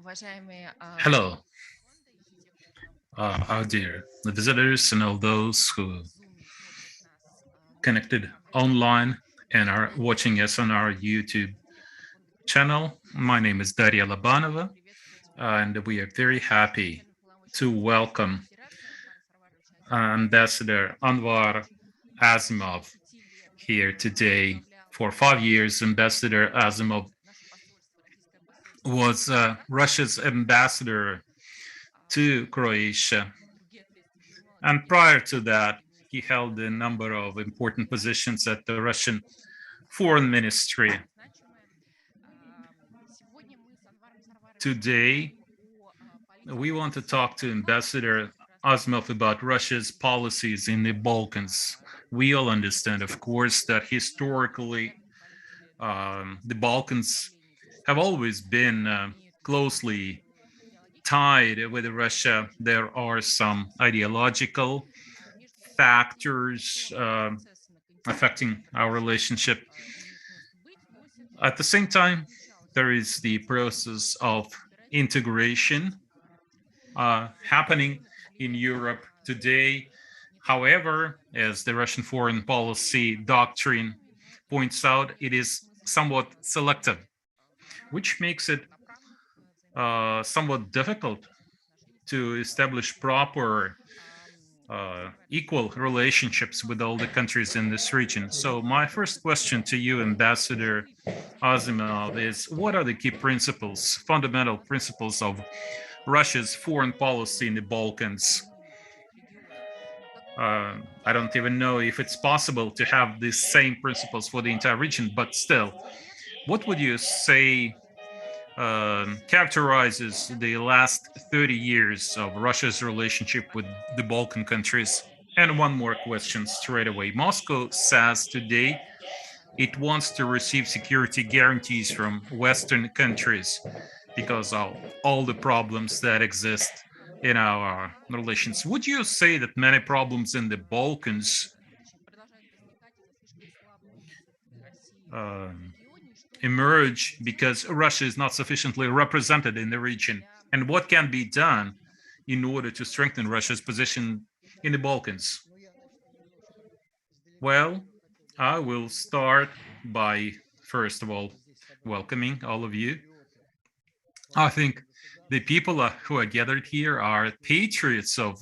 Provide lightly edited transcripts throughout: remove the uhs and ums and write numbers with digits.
Hello, our dear visitors and all those who connected online and are watching us on our YouTube channel. My name is Daria Labanova, and we are very happy to welcome Ambassador Anvar Azimov here today. For 5 years, Ambassador Azimov was Russia's ambassador to Croatia. And prior to that, he held a number of important positions at the Russian Foreign Ministry. Today, we want to talk to Ambassador Azimov about Russia's policies in the Balkans. We all understand, of course, that historically the Balkans have always been closely tied with Russia. There are some ideological factors affecting our relationship. At the same time, there is the process of integration happening in Europe today. However, as the Russian foreign policy doctrine points out, it is somewhat selective, which makes it somewhat difficult to establish proper equal relationships with all the countries in this region. So my first question to you, Ambassador Azimov, is what are the key principles, fundamental principles of Russia's foreign policy in the Balkans? I don't even know if it's possible to have these same principles for the entire region, but still, what would you say characterizes the last 30 years of Russia's relationship with the Balkan countries? And one more question straight away. Moscow says today it wants to receive security guarantees from Western countries because of all the problems that exist in our relations. Would you say that many problems in the Balkans emerge because Russia is not sufficiently represented in the region? And what can be done in order to strengthen Russia's position in the Balkans? Well, I will start by, first of all, welcoming all of you. I think the people who are gathered here are patriots of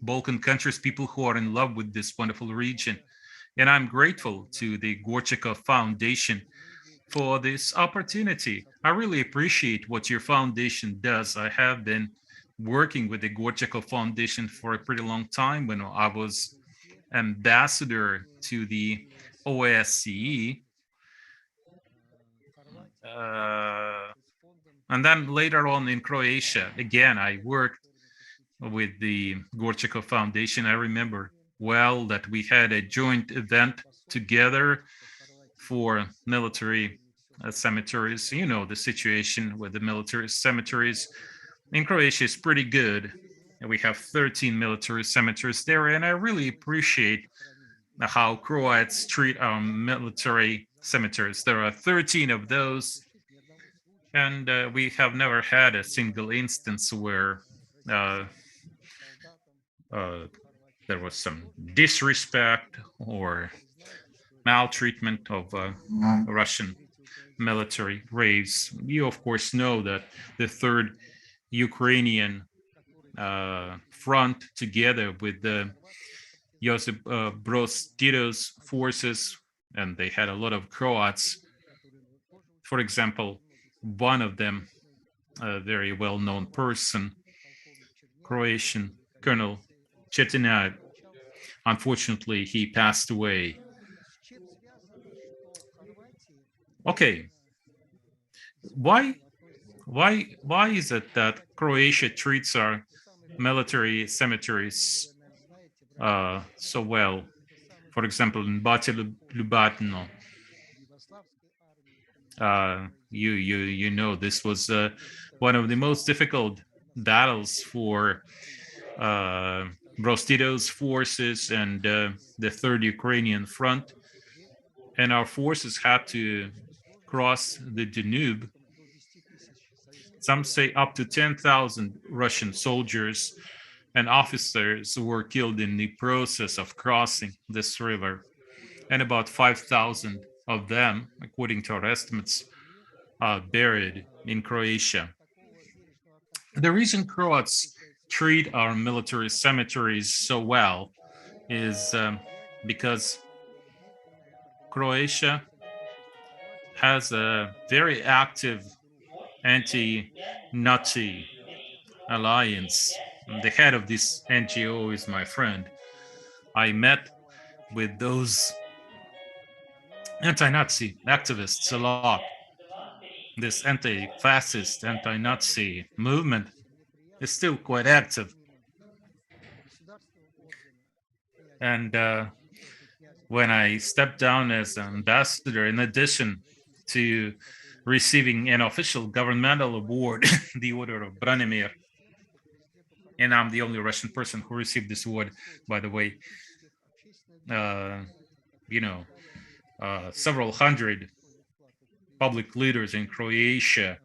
Balkan countries, people who are in love with this wonderful region. And I'm grateful to the Gorchakov Foundation for this opportunity. I really appreciate what your foundation does. I have been working with the Gorchakov Foundation for a pretty long time when I was ambassador to the OSCE. And then later on in Croatia, again, I worked with the Gorchakov Foundation. I remember well that we had a joint event together for military cemeteries. You know, the situation with the military cemeteries in Croatia is pretty good. We have 13 military cemeteries there, and I really appreciate how Croats treat our military cemeteries. There are 13 of those, and we have never had a single instance where there was some disrespect or maltreatment of Russian military graves. You, of course, know that the Third Ukrainian Front, together with the Josip Broz Tito's forces, and they had a lot of Croats. For example, one of them, a very well-known person, Croatian Colonel Chetina, unfortunately, he passed away. Okay, why is it that Croatia treats our military cemeteries so well? For example, in Lubatino, you know this was one of the most difficult battles for Broz Tito's forces and the Third Ukrainian Front, and our forces had to cross the Danube Some say up to 10,000 Russian soldiers and officers were killed in the process of crossing this river, and about 5,000 of them, according to our estimates, are buried in Croatia. The reason Croats treat our military cemeteries so well is because Croatia has a very active anti-Nazi alliance. The head of this NGO is my friend. I met with those anti-Nazi activists a lot. This anti-fascist, anti-Nazi movement is still quite active. And when I stepped down as ambassador, in addition to receiving an official governmental award, the Order of Branimir, and I'm the only Russian person who received this award, by the way, several hundred public leaders in Croatia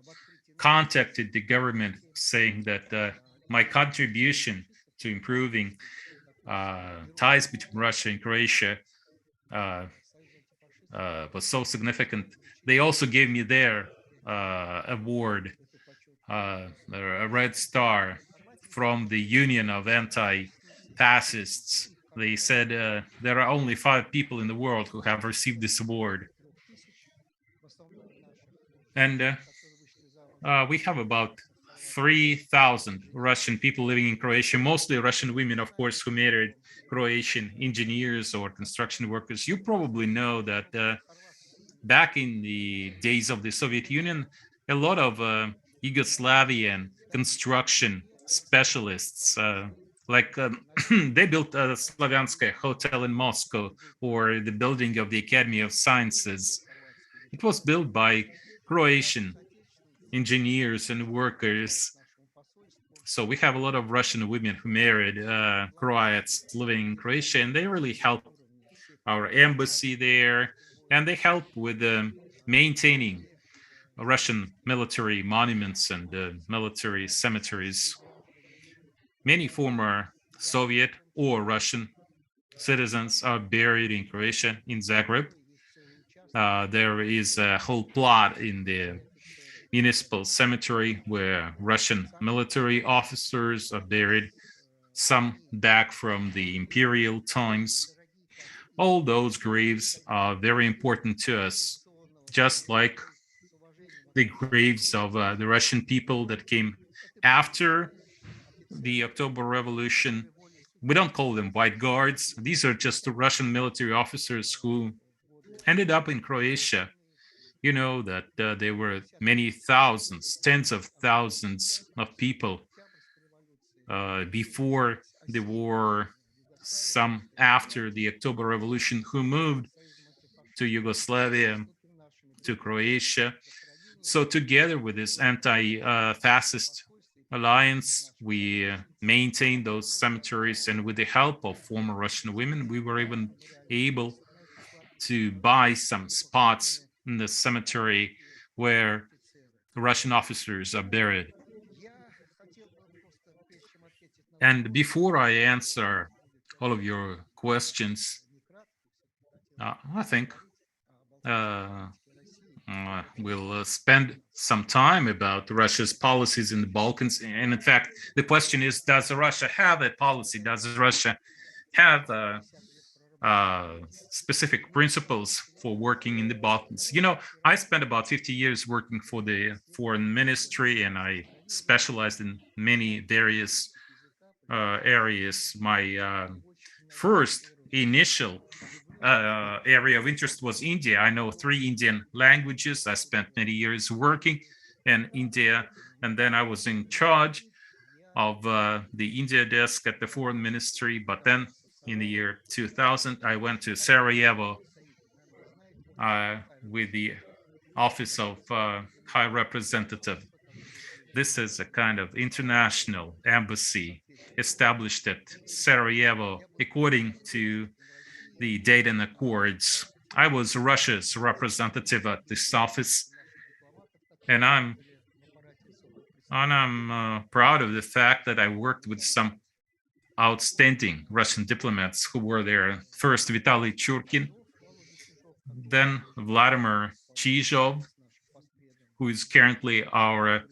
contacted the government saying that my contribution to improving ties between Russia and Croatia was so significant. They also gave me their award, a red star from the Union of Anti-Fascists. They said there are only 5 people in the world who have received this award. And we have about 3,000 Russian people living in Croatia, mostly Russian women, of course, who married Croatian engineers or construction workers. You probably know that back in the days of the Soviet Union, a lot of Yugoslavian construction specialists, they built a Slavianskaya hotel in Moscow, or the building of the Academy of Sciences. It was built by Croatian engineers and workers. So we have a lot of Russian women who married Croats living in Croatia, and they really helped our embassy there, and they help with maintaining Russian military monuments and military cemeteries. Many former Soviet or Russian citizens are buried in Croatia, in Zagreb. There is a whole plot in the municipal cemetery where Russian military officers are buried, some back from the imperial times. All those graves are very important to us, just like the graves of the Russian people that came after the October Revolution. We don't call them white guards. These are just the Russian military officers who ended up in Croatia. You know that there were many thousands, tens of thousands of people before the war, some after the October Revolution, who moved to Yugoslavia, to Croatia. So together with this anti-fascist alliance, we maintained those cemeteries, and with the help of former Russian women, we were even able to buy some spots in the cemetery where Russian officers are buried. And before I answer all of your questions, I think we'll spend some time about Russia's policies in the Balkans. And in fact, the question is, does Russia have a policy? Does Russia have specific principles for working in the Balkans? You know, I spent about 50 years working for the foreign ministry, and I specialized in many various areas. My first initial area of interest was India. I know 3 Indian languages. I spent many years working in India, and then I was in charge of the India desk at the foreign ministry. But then in the year 2000, I went to Sarajevo with the Office of High Representative. This is a kind of international embassy established at Sarajevo according to the Dayton Accords. I was Russia's representative at this office, and I'm And I'm proud of the fact that I worked with some outstanding Russian diplomats who were there. First, Vitaly Churkin, then Vladimir Chizhov, who is currently our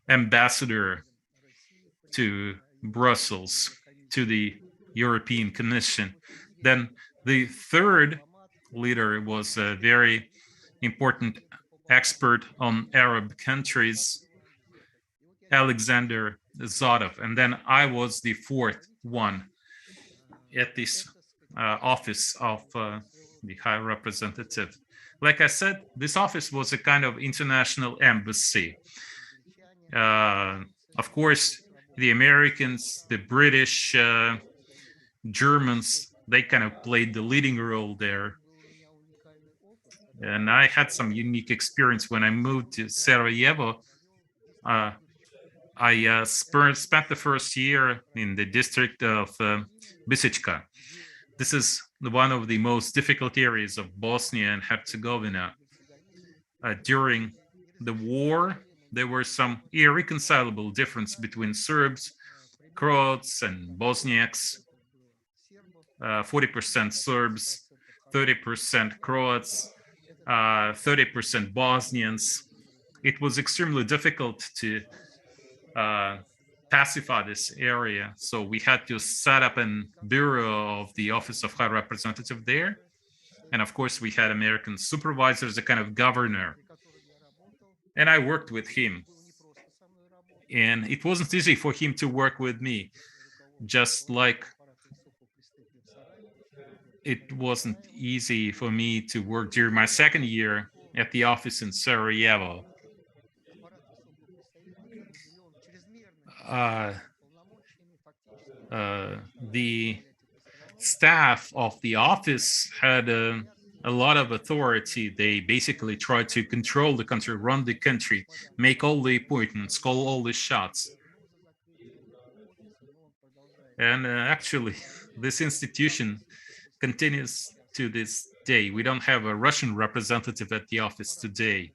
ambassador to Brussels, to the European Commission. Then the third leader was a very important expert on Arab countries, Alexander Zotov. And then I was the fourth one at this office of the High Representative. Like I said, this office was a kind of international embassy. Of course, the Americans, the British, Germans, they kind of played the leading role there. And I had some unique experience when I moved to Sarajevo. I spent the first year in the district of Bisichka. This is one of the most difficult areas of Bosnia and Herzegovina. During the war, there were some irreconcilable difference between Serbs, Croats, and Bosniaks. 40% Serbs, 30% Croats, 30% Bosnians. It was extremely difficult to pacify this area. So we had to set up a bureau of the Office of High Representative there. And of course, we had American supervisors, a kind of governor. And I worked with him. And it wasn't easy for him to work with me, just like it wasn't easy for me to work during my second year at the office in Sarajevo. The staff of the office had a lot of authority. They basically tried to control the country, run the country, make all the appointments, call all the shots. And actually, this institution continues to this day. We don't have a Russian representative at the office today.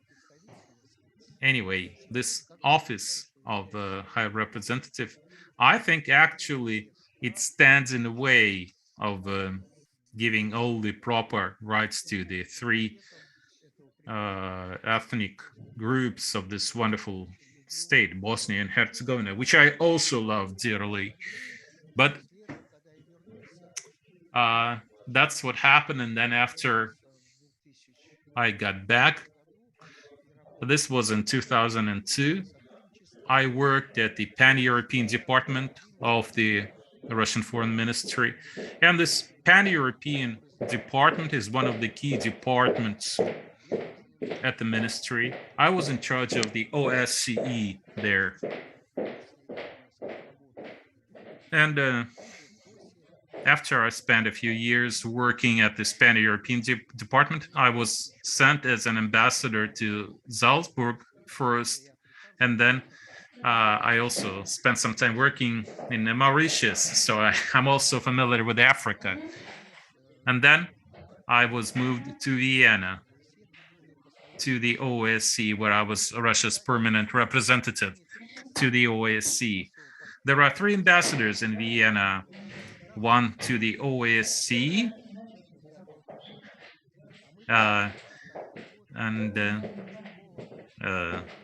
Anyway, this office of the High Representative, I think actually it stands in the way of giving all the proper rights to the three ethnic groups of this wonderful state, Bosnia and Herzegovina, which I also love dearly. But that's what happened. And then after I got back, this was in 2002, I worked at the Pan-European Department of the Russian Foreign Ministry. And this Pan-European department is one of the key departments at the ministry. I was in charge of the OSCE there. And after I spent a few years working at the Pan-European department, I was sent as an ambassador to Salzburg first, and then I also spent some time working in Mauritius, so I'm also familiar with Africa. And then I was moved to Vienna, to the OSCE, where I was Russia's permanent representative to the OSCE. There are three ambassadors in Vienna, one to the OSCE, and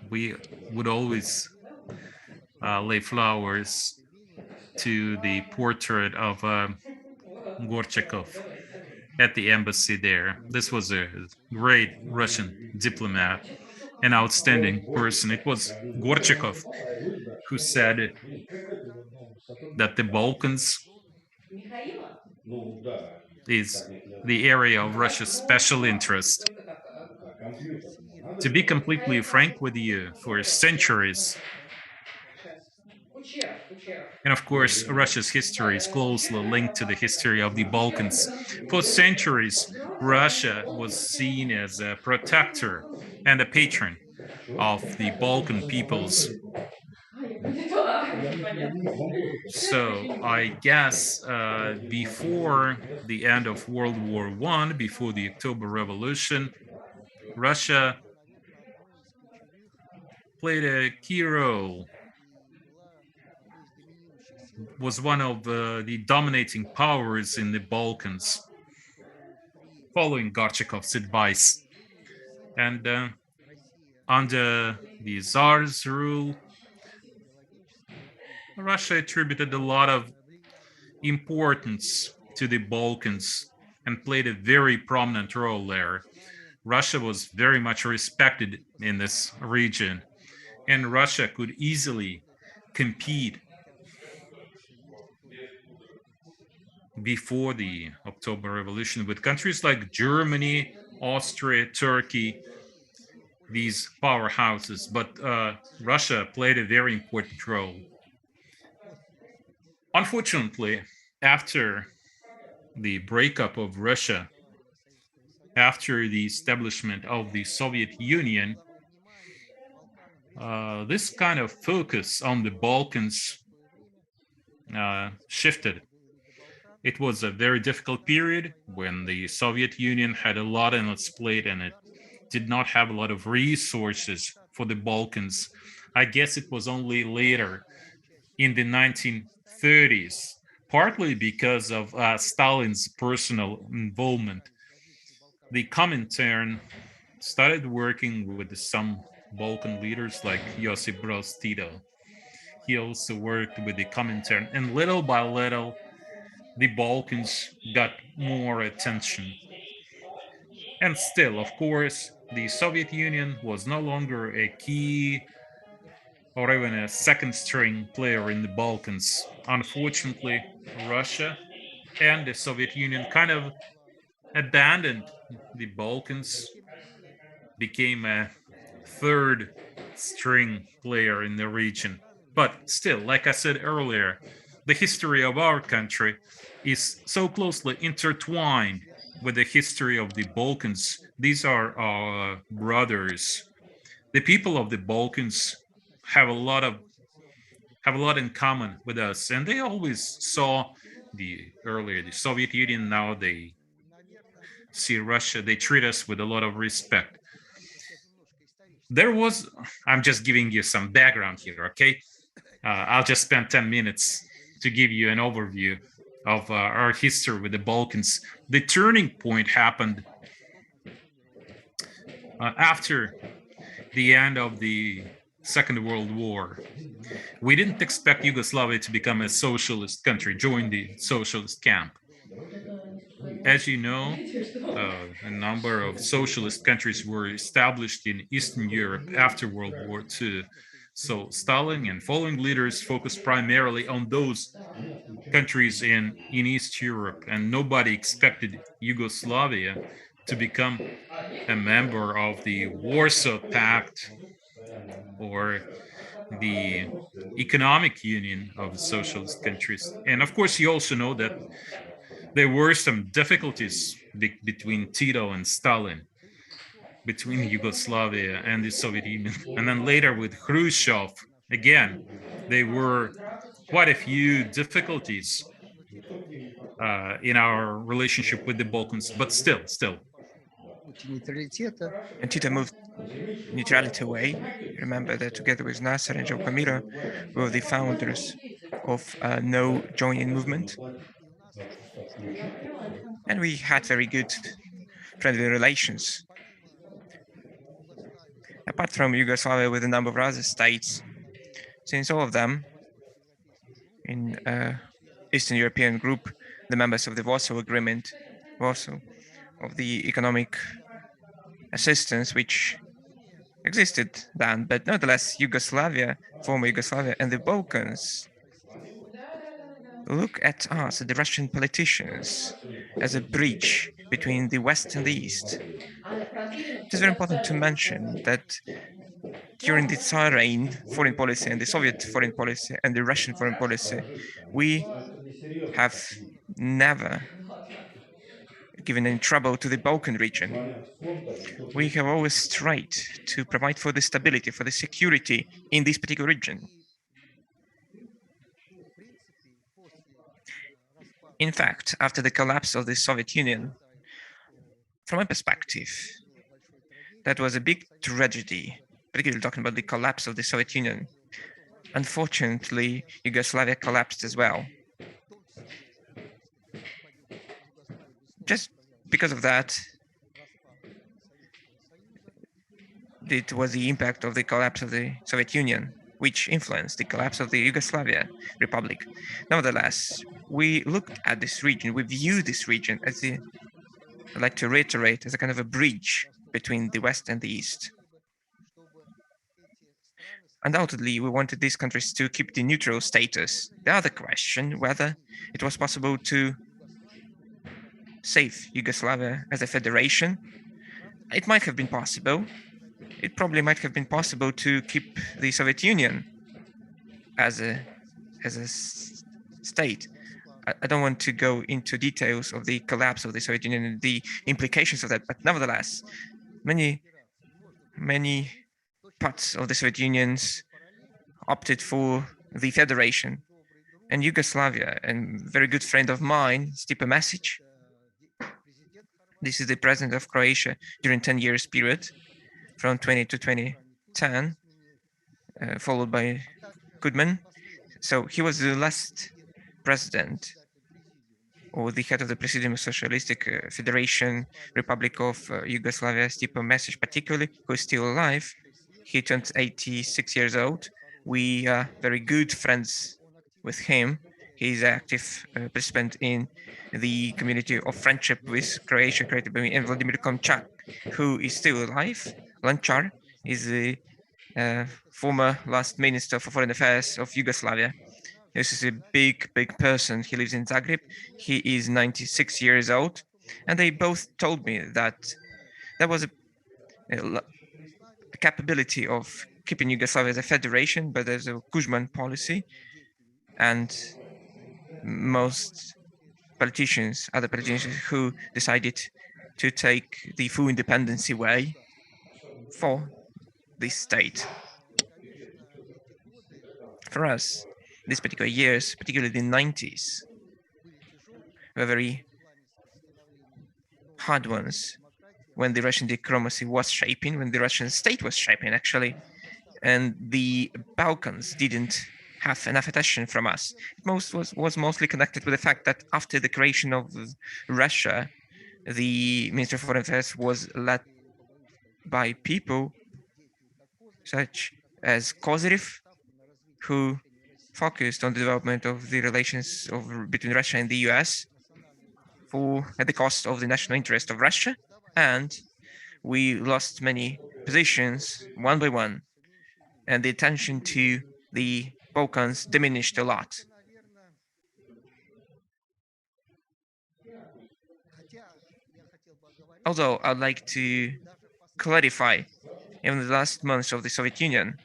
we would always lay flowers to the portrait of Gorchakov at the embassy there. This was a great Russian diplomat, an outstanding person. It was Gorchakov who said that the Balkans is the area of Russia's special interest. To be completely frank with you, for centuries, and of course, Russia's history is closely linked to the history of the Balkans. For centuries, Russia was seen as a protector and a patron of the Balkan peoples. So I guess before the end of World War I, before the October Revolution, Russia played a key role, was one of the dominating powers in the Balkans, following Gorchakov's advice. And under the Tsar's rule, Russia attributed a lot of importance to the Balkans and played a very prominent role there. Russia was very much respected in this region, and Russia could easily compete before the October Revolution with countries like Germany, Austria, Turkey, these powerhouses. But Russia played a very important role. Unfortunately, after the breakup of Russia, after the establishment of the Soviet Union, this kind of focus on the Balkans shifted. It was a very difficult period when the Soviet Union had a lot on its plate and it did not have a lot of resources for the Balkans. I guess it was only later in the 1930s, partly because of Stalin's personal involvement. The Comintern started working with some Balkan leaders like Josip Broz Tito. He also worked with the Comintern, and little by little, the Balkans got more attention. And still, of course, the Soviet Union was no longer a key or even a second string player in the Balkans. Unfortunately, Russia and the Soviet Union kind of abandoned the Balkans, became a third string player in the region. But still, like I said earlier, the history of our country is so closely intertwined with the history of the Balkans. These are our brothers. The people of the Balkans have a lot in common with us, and they always saw the Soviet Union. Now they see Russia. They treat us with a lot of respect. There was, I'm just giving you some background here, okay? I'll just spend 10 minutes to give you an overview of our history with the Balkans. The turning point happened after the end of the Second World War. We didn't expect Yugoslavia to become a socialist country, join the socialist camp. As you know, a number of socialist countries were established in Eastern Europe after World War II. So Stalin and following leaders focused primarily on those countries in East Europe, and nobody expected Yugoslavia to become a member of the Warsaw Pact or the economic union of the socialist countries. And of course, you also know that there were some difficulties between Tito and Stalin, between Yugoslavia and the Soviet Union. And then later with Khrushchev, again, there were quite a few difficulties in our relationship with the Balkans, but still. And Tito moved neutrality away. Remember that together with Nasser and Joe Camilo were the founders of No Joining movement. And we had very good friendly relations. Apart from Yugoslavia with a number of other states, since all of them in Eastern European group, the members of the Warsaw Agreement, Warsaw, of the economic assistance which existed then, but nonetheless Yugoslavia, former Yugoslavia and the Balkans look at us, the Russian politicians, as a bridge between the West and the East. It is very important to mention that during the Tsar reign, foreign policy and the Soviet foreign policy and the Russian foreign policy, we have never given any trouble to the Balkan region. We have always tried to provide for the stability, for the security in this particular region. In fact, after the collapse of the Soviet Union, from my perspective, that was a big tragedy particularly talking about the collapse of the Soviet Union. Unfortunately, Yugoslavia collapsed as well. Just because of that, it was the impact of the collapse of the Soviet Union, which influenced the collapse of the Yugoslavia Republic. Nevertheless, we looked at this region, we view this region as I'd like to reiterate, as a kind of a bridge between the West and the East. Undoubtedly, we wanted these countries to keep the neutral status. The other question, whether it was possible to save Yugoslavia as a federation, it might have been possible. It probably might have been possible to keep the Soviet Union as a state. I don't want to go into details of the collapse of the Soviet Union and the implications of that, but nevertheless, many parts of the Soviet Unions opted for the federation. And Yugoslavia, and very good friend of mine, Stipe Mesic, this is the president of Croatia during 10 years period, from 20 to 2010, followed by Kudman. So he was the last president or the head of the Presidium of Socialistic Federation Republic of Yugoslavia, Stipe Mesic particularly, who is still alive. He turned 86 years old. We are very good friends with him. He's an active participant in the community of friendship with Croatia created by me, and Vladimir Komchak, who is still alive. Lanchar is the former last Minister for Foreign Affairs of Yugoslavia. This is a big person. He lives in Zagreb. He is 96 years old. And they both told me that there was a capability of keeping Yugoslavia as a federation, but there's a Kuzman policy. And most politicians, other politicians who decided to take the full independency way for this state. For us, these particular years, particularly the 90s, were very hard ones when the Russian diplomacy was shaping, when the Russian state was shaping, actually, and the Balkans didn't have enough attention from us. It was mostly connected with the fact that after the creation of Russia, the Minister of Foreign Affairs was led by people such as Kozyrev, who focused on the development of the relations between Russia and the US at the cost of the national interest of Russia, and we lost many positions one by one, and the attention to the Balkans diminished a lot. Although I'd like to clarify, in the last months of the Soviet Union,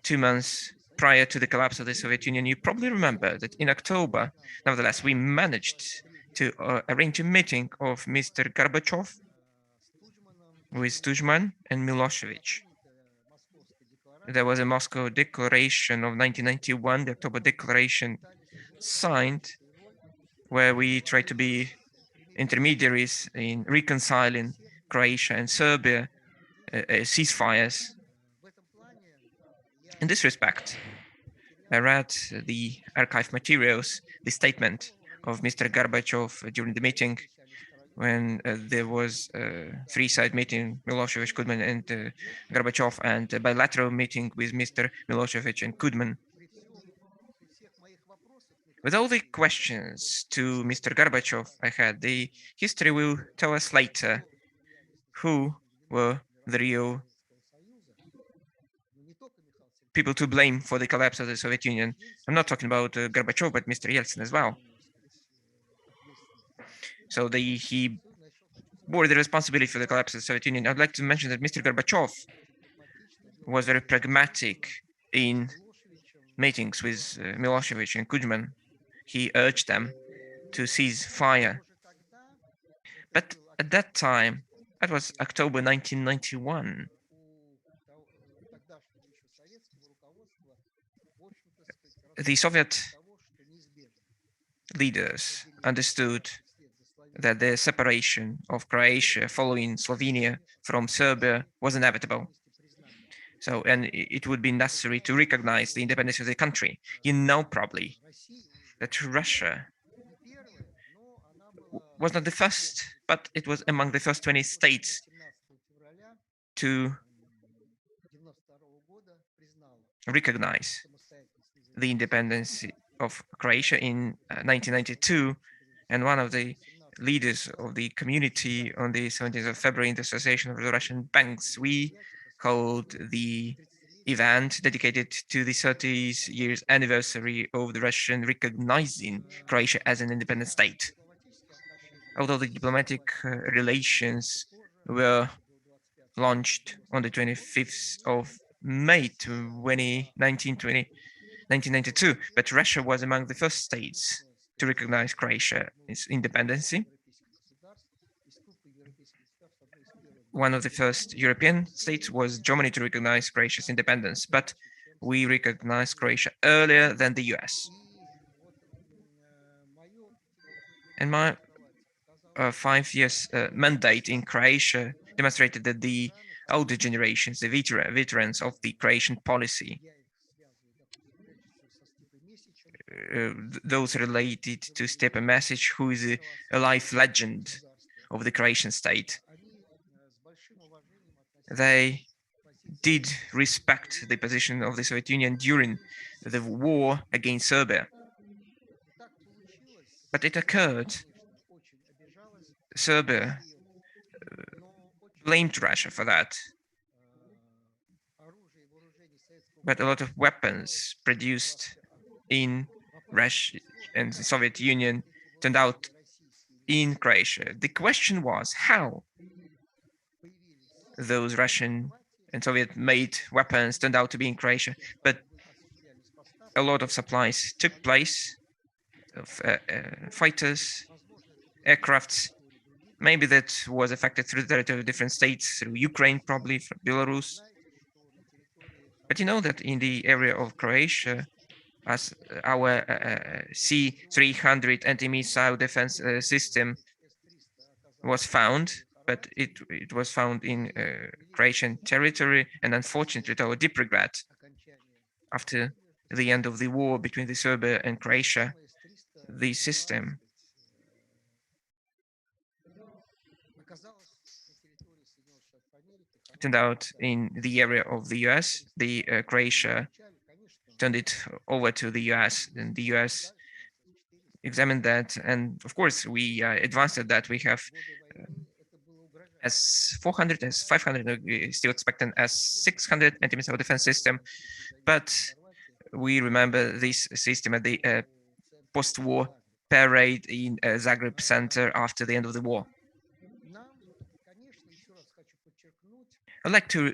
2 months prior to the collapse of the Soviet Union, you probably remember that in October, nevertheless, we managed to arrange a meeting of Mr. Gorbachev with Tudjman and Milosevic. There was a Moscow Declaration of 1991, the October Declaration signed, where we tried to be intermediaries in reconciling Croatia and Serbia ceasefires. In this respect, I read the archive materials, the statement of Mr. Gorbachev during the meeting, when there was a three-side meeting, Milosevic, Kudman, and Gorbachev, and a bilateral meeting with Mr. Milosevic and Kudman. With all the questions to Mr. Gorbachev I had, the history will tell us later who were the real people to blame for the collapse of the Soviet Union. I'm not talking about Gorbachev, but Mr. Yeltsin as well. So he bore the responsibility for the collapse of the Soviet Union. I'd like to mention that Mr. Gorbachev was very pragmatic in meetings with Milosevic and Kudman. He urged them to cease fire. But at that time, that was October 1991, the Soviet leaders understood that the separation of Croatia following Slovenia from Serbia was inevitable. So, and it would be necessary to recognize the independence of the country. You know probably that Russia was not the first, but it was among the first 20 states to recognize the independence of Croatia in 1992, and one of the leaders of the community on the 17th of February in the Association of the Russian Banks, we held the event dedicated to the 30 years anniversary of the Russian recognizing Croatia as an independent state. Although the diplomatic relations were launched on the 25th of May 1992, but Russia was among the first states to recognize Croatia's independence. One of the first European states was Germany to recognize Croatia's independence, but we recognized Croatia earlier than the US. And my 5 years mandate in Croatia demonstrated that the older generations, the veterans of the Croatian policy, those related to Stepa Mesic, who is a life legend of the Croatian state, they did respect the position of the Soviet Union during the war against Serbia. But it occurred, Serbia blamed Russia for that. But a lot of weapons produced in Russia and the Soviet Union turned out in Croatia. The question was how those Russian and Soviet-made weapons turned out to be in Croatia, but a lot of supplies took place of fighters, aircrafts. Maybe that was affected through the territory of different states, through Ukraine, probably from Belarus. But you know that in the area of Croatia, as our C-300 anti-missile defense system was found, but it was found in Croatian territory, and unfortunately, to our deep regret, after the end of the war between the Serbia and Croatia, the system turned out in the area of the US. The Croatia turned it over to the US, and the US examined that, and of course we advanced at that. We have S-400, S-500, still expecting S-600 anti-missile defense system, but we remember this system at the post-war parade in Zagreb center after the end of the war. I'd like to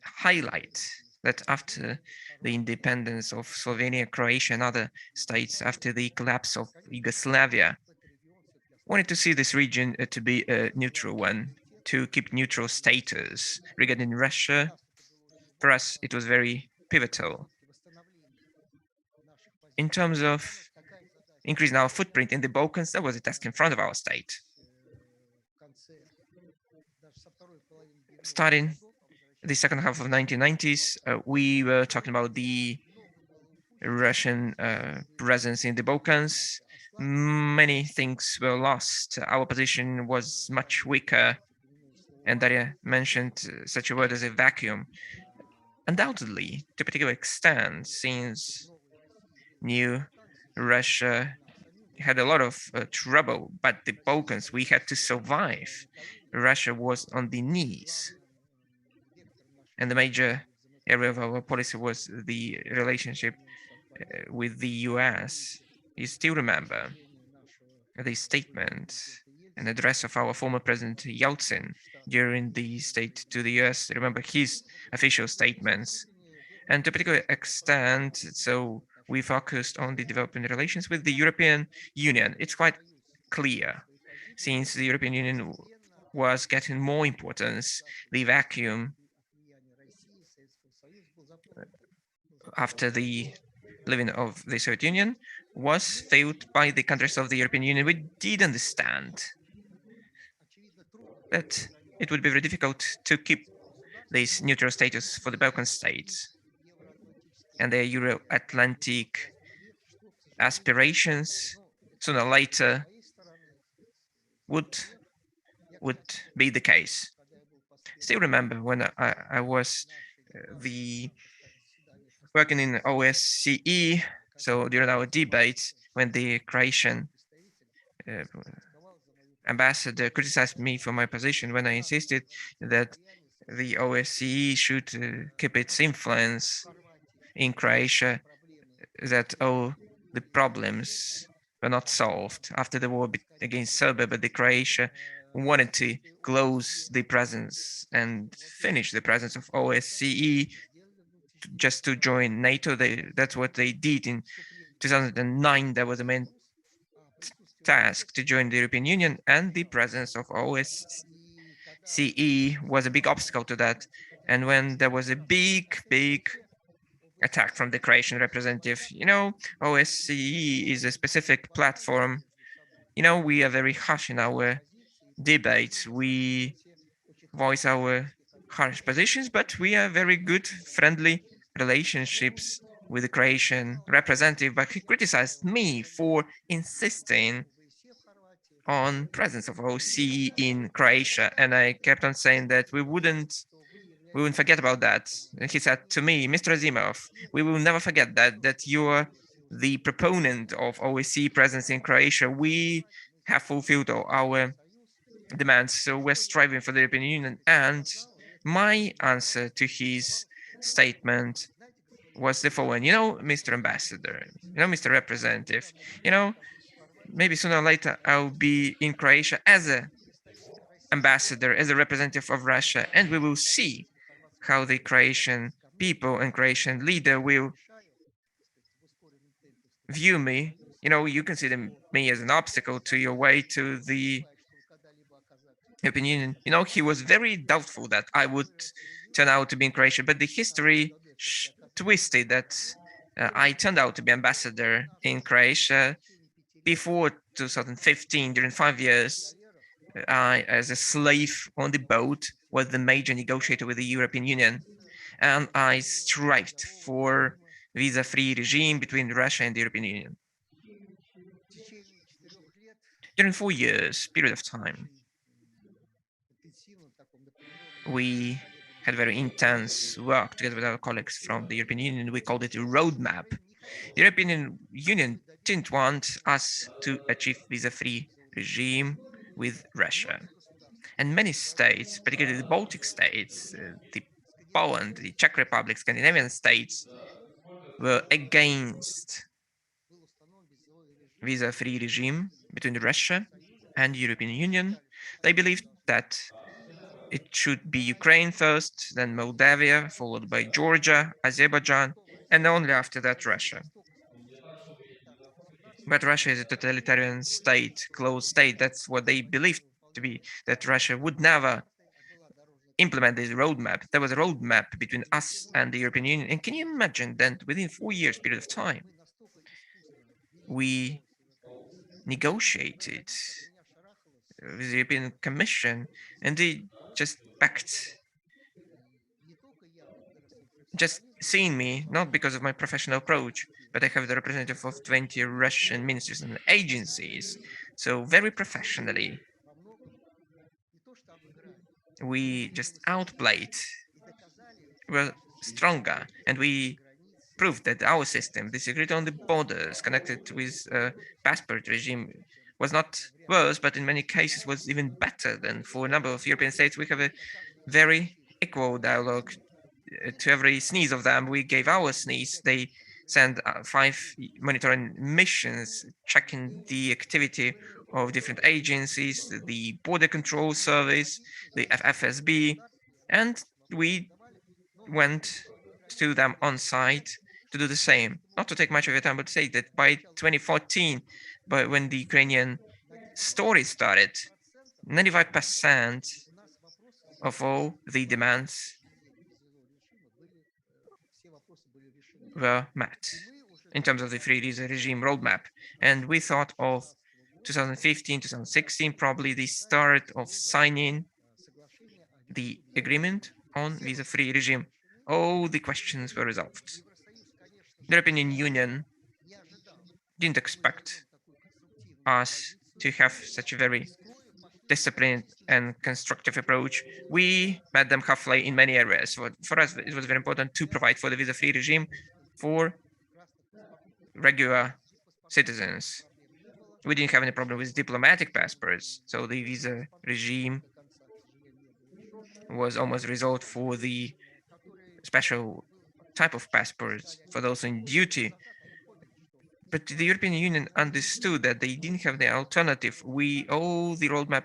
highlight that after the independence of Slovenia, Croatia, and other states, after the collapse of Yugoslavia, wanted to see this region to be a neutral one, to keep neutral status. Regarding Russia, for us, it was very pivotal. In terms of increasing our footprint in the Balkans, that was a task in front of our state. Starting the second half of 1990s, we were talking about the Russian presence in the Balkans. Many things were lost. Our position was much weaker, and Daria mentioned such a word as a vacuum. Undoubtedly, to a particular extent, since New Russia had a lot of trouble, but the Balkans, we had to survive. Russia was on the knees. And the major area of our policy was the relationship with the US. You still remember the statement and address of our former President Yeltsin during the state to the US. Remember his official statements. And to a particular extent, so we focused on the developing relations with the European Union. It's quite clear, since the European Union was getting more importance, the vacuum after the leaving of the Soviet Union was filled by the countries of the European Union. We did understand that it would be very difficult to keep this neutral status for the Balkan states and their Euro-Atlantic aspirations sooner or later would be the case. Still remember when I was working in OSCE, so during our debates, when the Croatian ambassador criticized me for my position when I insisted that the OSCE should keep its influence in Croatia, that all the problems were not solved after the war against Serbia, but the Croatia wanted to close the presence and finish the presence of OSCE just to join NATO. That's what they did in 2009. That was the main task, to join the European Union, and the presence of OSCE was a big obstacle to that. And when there was a big attack from the Croatian representative, OSCE is a specific platform. We are very harsh in our debates. We voice our harsh positions, but we are very good, friendly relationships with the Croatian representative. But he criticized me for insisting on presence of OSCE in Croatia, and I kept on saying that we wouldn't forget about that. And he said to me, Mr. Azimov, we will never forget that you're the proponent of OSCE presence in Croatia. We have fulfilled all our demands, so we're striving for the European Union. And my answer to his statement was the following: Mr. Ambassador, Mr. Representative, maybe sooner or later I'll be in Croatia as an ambassador, as a representative of Russia, and we will see how the Croatian people and Croatian leader will view me. You consider me as an obstacle to your way to the European Union. He was very doubtful that I would turn out to be in Croatia, but the history twisted that I turned out to be ambassador in Croatia before 2015. During 5 years, I, as a slave on the boat, was the major negotiator with the European Union, and I strived for visa-free regime between Russia and the European Union. During 4 years period of time, we had very intense work together with our colleagues from the European Union. We called it a roadmap. The European Union didn't want us to achieve visa-free regime with Russia. And many states, particularly the Baltic states, the Poland, the Czech Republic, Scandinavian states, were against visa-free regime between Russia and the European Union. They believed that it should be Ukraine first, then Moldavia, followed by Georgia, Azerbaijan, and only after that Russia. But Russia is a totalitarian state, closed state. That's what they believed to be, that Russia would never implement this roadmap. There was a roadmap between us and the European Union. And can you imagine that within 4 years period of time, we negotiated with the European Commission, and they just backed, just seeing me, not because of my professional approach, but I have the representative of 20 Russian ministries and agencies. So very professionally, we just outplayed, were stronger, and we proved that our system, the security on the borders connected with passport regime, was not worse, but in many cases was even better than for a number of European states. We have a very equal dialogue. To every sneeze of them, we gave our sneeze. They sent 5 monitoring missions checking the activity of different agencies, the Border Control Service, the FSB, and we went to them on site to do the same. Not to take much of your time, but to say that by 2014, but when the Ukrainian story started, 95% of all the demands were met in terms of the free visa regime roadmap. And we thought of 2015, 2016, probably the start of signing the agreement on visa-free regime. All the questions were resolved. The European Union didn't expect us to have such a very disciplined and constructive approach. We met them halfway in many areas. For us, it was very important to provide for the visa-free regime for regular citizens. We didn't have any problem with diplomatic passports, so the visa regime was almost resolved for the special type of passports for those in duty. But the European Union understood that they didn't have the alternative. All the roadmap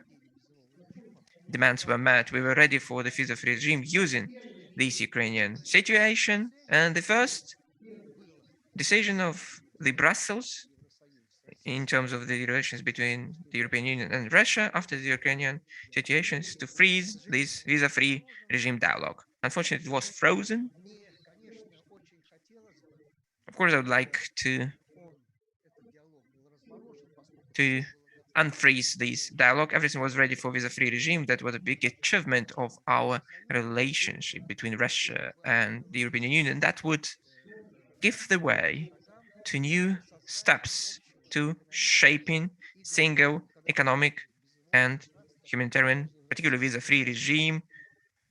demands were met. We were ready for the visa-free regime using this Ukrainian situation. And the first decision of the Brussels in terms of the relations between the European Union and Russia after the Ukrainian situation is to freeze this visa-free regime dialogue. Unfortunately, it was frozen. Of course, I would like to unfreeze this dialogue. Everything was ready for visa-free regime. That was a big achievement of our relationship between Russia and the European Union. That would give the way to new steps to shaping single economic and humanitarian, particularly visa-free regime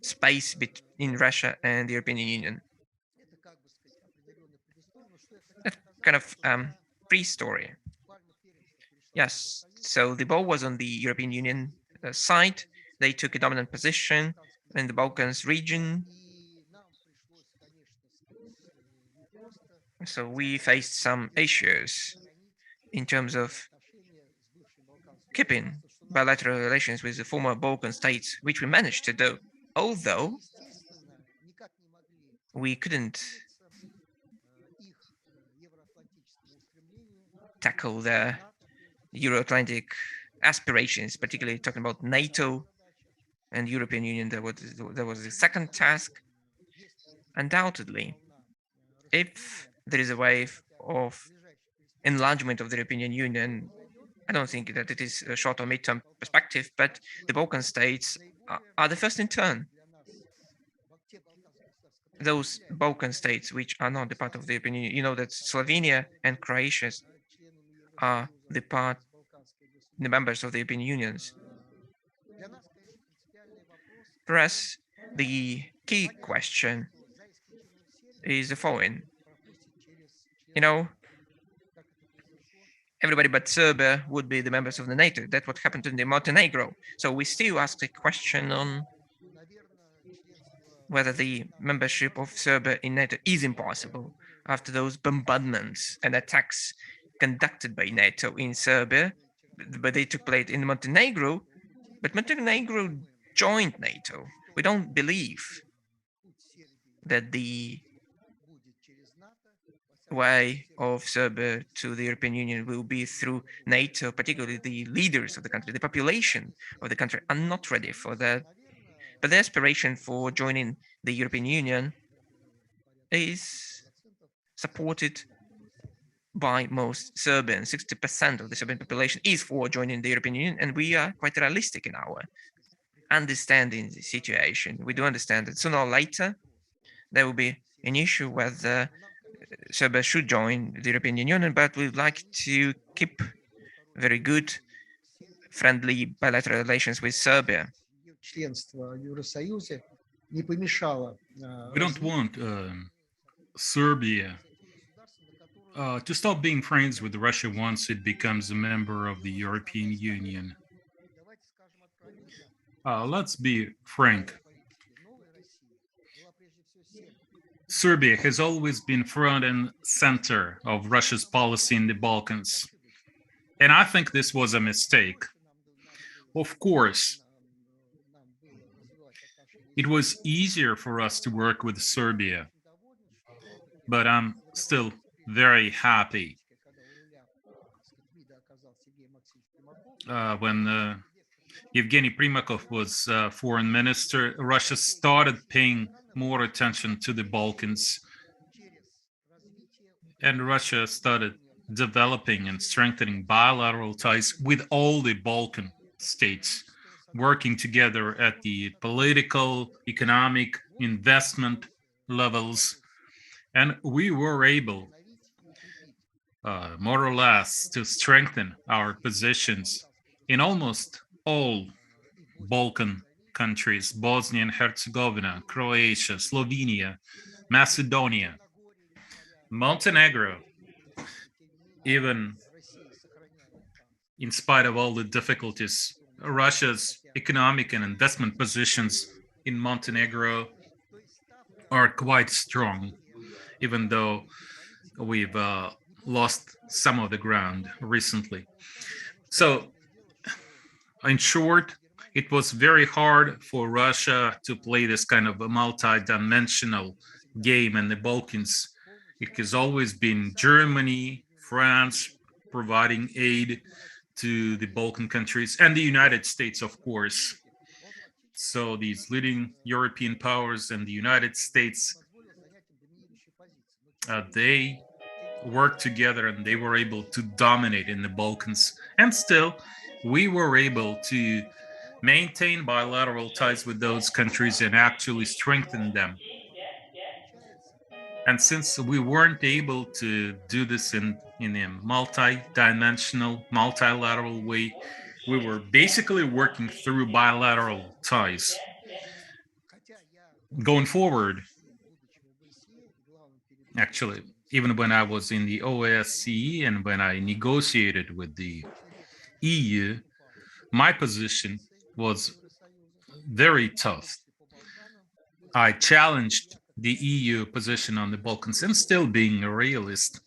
space between Russia and the European Union. That kind of pre-story. Yes, so the ball was on the European Union side. They took a dominant position in the Balkans region. So we faced some issues in terms of keeping bilateral relations with the former Balkan states, which we managed to do, although we couldn't tackle the Euro-Atlantic aspirations, particularly talking about NATO and European Union. That was the second task. Undoubtedly, if there is a wave of enlargement of the European Union, I don't think that it is a short or mid-term perspective, but the Balkan states are the first in turn. Those Balkan states which are not the part of the European Union, you know that Slovenia and Croatia are the members of the European Unions. For us, the key question is the following. You know, everybody but Serbia would be the members of the NATO. That's what happened in the Montenegro. So we still ask the question on whether the membership of Serbia in NATO is impossible after those bombardments and attacks conducted by NATO in Serbia, but they took place in Montenegro. But Montenegro joined NATO. We don't believe that the way of Serbia to the European Union will be through NATO, particularly the leaders of the country. The population of the country are not ready for that. But the aspiration for joining the European Union is supported by most Serbians. 60% of the Serbian population is for joining the European Union, and we are quite realistic in our understanding the situation. We do understand that sooner or later there will be an issue whether Serbia should join the European Union, but we'd like to keep very good, friendly bilateral relations with Serbia. We don't want Serbia to stop being friends with Russia once it becomes a member of the European Union. Let's be frank. Serbia has always been front and center of Russia's policy in the Balkans. And I think this was a mistake. Of course, it was easier for us to work with Serbia, but I'm still very happy when Evgeny Primakov was foreign minister, Russia started paying more attention to the Balkans, and Russia started developing and strengthening bilateral ties with all the Balkan states. working together at the political, economic, investment levels, and we were able, more or less, to strengthen our positions in almost all Balkan countries: Bosnia and Herzegovina, Croatia, Slovenia, Macedonia, Montenegro. Even in spite of all the difficulties, Russia's economic and investment positions in Montenegro are quite strong, even though we've lost some of the ground recently. So, in short, it was very hard for Russia to play this kind of a multi-dimensional game in the Balkans. It has always been Germany, France providing aid to the Balkan countries, and the United States, of course. So these leading European powers and the United States, they worked together and they were able to dominate in the Balkans. And still, we were able to maintain bilateral ties with those countries and actually strengthen them. And since we weren't able to do this in a multi-dimensional, multilateral way, we were basically working through bilateral ties. Going forward, actually, even when I was in the OSCE and when I negotiated with the EU, my position was very tough. I challenged the EU position on the Balkans, and still being a realist,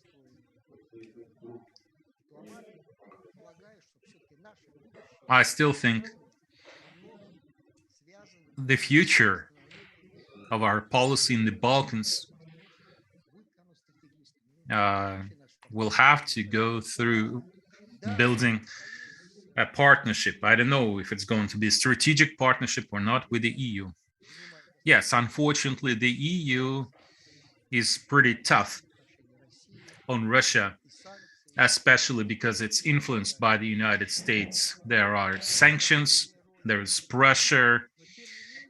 I still think the future of our policy in the Balkans will have to go through building a partnership. I don't know if it's going to be a strategic partnership or not with the EU. Yes, unfortunately, the EU is pretty tough on Russia, especially because it's influenced by the United States. There are sanctions, there's pressure.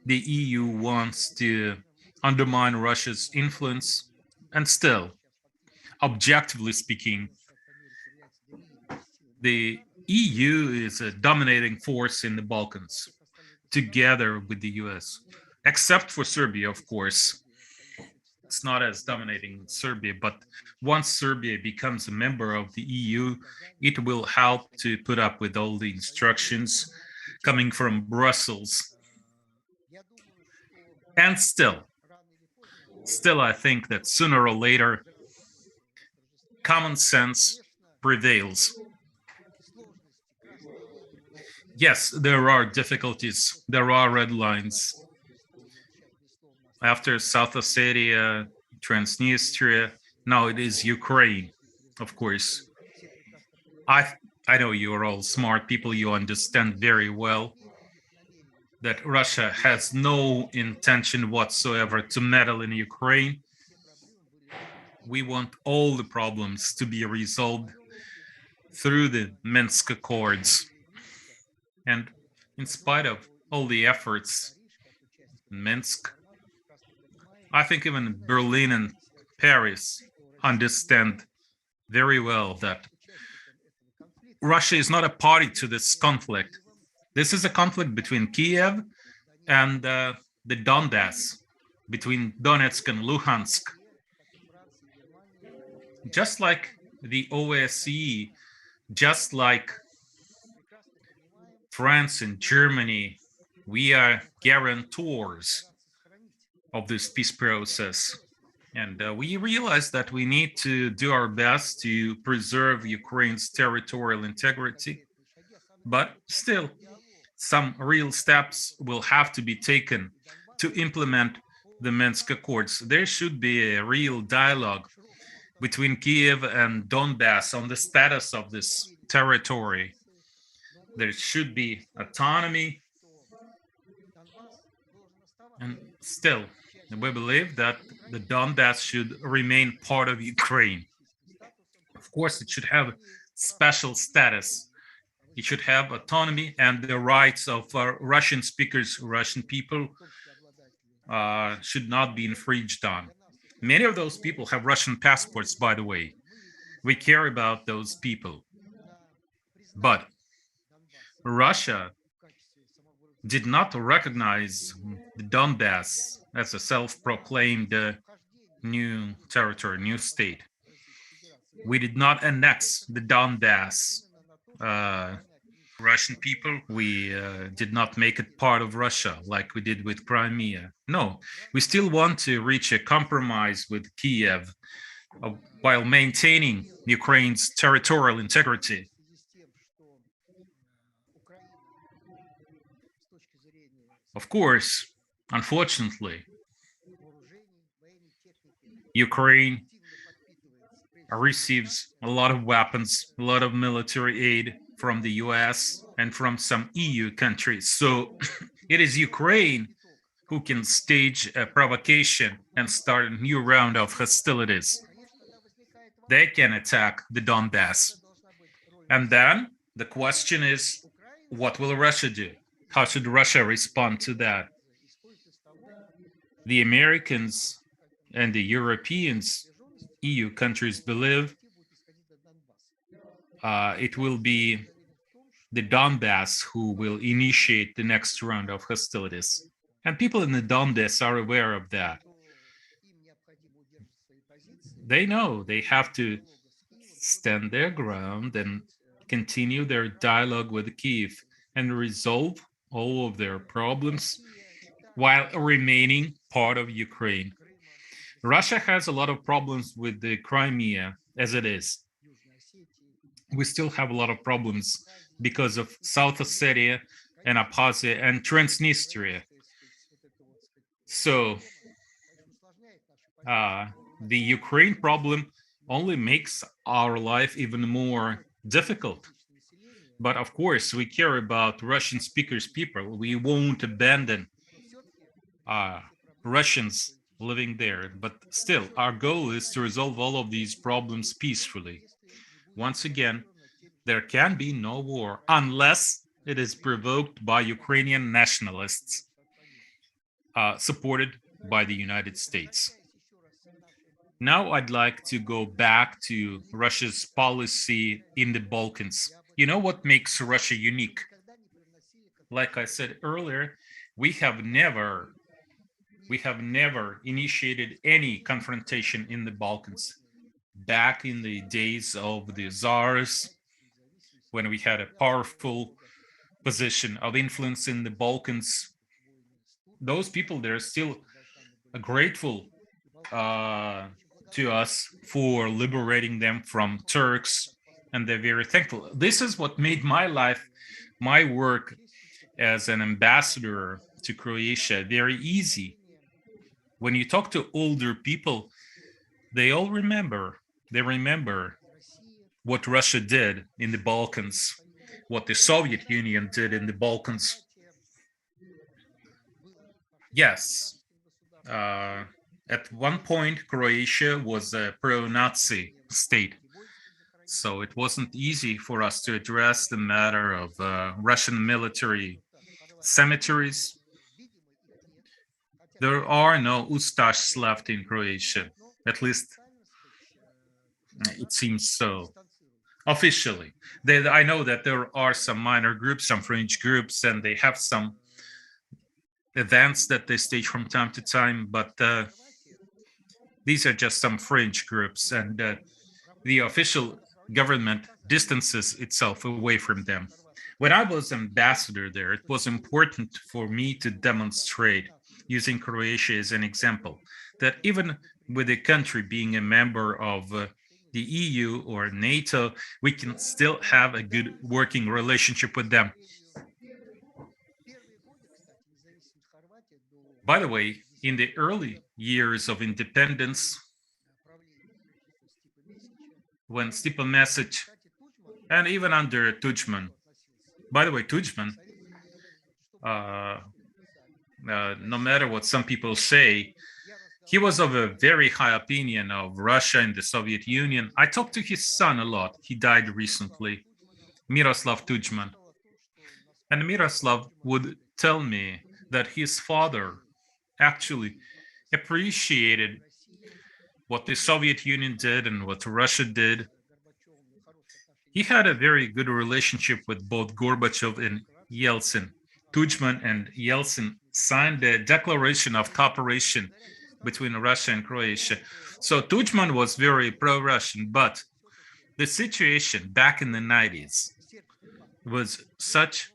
The EU wants to undermine Russia's influence, and still, objectively speaking, the EU is a dominating force in the Balkans, together with the US, except for Serbia, of course. It's not as dominating in Serbia, but once Serbia becomes a member of the EU, it will help to put up with all the instructions coming from Brussels. And still, I think that sooner or later, common sense prevails. Yes, there are difficulties, there are red lines. After South Ossetia, Transnistria, now it is Ukraine, of course. I know you are all smart people, you understand very well that Russia has no intention whatsoever to meddle in Ukraine. We want all the problems to be resolved through the Minsk Accords. And in spite of all the efforts in Minsk, I think even Berlin and Paris understand very well that Russia is not a party to this conflict. This is a conflict between Kiev and the Donbass, between Donetsk and Luhansk. Just like the OSCE, just like France and Germany, we are guarantors of this peace process. And we realize that we need to do our best to preserve Ukraine's territorial integrity. But still, some real steps will have to be taken to implement the Minsk Accords. There should be a real dialogue between Kiev and Donbass on the status of this territory. There should be autonomy. And still, we believe that the Donbass should remain part of Ukraine. Of course, it should have special status It should have autonomy, and the rights of Russian speakers, Russian people, should not be infringed on. Many of those people have Russian passports, by the way. We care about those people. But Russia did not recognize the Donbass as a self-proclaimed new territory, new state. We did not annex the Donbass. Russian people, we did not make it part of Russia like we did with Crimea. No, we still want to reach a compromise with Kiev while maintaining Ukraine's territorial integrity. Of course, unfortunately, Ukraine receives a lot of weapons, a lot of military aid from the US and from some EU countries. So it is Ukraine who can stage a provocation and start a new round of hostilities. They can attack the Donbass. And then the question is, what will Russia do? How should Russia respond to that? The Americans and the Europeans, EU countries, believe it will be the Donbass who will initiate the next round of hostilities. And people in the Donbass are aware of that. They know they have to stand their ground and continue their dialogue with Kyiv and resolve all of their problems while remaining part of Ukraine. Russia has a lot of problems with the Crimea as it is. We still have a lot of problems because of South Ossetia and Abkhazia and Transnistria. So the Ukraine problem only makes our life even more difficult. But of course, we care about Russian speakers people. We won't abandon Russians living there. But still, our goal is to resolve all of these problems peacefully. Once again, there can be no war unless it is provoked by Ukrainian nationalists supported by the United States. Now I'd like to go back to Russia's policy in the Balkans. You know what makes Russia unique? Like I said earlier, we have never initiated any confrontation in the Balkans. Back in the days of the Tsars, when we had a powerful position of influence in the Balkans, those people, they're still grateful to us for liberating them from Turks, and they're very thankful. This is what made my life, my work as an ambassador to Croatia very easy. When you talk to older people, they all remember what Russia did in the Balkans, what the Soviet Union did in the Balkans. Yes, at one point, Croatia was a pro-Nazi state. So it wasn't easy for us to address the matter of Russian military cemeteries. There are no Ustashs left in Croatia, at least it seems so. Officially, I know that there are some minor groups, some fringe groups, and they have some events that they stage from time to time, but these are just some fringe groups, and the official government distances itself away from them. When I was ambassador there, it was important for me to demonstrate, using Croatia as an example, that even with a country being a member of the EU or NATO, we can still have a good working relationship with them. By the way, in the early years of independence, when Stipe Mesic, and even under Tudjman, by the way, Tudjman, no matter what some people say, he was of a very high opinion of Russia and the Soviet Union. I talked to his son a lot. He died recently. Miroslav Tudjman. And Miroslav would tell me that his father actually appreciated what the Soviet Union did and what Russia did. He had a very good relationship with both Gorbachev and Yeltsin. Tudjman and Yeltsin signed a declaration of cooperation between Russia and Croatia. So Tudjman was very pro-Russian, but the situation back in the 90s was such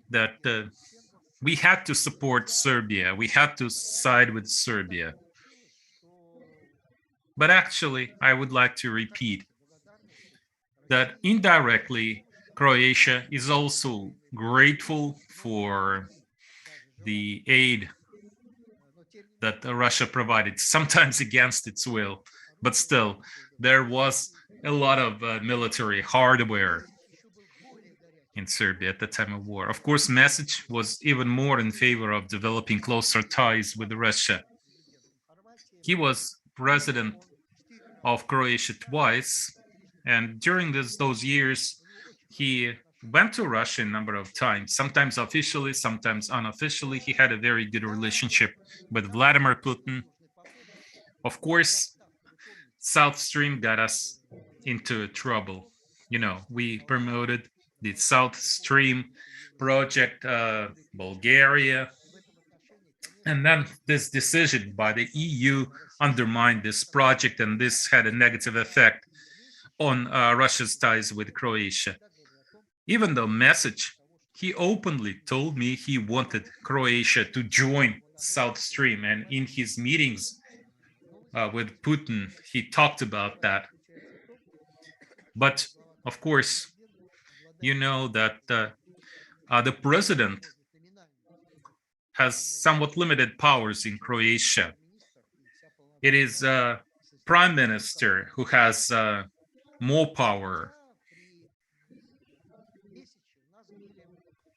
that we had to support Serbia. We had to side with Serbia. But actually, I would like to repeat that indirectly, Croatia is also grateful for the aid that Russia provided, sometimes against its will, but still, there was a lot of military hardware in Serbia at the time of war. Of course, Mesic was even more in favor of developing closer ties with Russia. He was president of Croatia twice, and during those years, he went to Russia a number of times, sometimes officially, sometimes unofficially. He had a very good relationship with Vladimir Putin. Of course, South Stream got us into trouble. You know, we promoted the South Stream project, Bulgaria, and then this decision by the EU undermined this project, and this had a negative effect on Russia's ties with Croatia. Even though Mesic, he openly told me he wanted Croatia to join South Stream, and in his meetings with Putin, he talked about that. But of course, you know that the president has somewhat limited powers in Croatia. It is a prime minister who has more power.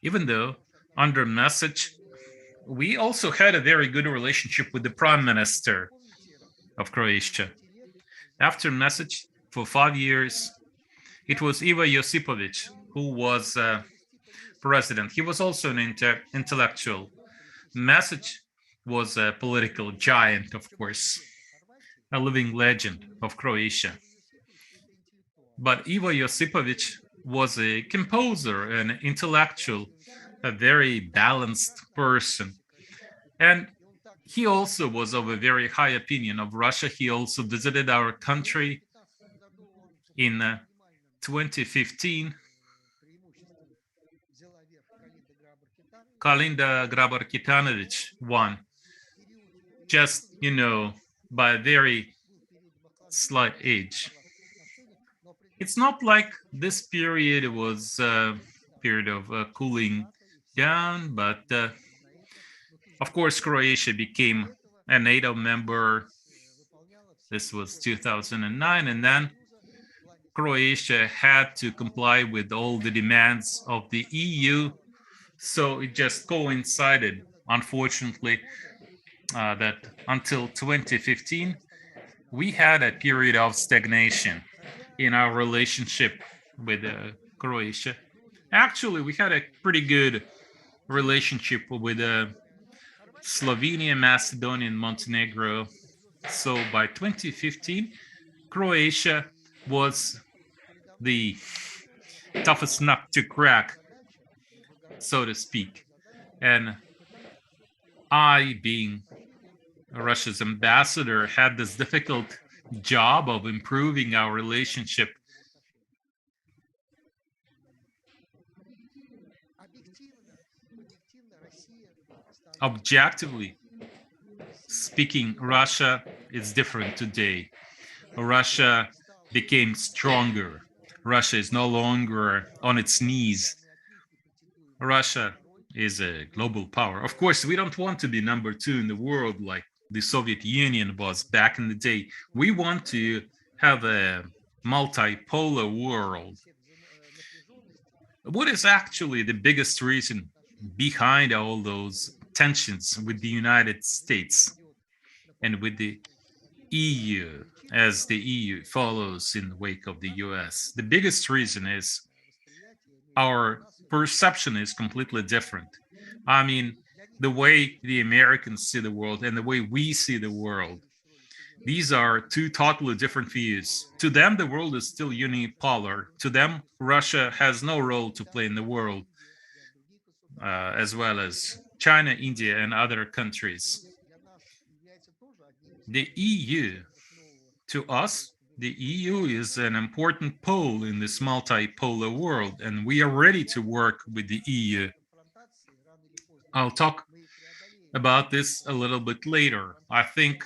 Even though under Mesic, we also had a very good relationship with the prime minister of Croatia. After Mesic, for 5 years, it was Ivo Josipovic who was president. He was also an intellectual. Mesic was a political giant, of course, a living legend of Croatia. But Ivo Josipovic was a composer, an intellectual, a very balanced person. And he also was of a very high opinion of Russia. He also visited our country in 2015. Kalinda Grabar-Kitanovich won, just, you know, by a very slight age. It's not like this period was a period of cooling down, but of course, Croatia became a NATO member. This was 2009, and then Croatia had to comply with all the demands of the EU. So it just coincided, unfortunately, that until 2015, we had a period of stagnation in our relationship with Croatia. Actually, we had a pretty good relationship with Slovenia, Macedonia, and Montenegro. So by 2015, Croatia was the toughest nut to crack, so to speak. And I, being Russia's ambassador, had this difficult job of improving our relationship. Objectively speaking, Russia is different today. Russia became stronger. Russia is no longer on its knees. Russia is a global power. Of course, we don't want to be number 2 in the world like the Soviet Union was back in the day. We want to have a multipolar world. What is actually the biggest reason behind all those tensions with the United States and with the EU, as the EU follows in the wake of the US? The biggest reason is our perception is completely different. I mean, the way the Americans see the world and the way we see the world, these are two totally different views. To them, the world is still unipolar. To them, Russia has no role to play in the world, as well as China, India, and other countries. The EU, to us, the EU is an important pole in this multipolar world, and we are ready to work with the EU. I'll talk about this a little bit later. I think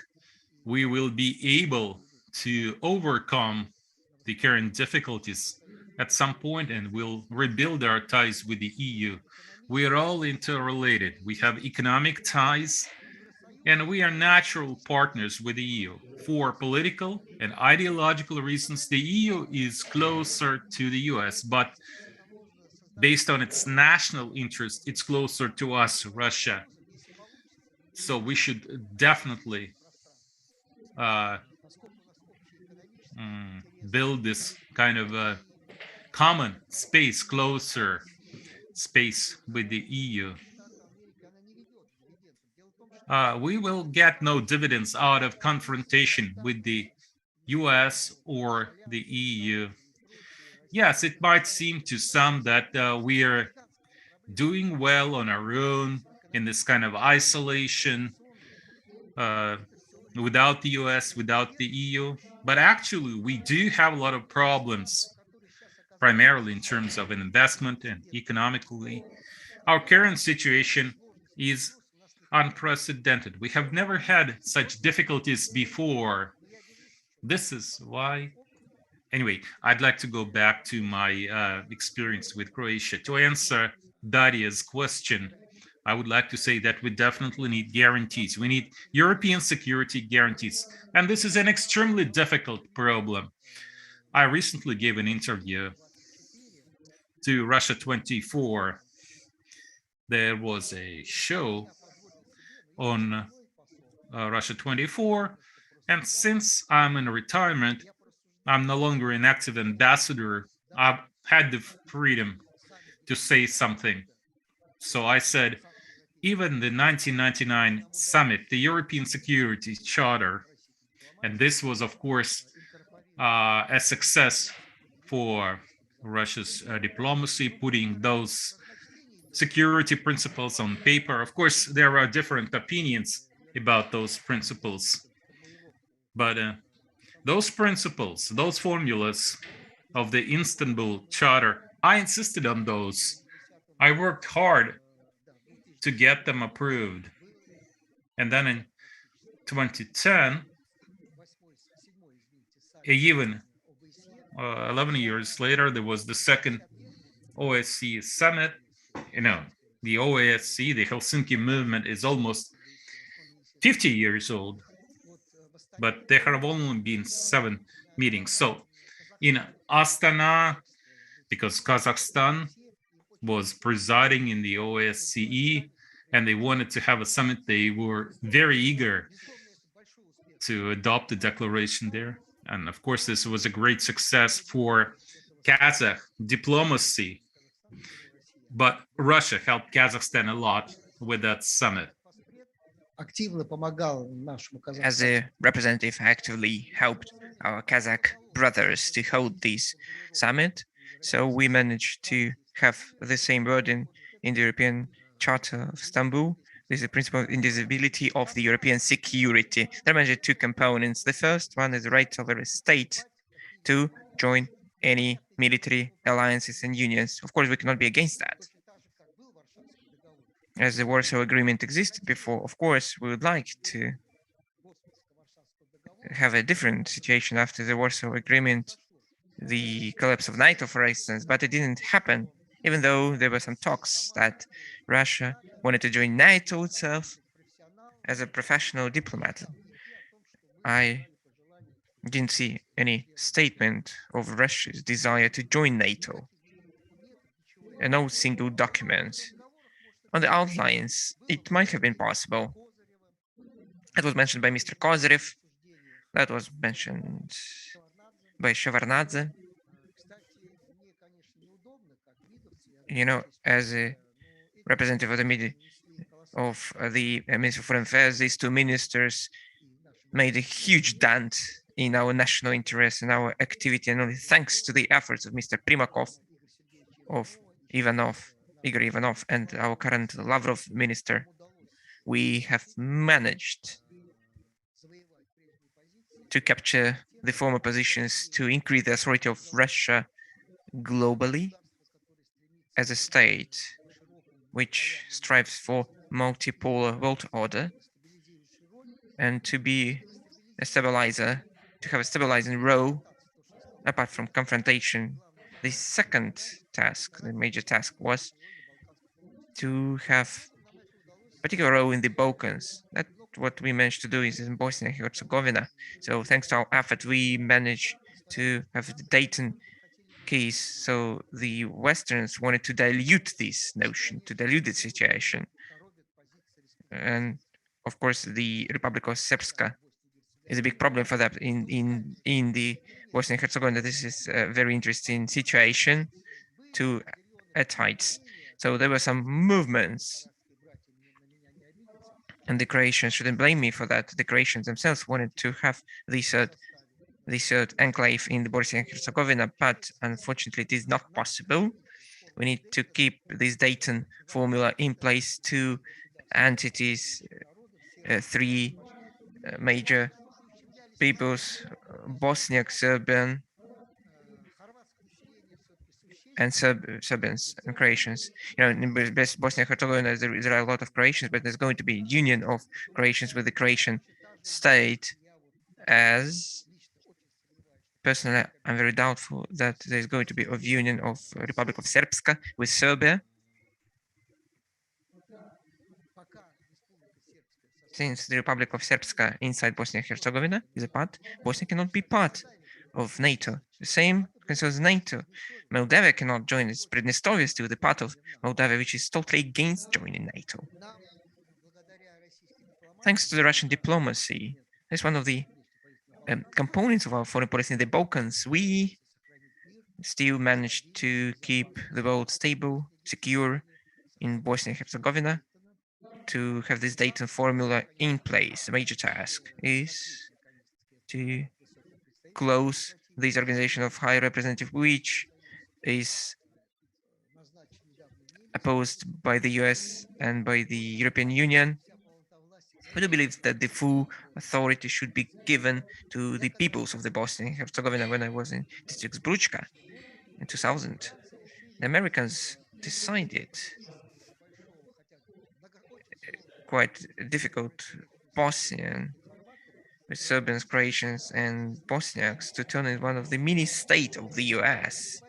we will be able to overcome the current difficulties at some point and we'll rebuild our ties with the EU. We are all interrelated. We have economic ties and we are natural partners with the EU. For political and ideological reasons, the EU is closer to the US, but based on its national interest, it's closer to us, Russia. So we should definitely build this kind of a common space, closer space with the EU. We will get no dividends out of confrontation with the US or the EU. Yes, it might seem to some that we are doing well on our own in this kind of isolation without the US, without the EU. But actually, we do have a lot of problems, primarily in terms of investment and economically. Our current situation is unprecedented. We have never had such difficulties before. This is why. Anyway, I'd like to go back to my experience with Croatia. To answer Daria's question, I would like to say that we definitely need guarantees. We need European security guarantees. And this is an extremely difficult problem. I recently gave an interview to Russia 24. There was a show on Russia 24. And since I'm in retirement, I'm no longer an active ambassador. I've had the freedom to say something. So I said, even the 1999 summit, the European Security Charter, and this was, of course, a success for Russia's diplomacy, putting those security principles on paper. Of course, there are different opinions about those principles, but those principles, those formulas of the Istanbul Charter, I insisted on those. I worked hard to get them approved. And then in 2010, even 11 years later, there was the second OSCE summit. You know, the OSCE, the Helsinki movement, is almost 50 years old, but there have only been 7 meetings. So in Astana, because Kazakhstan was presiding in the OSCE and they wanted to have a summit, they were very eager to adopt the declaration there. And of course, this was a great success for Kazakh diplomacy. But Russia helped Kazakhstan a lot with that summit. As a representative, actively helped our Kazakh brothers to hold this summit. So we managed to have the same wording in the European Charter of Istanbul. This is the principle of indivisibility of the European security. There are mainly 2 components. The first one is the right of every state to join any military alliances and unions. Of course, we cannot be against that. As the Warsaw Agreement existed before, of course, we would like to have a different situation after the Warsaw Agreement, the collapse of NATO, for instance, but it didn't happen, even though there were some talks that Russia wanted to join NATO itself. As a professional diplomat, I didn't see any statement of Russia's desire to join NATO, and no single document. On the outlines, it might have been possible. It was mentioned by Mr. Kozyrev, that was mentioned by Shevardnadze. as a representative of the media of the Ministry of Foreign Affairs, these two ministers made a huge dent in our national interest and our activity, and only thanks to the efforts of Mr. Primakov, of Igor Ivanov, and our current Lavrov minister, we have managed to capture the former positions, to increase the authority of Russia globally as a state which strives for multipolar world order, and to be a stabilizer, to have a stabilizing role apart from confrontation. The second task, the major task, was to have a particular role in the Balkans. That's what we managed to do is in Bosnia and Herzegovina. So thanks to our effort, we managed to have the Dayton case. So the Westerns wanted to dilute this notion, to dilute the situation. And of course, the Republic of Srpska is a big problem for that in the Bosnia and Herzegovina. This is a very interesting situation to at heights. So there were some movements, and the Croatians shouldn't blame me for that. The Croatians themselves wanted to have this third enclave in the Bosnia and Herzegovina, but unfortunately it is not possible. We need to keep this Dayton formula in place. Two entities, three major peoples, Bosniak, Serbian, and Serbians and Croatians. In Bosnia and Herzegovina, there are a lot of Croatians, but there's going to be a union of Croatians with the Croatian state. As personally, I'm very doubtful that there's going to be a union of Republic of Srpska with Serbia, since the Republic of Srpska inside Bosnia and Herzegovina is a part. Bosnia cannot be part of NATO. The same concerns NATO. Moldavia cannot join. It's Pridnestovia is still the part of Moldavia, which is totally against joining NATO. Thanks to the Russian diplomacy, that's one of the components of our foreign policy in the Balkans. We still managed to keep the world stable, secure in Bosnia and Herzegovina. To have this Dayton formula in place, the major task is to close this organization of high representative, which is opposed by the US and by the European Union. We do believe that the full authority should be given to the peoples of the Bosnia and Herzegovina. When I was in District Zbručka in 2000, the Americans decided quite difficult Bosnian with Serbians, Croatians, and Bosniaks to turn in one of the mini state of the US.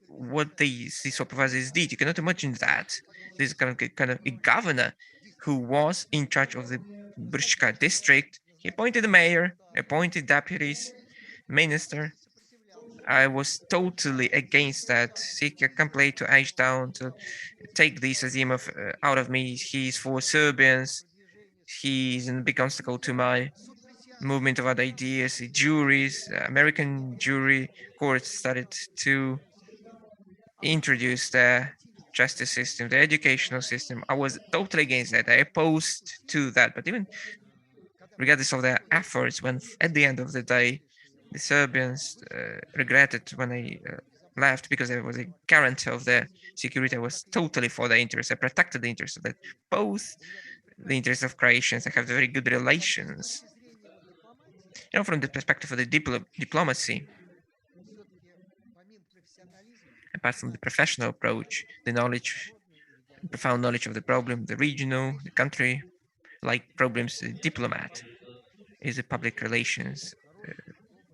What these supervisors did. You cannot imagine that. This kind of a governor who was in charge of the Brčka district. He appointed the mayor, appointed deputies, minister. I was totally against that. He can play to Ashdown to take this Azimov out of me. He's for Serbians. He's a big obstacle to my movement of other ideas. The juries, American jury courts started to introduce the justice system, the educational system. I was totally against that. I opposed to that. But even regardless of their efforts, when at the end of the day, the Serbians regretted when I left, because I was a guarantor of their security. I was totally for their interests. I protected the interests of that, both the interests of Croatians. I have very good relations. From the perspective of the diplomacy, apart from the professional approach, the knowledge, profound knowledge of the problem, the regional, the country, like problems, the diplomat is a public relations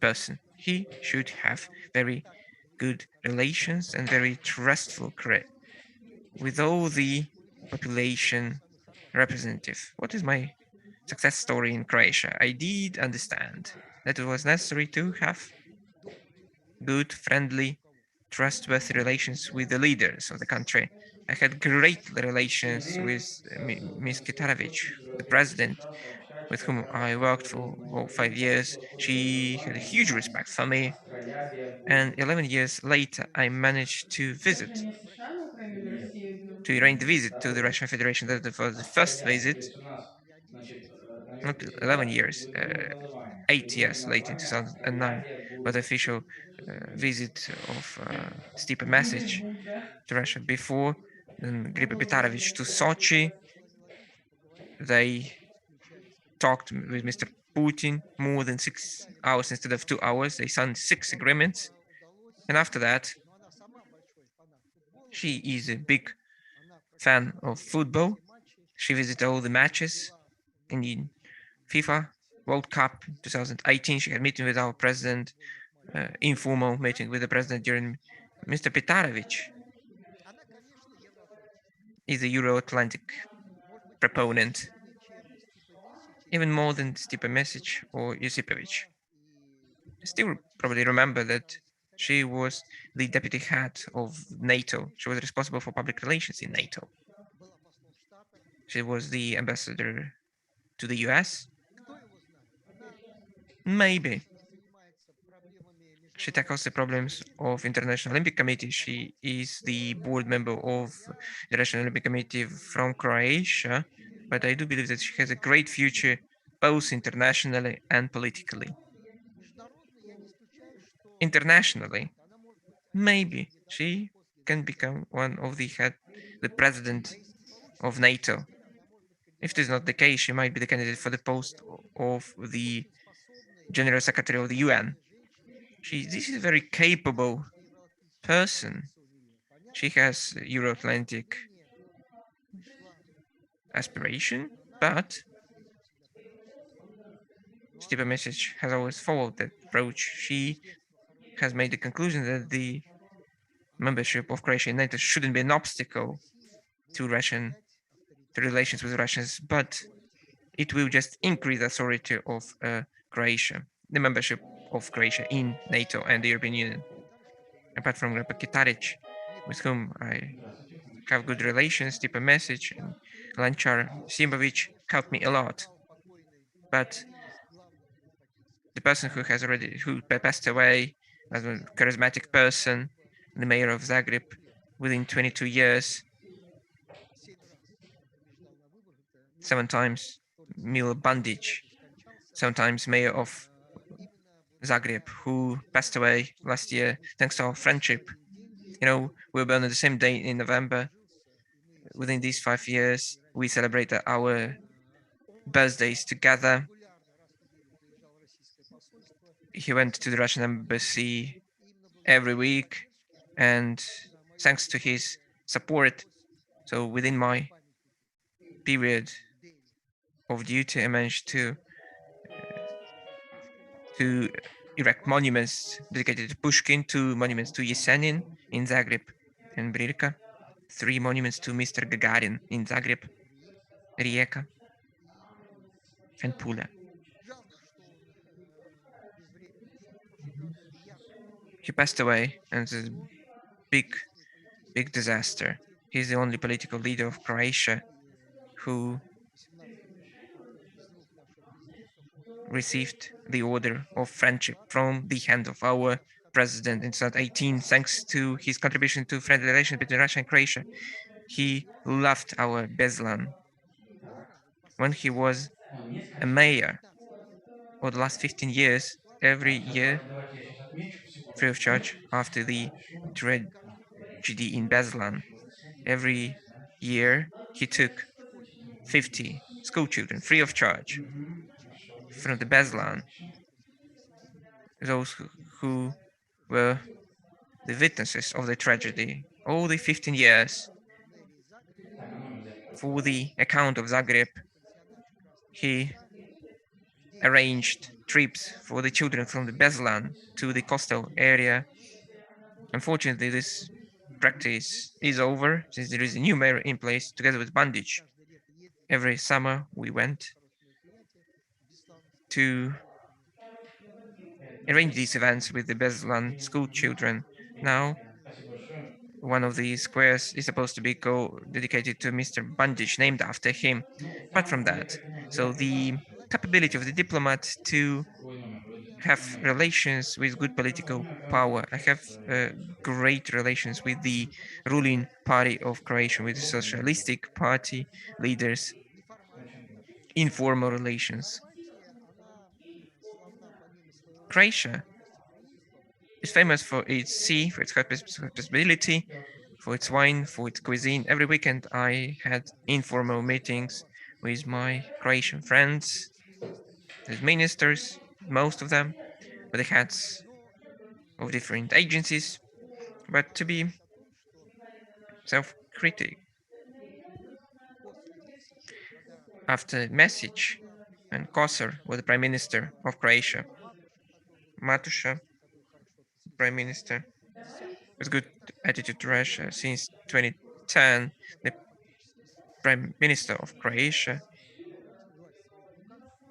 person. He should have very good relations and very trustful with all the population representative. What is my success story in Croatia? I did understand that it was necessary to have good, friendly, trustworthy relations with the leaders of the country. I had great relations with Ms. Kitarovic, the president, with whom I worked for 5 years. She had a huge respect for me. And 11 years later, I managed to visit to arrange the visit to the Russian Federation. That was the first visit, not 11 years, 8 years later in 2009, but the official visit of Stipe Mesic to Russia. Before, then Gripe Betarovich to Sochi. They talked with Mr. Putin more than 6 hours instead of 2 hours. They signed 6 agreements. And after that, she is a big fan of football. She visited all the matches in the FIFA World Cup 2018. She had a meeting with our president, informal meeting with the president during Mr. Petarovich is a Euro-Atlantic proponent, even more than Stipe Mesic or Josipovic. Still probably remember that she was the deputy head of NATO. She was responsible for public relations in NATO. She was the ambassador to the US. Maybe she tackles the problems of International Olympic Committee. She is the board member of the Russian Olympic Committee from Croatia, but I do believe that she has a great future both internationally and politically. Internationally, maybe she can become one of the president of NATO. If it is not the case, she might be the candidate for the post of the General Secretary of the UN. This is a very capable person. She has Euro-Atlantic aspiration, but Stipe Mesic has always followed that approach. She has made the conclusion that the membership of Croatia in NATO shouldn't be an obstacle to relations with Russians, but it will just increase the authority of Croatia, the membership of Croatia in NATO and the European Union. Apart from Grandpa Kitaric, with whom I have good relations, Stipe Mesic and Lanchar Simovic helped me a lot. But the person who passed away as a charismatic person, the mayor of Zagreb, within 22 years, 7 times Milo Bandic, sometimes mayor of Zagreb, who passed away last year thanks to our friendship. We were born on the same day in November. Within these 5 years, we celebrated our birthdays together. He went to the Russian embassy every week, and thanks to his support, so within my period of duty, I managed to erect monuments dedicated to Pushkin, 2 monuments to Yesenin in Zagreb and Brirka, 3 monuments to Mr. Gagarin in Zagreb, Rijeka, and Pula. He passed away, and it's a big disaster. He's the only political leader of Croatia who received the Order of Friendship from the hand of our president in 2018, thanks to his contribution to friendly relations between Russia and Croatia. He loved our Beslan. When he was a mayor for the last 15 years, every year, free of charge, after the tragedy in Beslan, every year he took 50 school children free of charge from the Beslan, those who were the witnesses of the tragedy. All the 15 years, for the account of Zagreb, he arranged trips for the children from the Beslan to the coastal area. Unfortunately, this practice is over since there is a new mayor in place together with Bandic. Every summer we went to arrange these events with the Beslan school children. Now, one of the squares is supposed to be dedicated to Mr. Bandic, named after him. Apart from that, so the capability of the diplomat to have relations with good political power. I have great relations with the ruling party of Croatia, with the Socialistic Party leaders, informal relations. Croatia is famous for its sea, for its hospitality, for its wine, for its cuisine. Every weekend I had informal meetings with my Croatian friends, with ministers, most of them, with the heads of different agencies. But to be self-critic, after Mesic and Kosor was the Prime Minister of Croatia, Matusha, Prime Minister, with good attitude to Russia since 2010, the Prime Minister of Croatia,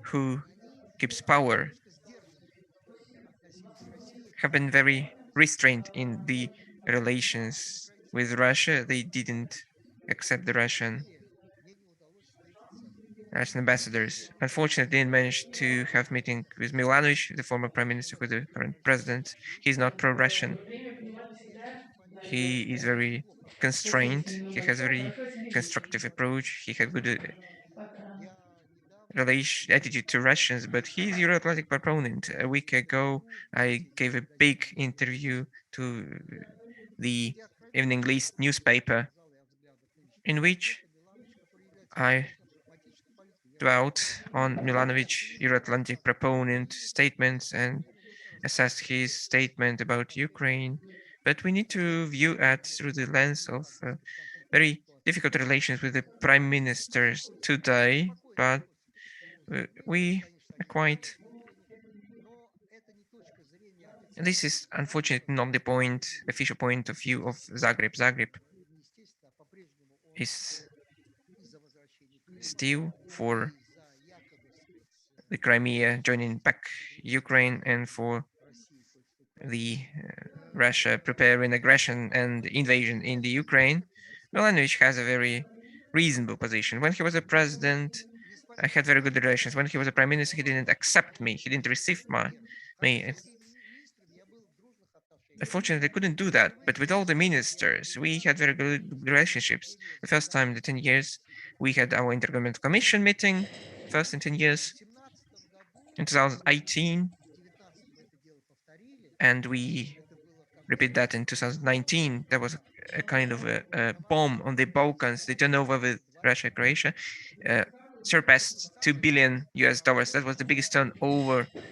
who keeps power, have been very restrained in the relations with Russia. They didn't accept the Russian ambassadors. Unfortunately, didn't manage to have meeting with Milanovic, the former prime minister, with the current president. He's not pro-Russian. He is very constrained. He has very constructive approach. He had good attitude to Russians, but he's Euro-Atlantic proponent. A week ago, I gave a big interview to the Evening List newspaper, in which I dwelt on Milanovic Euro-Atlantic proponent statements and assessed his statement about Ukraine. But we need to view it through the lens of very difficult relations with the prime ministers today, but we are quite. This is unfortunately not the official point of view of Zagreb. Zagreb is still for the Crimea joining back Ukraine and for the Russia preparing aggression and invasion in the Ukraine. Milanovic has a very reasonable position. When he was a president, I had very good relations. When he was a prime minister, he didn't accept me. He didn't receive me. Unfortunately, I couldn't do that. But with all the ministers, we had very good relationships. The first time in the 10 years, we had our Intergovernmental Commission meeting, first in 10 years, in 2018. And we repeat that in 2019. There was a kind of a bomb on the Balkans. The turnover with Russia and Croatia surpassed $2 billion. That was the biggest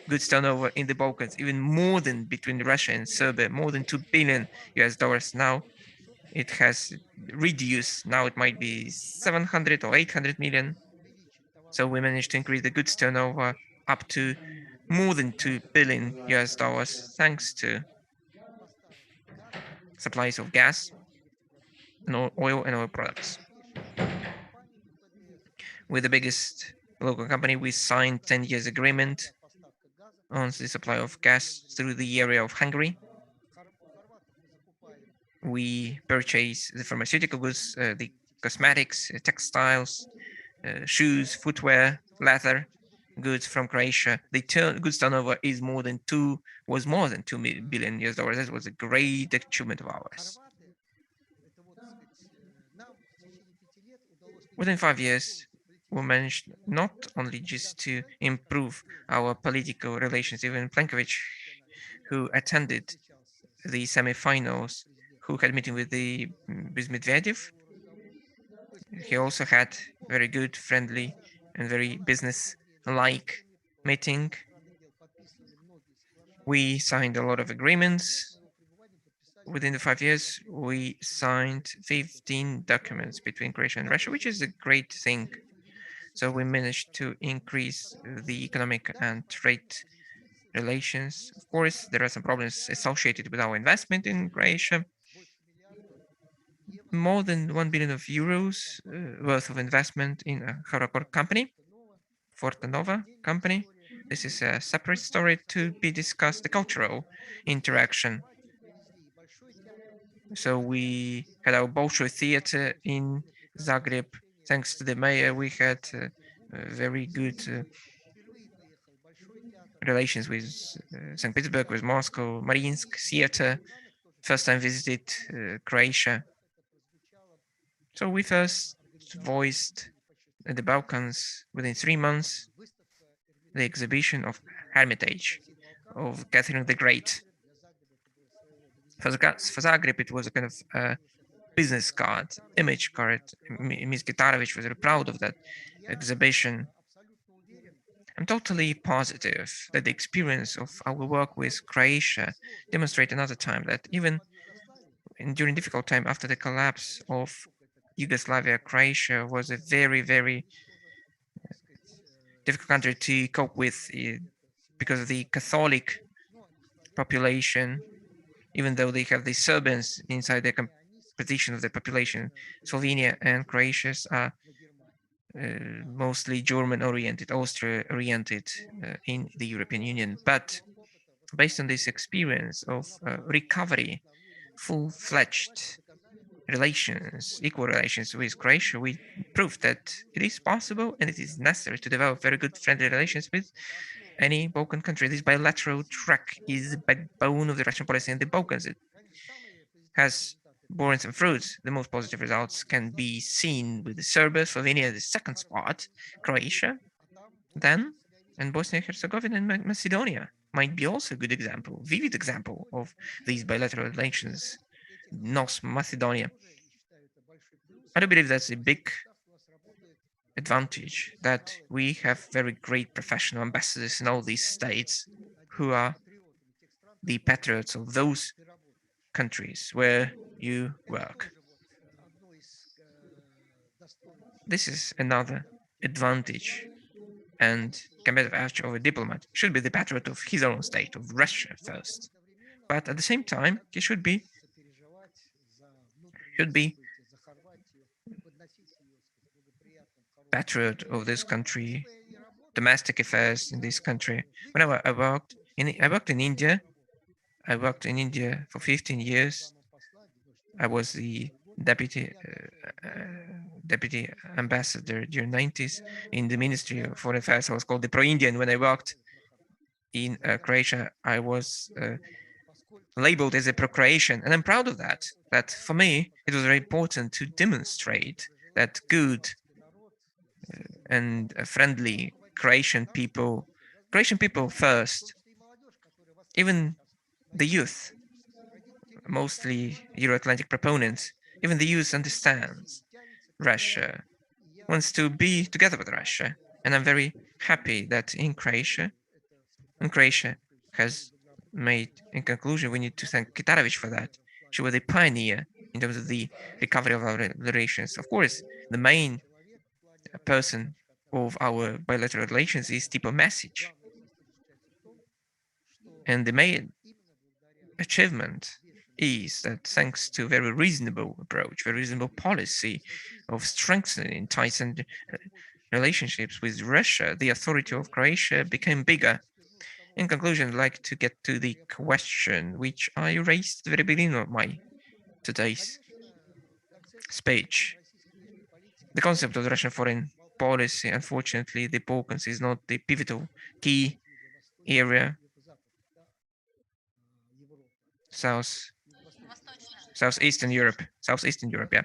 goods turnover in the Balkans, even more than between Russia and Serbia, more than $2 billion. Now it has reduced. Now it might be 700 or 800 million. So we managed to increase the goods turnover up to more than $2 billion, thanks to supplies of gas and oil and oil products. With the biggest local company, we signed 10 years agreement on the supply of gas through the area of Hungary. We purchase the pharmaceutical goods, the cosmetics, textiles, shoes, footwear, leather goods from Croatia. The goods turnover was more than $2 billion. That was a great achievement of ours. Within 5 years, we managed not only just to improve our political relations. Even Plenkovic, who attended the semi-finals, who had meeting with Medvedev, he also had very good, friendly, and very business-like meeting. We signed a lot of agreements. Within the 5 years, we signed 15 documents between Croatia and Russia, which is a great thing. So we managed to increase the economic and trade relations. Of course, there are some problems associated with our investment in Croatia. More than 1 billion of euros worth of investment in a Horakor company, Fortanova company. This is a separate story to be discussed, the cultural interaction. So we had our Bolshoi theater in Zagreb. Thanks to the mayor, we had very good relations with St. Petersburg, with Moscow, Mariinsk, theater. First time visited Croatia. So we first voiced the Balkans within 3 months the exhibition of Hermitage of Catherine the Great. For Zagreb, it was a kind of business card, image card. Ms. Gitarovich was very proud of that exhibition. I'm totally positive that the experience of our work with Croatia demonstrate another time that even during difficult time after the collapse of Yugoslavia, Croatia was a very, very difficult country to cope with because of the Catholic population, even though they have the Serbians inside the composition of the population. Slovenia and Croatia are mostly German-oriented, Austria-oriented in the European Union. But based on this experience of recovery, full-fledged relations, equal relations with Croatia, we proved that it is possible and it is necessary to develop very good friendly relations with any Balkan country. This bilateral track is the backbone of the Russian policy in the Balkans. It has borne some fruits. The most positive results can be seen with Serbia, Slovenia, the second spot, Croatia, then, and Bosnia and Herzegovina and Macedonia might be also a good example, vivid example of these bilateral relations. North Macedonia. I do believe that's a big advantage that we have very great professional ambassadors in all these states who are the patriots of those countries where you work. This is another advantage, and competitive edge of a diplomat should be the patriot of his own state, of Russia first. But at the same time, he should be patriot of this country, domestic affairs in this country. Whenever I worked in India, I worked in India for 15 years. I was the deputy ambassador during 90s in the Ministry of Foreign Affairs. I was called the pro-Indian. When I worked in Croatia, I was labeled as a pro-Croatian, and I'm proud of that. That for me, it was very important to demonstrate that good and friendly Croatian people first, even the youth, mostly Euro-Atlantic proponents, even the youth understands Russia, wants to be together with Russia. And I'm very happy that in Croatia has made, in conclusion, we need to thank Kitarovich for that. She was a pioneer in terms of the recovery of our relations. Of course, the main person of our bilateral relations is Stipe Mesic. And the main achievement is that thanks to a very reasonable approach, very reasonable policy of strengthening ties and relationships with Russia, the authority of Croatia became bigger. In conclusion, I'd like to get to the question which I raised at the very beginning of my today's speech. The concept of the Russian foreign policy, unfortunately, the Balkans is not the pivotal key area. Southeastern Europe, yeah,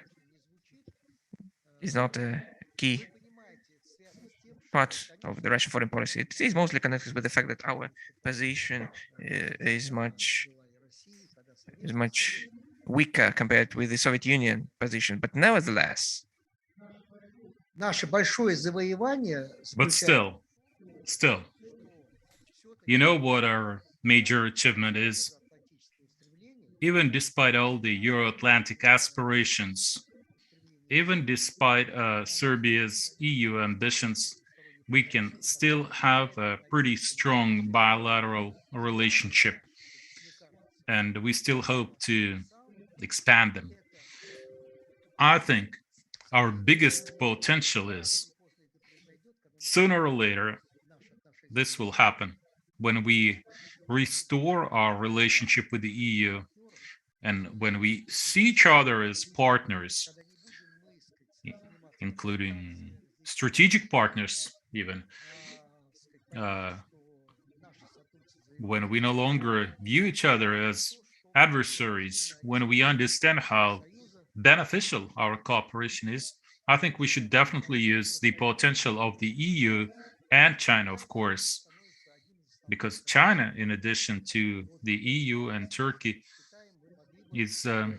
is not a key part of the Russian foreign policy. It is mostly connected with the fact that our position is much weaker compared with the Soviet Union position, but nevertheless. But still, you know what our major achievement is? Even despite all the Euro-Atlantic aspirations, even despite Serbia's EU ambitions, we can still have a pretty strong bilateral relationship, and we still hope to expand them. I think our biggest potential is sooner or later this will happen when we restore our relationship with the EU and when we see each other as partners, including strategic partners even, when we no longer view each other as adversaries, when we understand how beneficial our cooperation is, I think we should definitely use the potential of the EU and China, of course, because China, in addition to the EU and Turkey, is uh,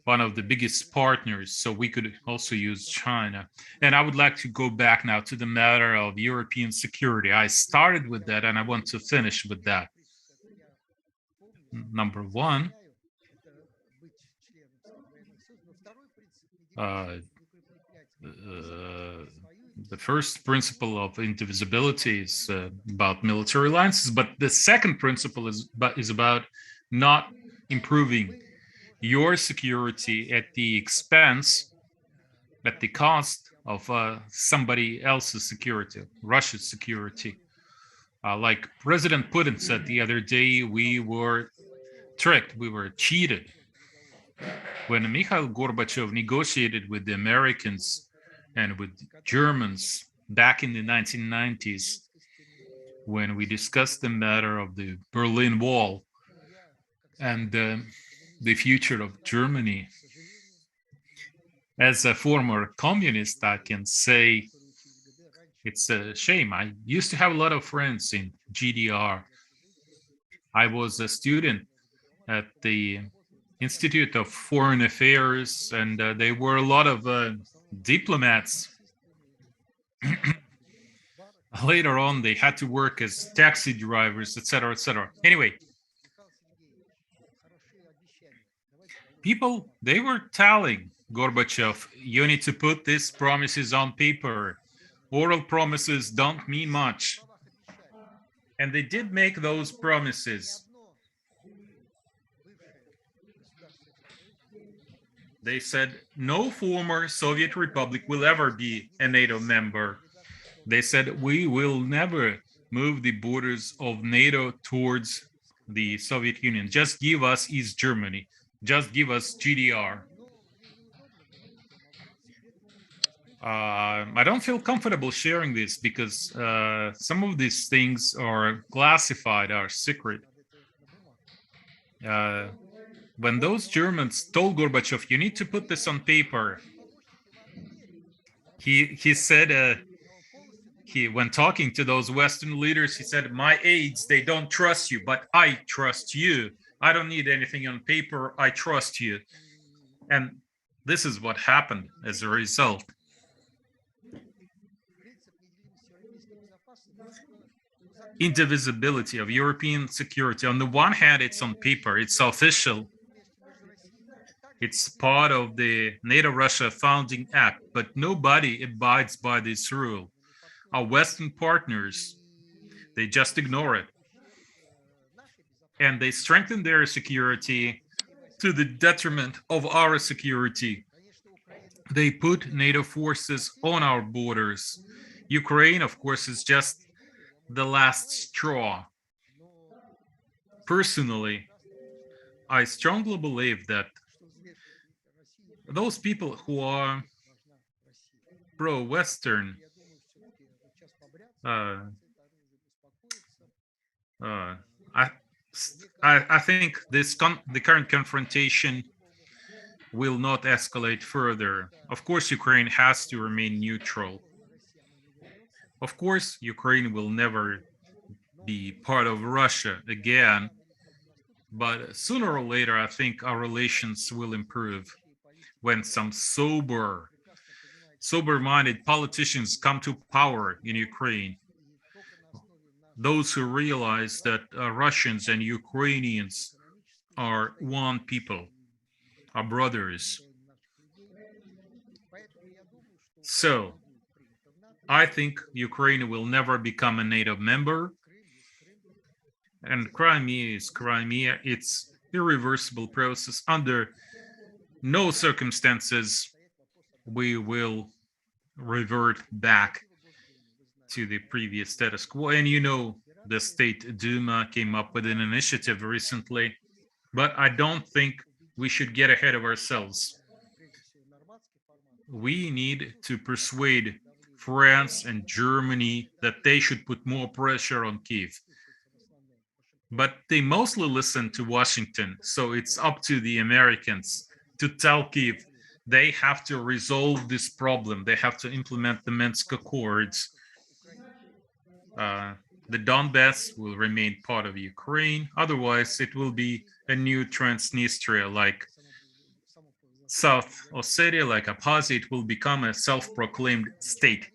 one of the biggest partners. So we could also use China. And I would like to go back now to the matter of European security. I started with that and I want to finish with that. Number one, the first principle of indivisibility is about military alliances, but the second principle is about not improving your security at the expense, at the cost of somebody else's security, Russia's security. Like President Putin said the other day, we were tricked, we were cheated. When Mikhail Gorbachev negotiated with the Americans and with Germans back in the 1990s, when we discussed the matter of the Berlin Wall and the future of Germany, as a former communist, I can say it's a shame. I used to have a lot of friends in GDR. I was a student at the Institute of Foreign Affairs, and there were a lot of diplomats. Later on, they had to work as taxi drivers, etc., etc. Anyway, people, they were telling Gorbachev, you need to put these promises on paper. Oral promises don't mean much. And they did make those promises. They said no former Soviet republic will ever be a NATO member. They said we will never move the borders of NATO towards the Soviet Union. Just give us East Germany. Just give us GDR. I don't feel comfortable sharing this because some of these things are classified, are secret. When those Germans told Gorbachev, you need to put this on paper, he said, when talking to those Western leaders, he said, my aides, they don't trust you, but I trust you. I don't need anything on paper. I trust you. And this is what happened as a result. Indivisibility of European security. On the one hand, it's on paper, it's official. It's part of the NATO-Russia Founding Act, but nobody abides by this rule. Our Western partners, they just ignore it. And they strengthen their security to the detriment of our security. They put NATO forces on our borders. Ukraine, of course, is just the last straw. Personally, I strongly believe that those people who are pro-Western, I think the current confrontation will not escalate further. Of course, Ukraine has to remain neutral. Of course, Ukraine will never be part of Russia again, but sooner or later, I think our relations will improve when some sober-minded politicians come to power in Ukraine. Those who realize that Russians and Ukrainians are one people, are brothers. So, I think Ukraine will never become a NATO member. And Crimea is Crimea. It's an irreversible process. Under no circumstances we will revert back to the previous status quo. And you know, the State Duma came up with an initiative recently, but I don't think we should get ahead of ourselves. We need to persuade France and Germany that they should put more pressure on Kiev. But they mostly listen to Washington, so it's up to the Americans to tell Kiev they have to resolve this problem. They have to implement the Minsk Accords. The Donbass will remain part of Ukraine. Otherwise, it will be a new Transnistria, like South Ossetia, like Abkhazia. It will become a self-proclaimed state.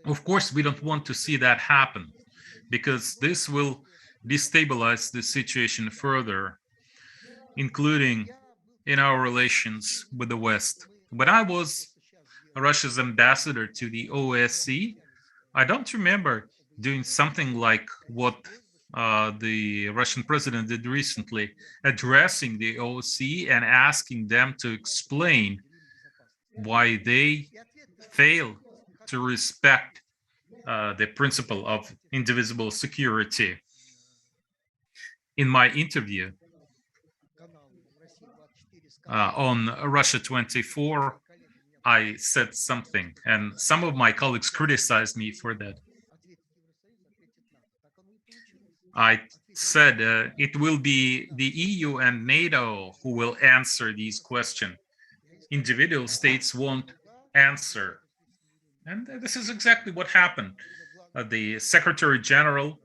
Of course, we don't want to see that happen, because this will destabilize the situation further, including in our relations with the West. When I was Russia's ambassador to the OSCE, I don't remember doing something like what the Russian president did recently, addressing the OSCE and asking them to explain why they fail to respect the principle of indivisible security. In my interview on Russia 24, I said something, and some of my colleagues criticized me for that. I said it will be the EU and NATO who will answer these questions. Individual states won't answer. And this is exactly what happened. The Secretary General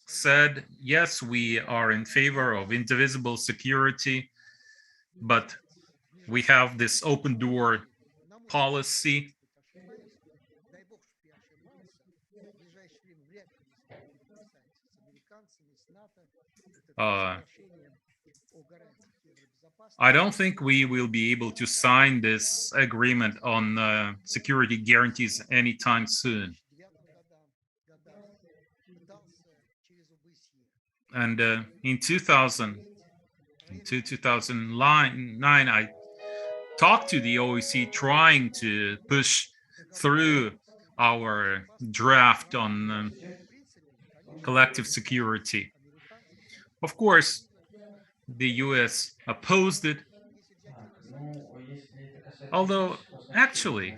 said, yes, we are in favor of indivisible security, but we have this open door policy. I don't think we will be able to sign this agreement on security guarantees anytime soon. And in 2009, I talked to the OEC trying to push through our draft on collective security. Of course, the US opposed it, although actually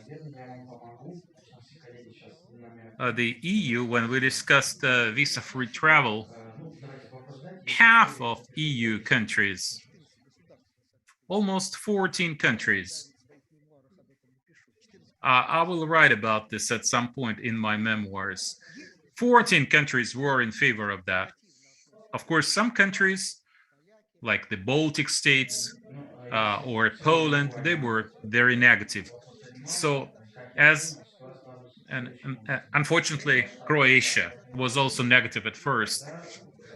the EU, when we discussed visa-free travel, half of EU countries, almost 14 countries, I will write about this at some point in my memoirs, 14 countries were in favor of that. Of course, some countries, like the Baltic states or Poland, they were very negative. So, unfortunately, Croatia was also negative at first.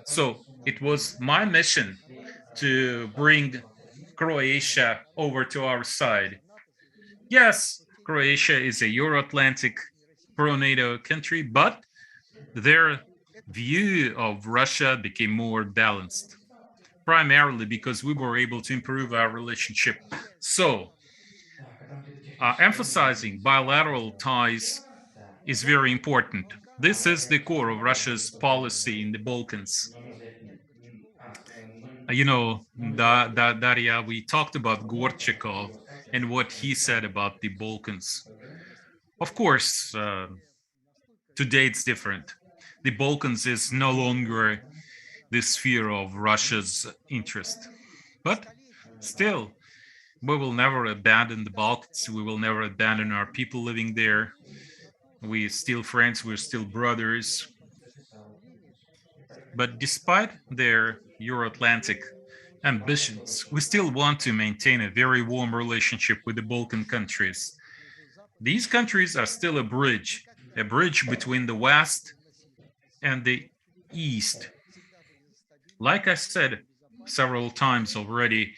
So it was my mission to bring Croatia over to our side. Yes, Croatia is a Euro-Atlantic pro-NATO country, but their view of Russia became more balanced, primarily because we were able to improve our relationship. So, emphasizing bilateral ties is very important. This is the core of Russia's policy in the Balkans. You know, Daria, we talked about Gorchakov and what he said about the Balkans. Of course, today it's different. The Balkans is no longer the sphere of Russia's interest. But still, we will never abandon the Balkans. We will never abandon our people living there. We're still friends, we're still brothers. But despite their Euro-Atlantic ambitions, we still want to maintain a very warm relationship with the Balkan countries. These countries are still a bridge between the West and the East. Like I said several times already,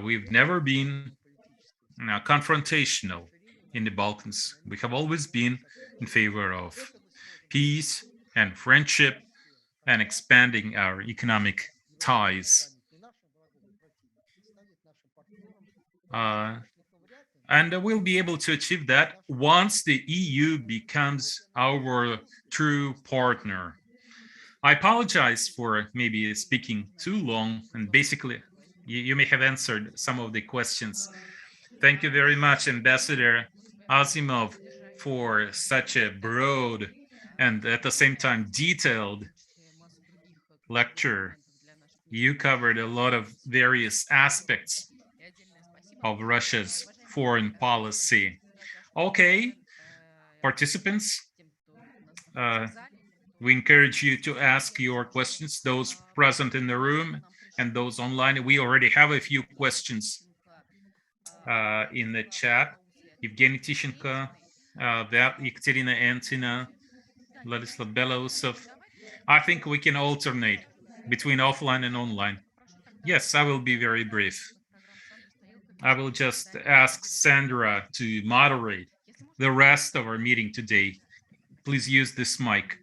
we've never been confrontational in the Balkans. We have always been in favor of peace and friendship and expanding our economic ties. And we'll be able to achieve that once the EU becomes our true partner. I apologize for maybe speaking too long, and basically, you may have answered some of the questions. Thank you very much, Ambassador. Azimov for such a broad and at the same time detailed lecture. You covered a lot of various aspects of Russia's foreign policy. Okay, participants, uh, we encourage you to ask your questions, those present in the room and those online. We already have a few questions in the chat. Evgeny Tishenko, Ekaterina Antina, Vladislav Belousov. I think we can alternate between offline and online. Yes, I will be very brief. I will just ask Sandra to moderate the rest of our meeting today. Please use this mic.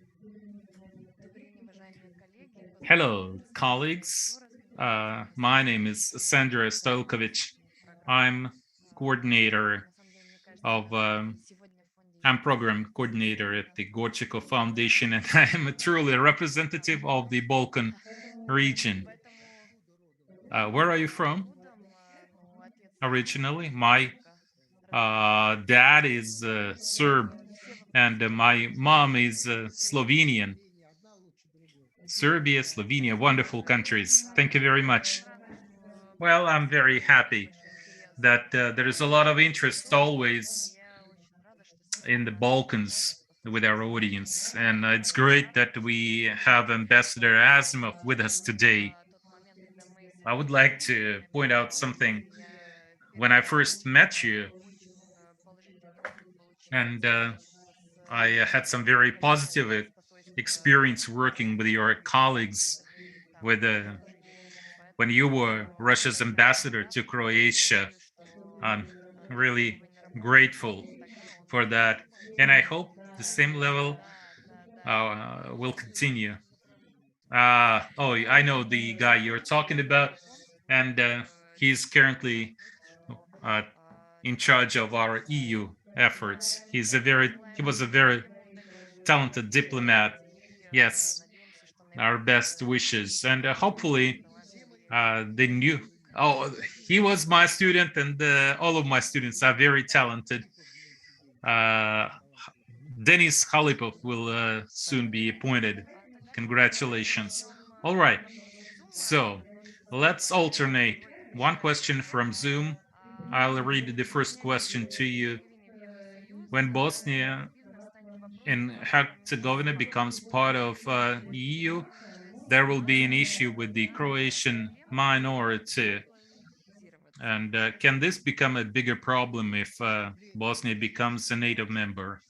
Hello, colleagues. My name is Sandra Stojkovic. I'm coordinator of I'm program coordinator at the Gorchakov Foundation, and I'm truly a representative of the Balkan region. Where are you from? Originally, my dad is Serb, and my mom is Slovenian. Serbia, Slovenia, wonderful countries. Thank you very much. Well, I'm very happy that there is a lot of interest always in the Balkans with our audience. And it's great that we have Ambassador Azimov with us today. I would like to point out something. When I first met you, and I had some very positive experience working with your colleagues with when you were Russia's ambassador to Croatia. I'm really grateful for that, and I hope the same level will continue. Oh, I know the guy you're talking about, and he's currently uh, in charge of our EU efforts. He was a very talented diplomat. Yes, our best wishes, and hopefully the new. Oh, he was my student, and all of my students are very talented. Denis Khalipov will soon be appointed. Congratulations. All right, so let's alternate. One question from Zoom. I'll read the first question to you. When Bosnia and Herzegovina becomes part of EU, there will be an issue with the Croatian minority. And can this become a bigger problem if Bosnia becomes a NATO member?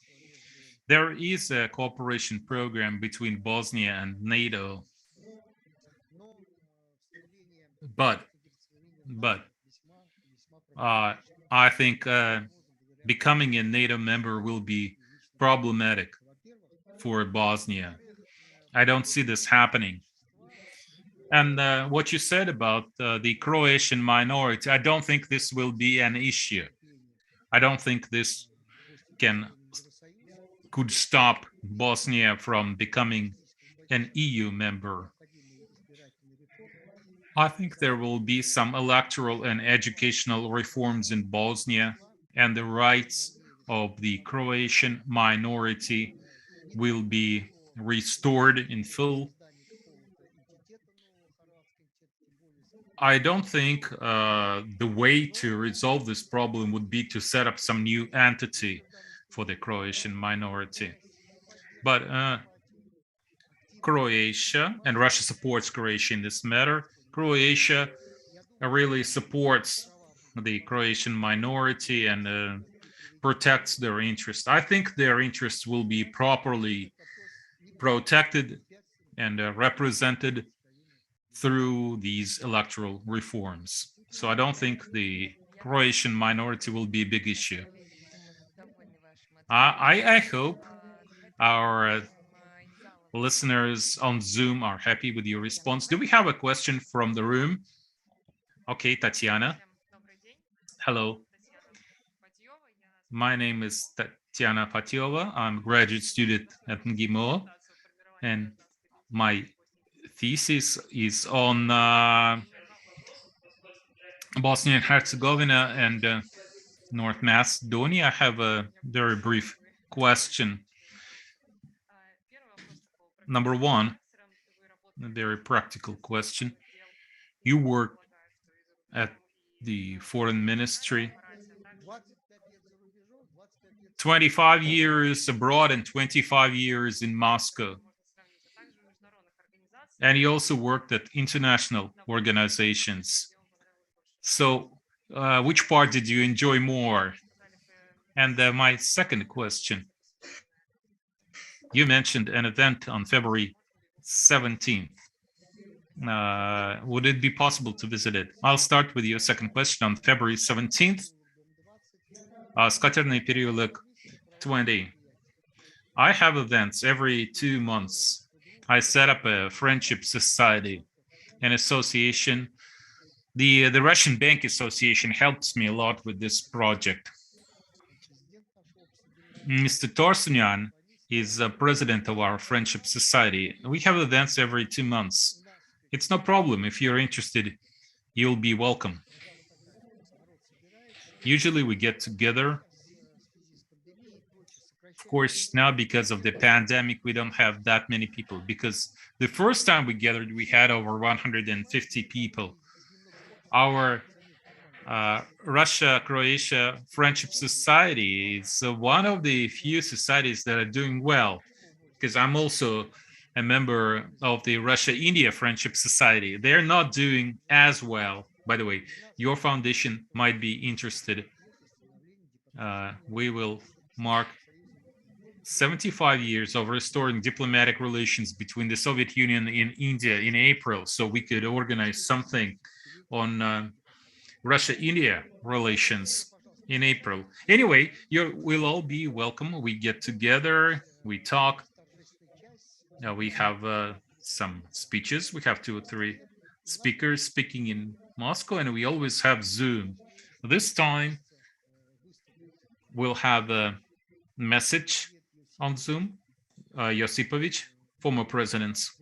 There is a cooperation program between Bosnia and NATO, but I think becoming a NATO member will be problematic for Bosnia. I don't see this happening. And what you said about the Croatian minority, I don't think this will be an issue. I don't think this could stop Bosnia from becoming an EU member. I think there will be some electoral and educational reforms in Bosnia, and the rights of the Croatian minority will be restored in full. I don't think the way to resolve this problem would be to set up some new entity for the Croatian minority. But Croatia, and Russia supports Croatia in this matter, Croatia really supports the Croatian minority and protects their interests. I think their interests will be properly protected and represented through these electoral reforms. So I don't think the Croatian minority will be a big issue. I hope our listeners on Zoom are happy with your response. Do we have a question from the room? Okay, Tatiana. Hello. My name is Tatiana Patiova. I'm a graduate student at MGIMO, and my thesis is on Bosnia and Herzegovina and North Macedonia, I have a very brief question. Number one, a very practical question. You worked at the foreign ministry, 25 years abroad and 25 years in Moscow. And you also worked at international organizations. So, which part did you enjoy more? And my second question, you mentioned an event on February 17th. Would it be possible to visit it? I'll start with your second question. On February 17th, Скатерный переулок 20. I have events every 2 months. I set up a friendship society, an association. The Russian Bank Association helps me a lot with this project. Mr. Torsunyan is president of our friendship society. We have events every 2 months. It's no problem. If you're interested, you'll be welcome. Usually we get together. Of course, now because of the pandemic, we don't have that many people, because the first time we gathered, we had over 150 people. Our Russia-Croatia Friendship Society is one of the few societies that are doing well, because I'm also a member of the Russia-India Friendship Society. They're not doing as well. By the way, your foundation might be interested. We will mark 75 years of restoring diplomatic relations between the Soviet Union and India in April, so we could organize something on Russia-India relations in April. Anyway, we'll all be welcome. We get together, we talk. We have some speeches. We have 2 or 3 speakers speaking in Moscow, and we always have Zoom. This time, we'll have a message on Zoom. Josipovic, former presidents.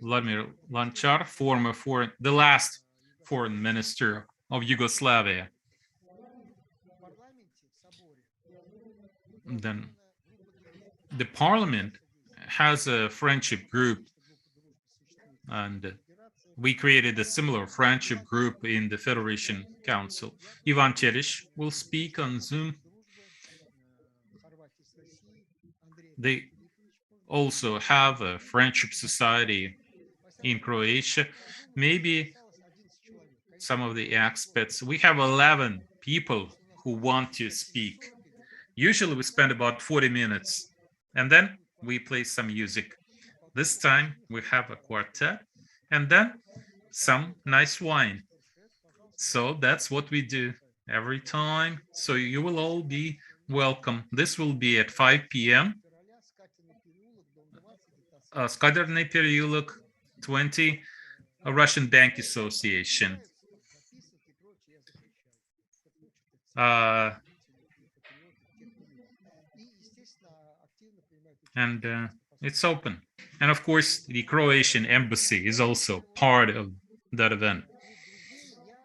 Vladimir Lanchar, the last foreign minister of Yugoslavia. Then the parliament has a friendship group, and we created a similar friendship group in the Federation Council. Ivan Terish will speak on Zoom. They also have a friendship society in Croatia. Maybe some of the experts. We have 11 people who want to speak. Usually we spend about 40 minutes, and then we play some music. This time we have a quartet, and then some nice wine. So that's what we do every time. So you will all be welcome. This will be at 5 p.m. Skaderny переулок 20, a Russian Bank Association. And it's open. And of course, the Croatian embassy is also part of that event.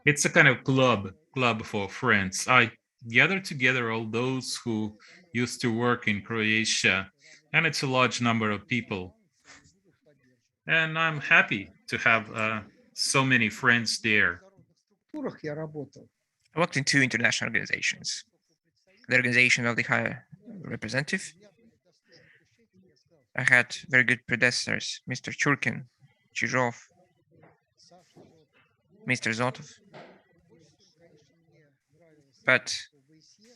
It's a kind of club for friends. I gather together all those who used to work in Croatia, and it's a large number of people. And I'm happy to have so many friends there. I worked in 2 international organizations. The Organization of the High Representative. I had very good predecessors, Mr. Churkin, Chirov, Mr. Zotov. But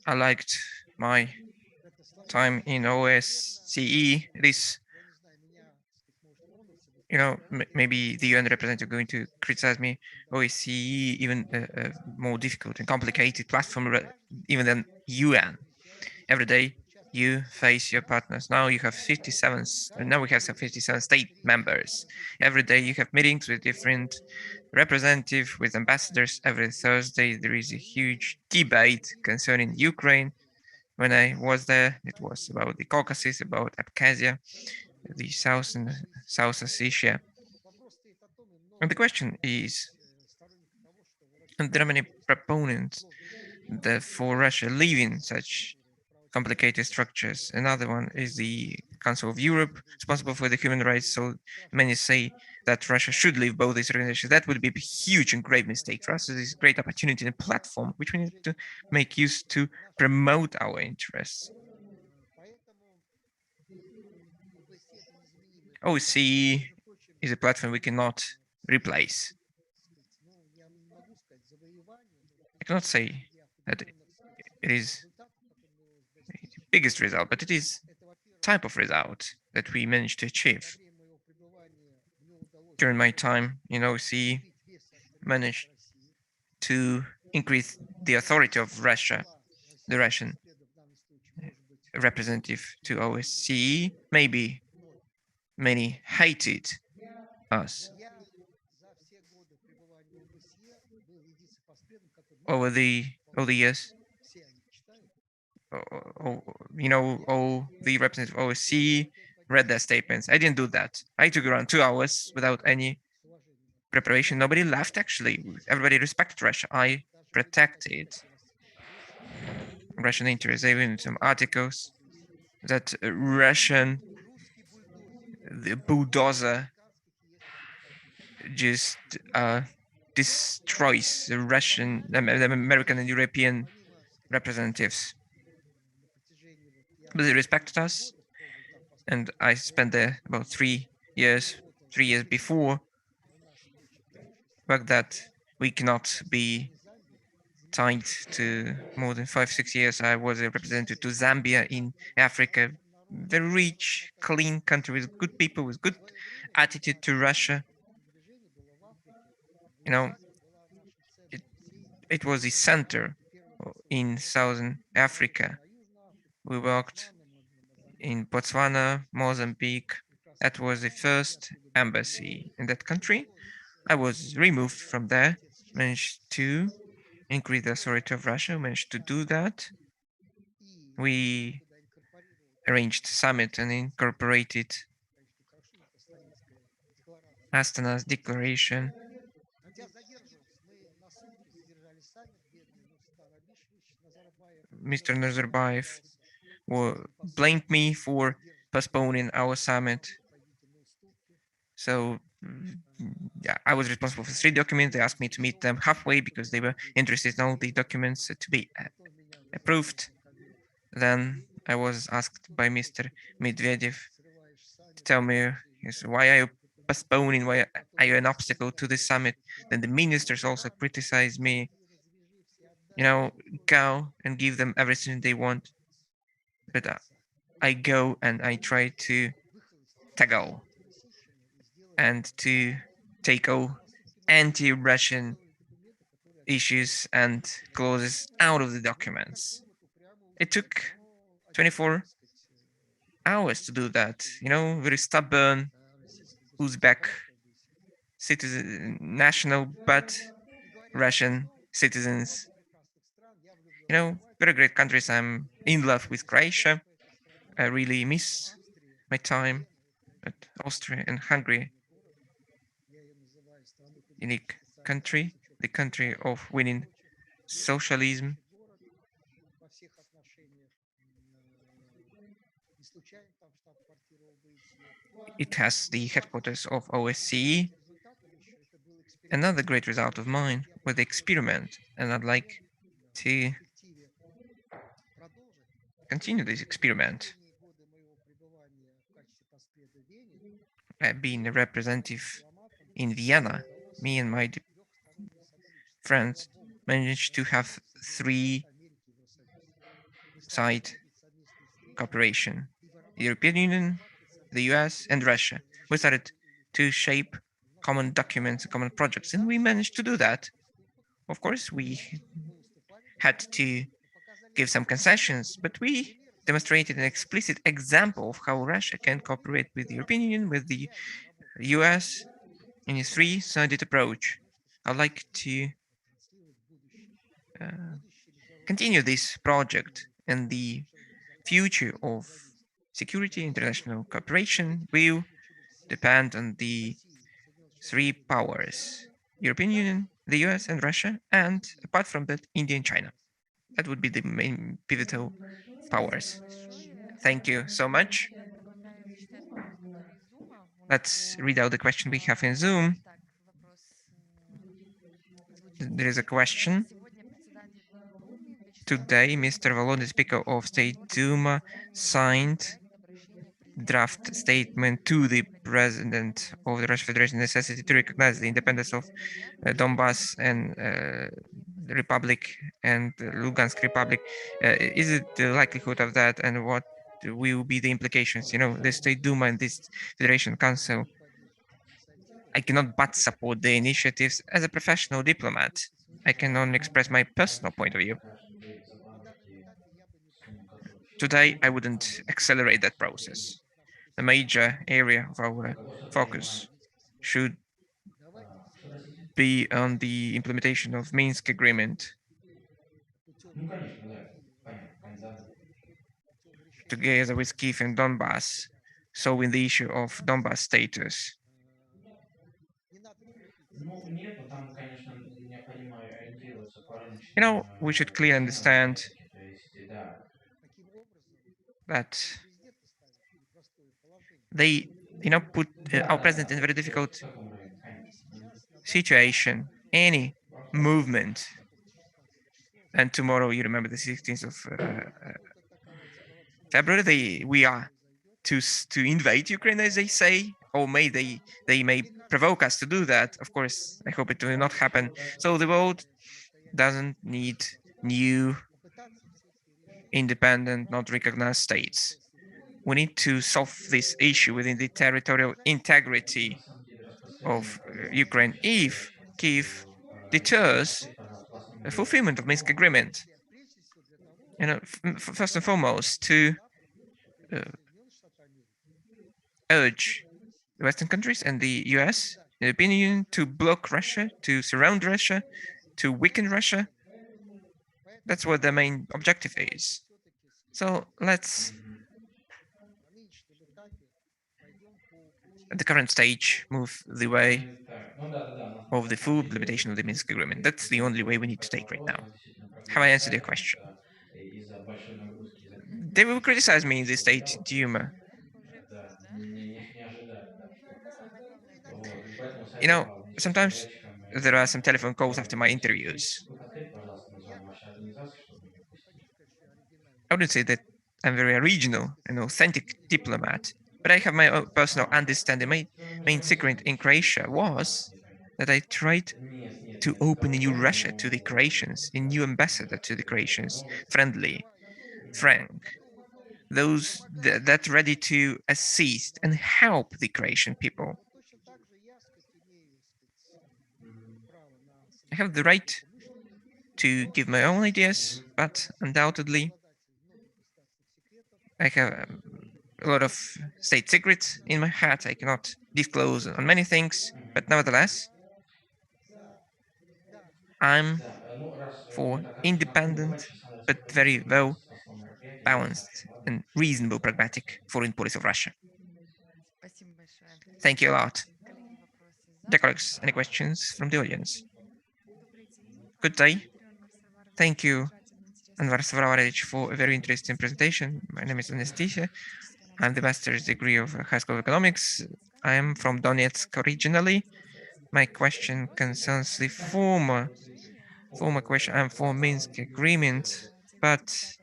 I liked my time in OSCE. This, maybe the UN representative going to criticize me. OSCE, even a more difficult and complicated platform even than UN. Every day you face your partners. Now you have 57. Now we have some 57 state members. Every day you have meetings with different representatives, with ambassadors. Every Thursday there is a huge debate concerning Ukraine. When I was there, it was about the Caucasus, about Abkhazia, the South and South Ossetia. And the question is, and there are many proponents for Russia leaving such complicated structures. Another one is the Council of Europe, responsible for the human rights. So many say that Russia should leave both these organizations. That would be a huge and grave mistake for us. This is a great opportunity and platform which we need to make use to promote our interests. OSCE is a platform we cannot replace. I cannot say that it is the biggest result, but it is type of result that we managed to achieve. During my time in OSCE, managed to increase the authority of Russia, the Russian representative to OSCE. Maybe many hated us over the years. All the representatives of OSCE read their statements. I didn't do that. I took around 2 hours without any preparation. Nobody left, actually. Everybody respected Russia. I protected Russian interests. Even some articles that Russian, the bulldozer just destroys the Russian, the American and European representatives. But they respected us, and I spent there about 3 years before. But that we cannot be tied to more than 5-6 years. I was a representative to Zambia in Africa, very rich, clean country with good people, with good attitude to Russia. It was the center in Southern Africa. We worked in Botswana, Mozambique. That was the first embassy in that country. I was removed from there, managed to increase the authority of Russia, managed to do that. We arranged summit and incorporated Astana's declaration. Mr. Nazarbayev blamed me for postponing our summit. So yeah, I was responsible for 3 documents. They asked me to meet them halfway because they were interested in all the documents to be approved. Then I was asked by Mr. Medvedev to tell me, why are you postponing? Why are you an obstacle to the summit? Then the ministers also criticized me. Go and give them everything they want. But I go and I try to tackle and to take all anti-Russian issues and clauses out of the documents. It took 24 hours to do that. Very stubborn Uzbek citizen, national, but Russian citizens. Very great countries. I'm in love with Croatia. I really miss my time at Austria and Hungary. Unique country, the country of winning socialism. It has the headquarters of OSCE. Another great result of mine was the experiment, and I'd like to continue this experiment. Being a representative in Vienna, me and my friends managed to have 3-side cooperation: the European Union, the US, and Russia. We started to shape common documents, common projects, and we managed to do that. Of course, we had to give some concessions, but we demonstrated an explicit example of how Russia can cooperate with the European Union, with the US, in a 3-sided approach. I'd like to continue this project, and the future of security, international cooperation will depend on the 3 powers: European Union, the US, and Russia, and apart from that, India and China. That would be the main pivotal powers. Thank you so much. Let's read out the question we have in Zoom. There is a question. Today, Mr. Volodin, Speaker of State Duma, signed draft statement to the President of the Russian Federation necessity to recognize the independence of Donbass and the Republic and Lugansk Republic. Is it the likelihood of that, and what will be the implications? You know, the State Duma and this Federation Council, I cannot but support the initiatives. As a professional diplomat, I can only express my personal point of view. Today, I wouldn't accelerate that process. The major area of our focus should be on the implementation of Minsk agreement together with Kiev and Donbass, solving the issue of Donbass status. You know, we should clearly understand that they, put our president in a very difficult situation. Any movement, and tomorrow, you remember the 16th of February, we are to invade Ukraine, as they say, or they may provoke us to do that. Of course, I hope it will not happen. So the world doesn't need new independent, not recognized states. We need to solve this issue within the territorial integrity of Ukraine. If Kiev deters the fulfillment of Minsk agreement, first and foremost, to urge the Western countries and the US, the European Union, to block Russia, to surround Russia, to weaken Russia. That's what the main objective is. So let's, at the current stage, move the way of the full implementation of the Minsk agreement. That's the only way we need to take right now. Have I answered your question? They will criticize me in the State Duma. You know, sometimes there are some telephone calls after my interviews. I wouldn't say that I'm very original and authentic diplomat, but I have my own personal understanding. My main secret in Croatia was that I tried to open a new Russia to the Croatians, a new ambassador to the Croatians, friendly, frank, those that ready to assist and help the Croatian people. I have the right to give my own ideas, but undoubtedly I have a lot of state secrets in my head. I cannot disclose on many things, but nevertheless, I'm for independent, but very well balanced and reasonable pragmatic foreign policy of Russia. Thank you a lot. Dear colleagues, any questions from the audience? Good day. Thank you, Anvar Savravarevich, for a very interesting presentation. My name is Anastasia. I'm the master's degree of High School of Economics. I am from Donetsk originally. My question concerns the former question. I'm for Minsk agreement, but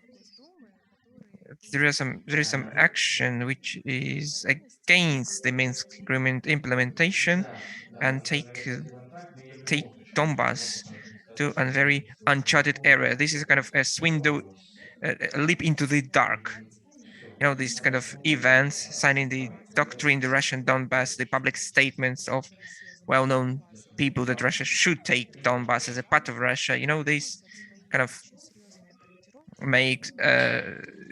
there is some action which is against the Minsk agreement implementation and take Donbass to a very uncharted area. This is kind of a swindle, a leap into the dark. You know, these kind of events, signing the doctrine, the Russian Donbass, the public statements of well-known people that Russia should take Donbass as a part of Russia. You know, these kind of make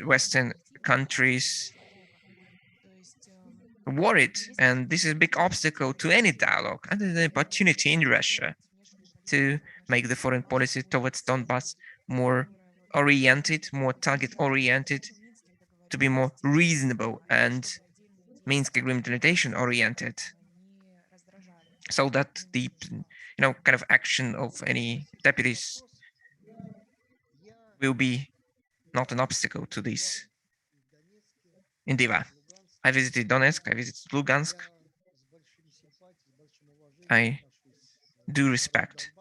Western countries worried, and this is a big obstacle to any dialogue and the opportunity in Russia to make the foreign policy towards Donbass more oriented, more target-oriented, to be more reasonable and Minsk agreement implementation oriented, so that the kind of action of any deputies will be not an obstacle to this endeavor. I visited Donetsk, I visited Lugansk. I do respect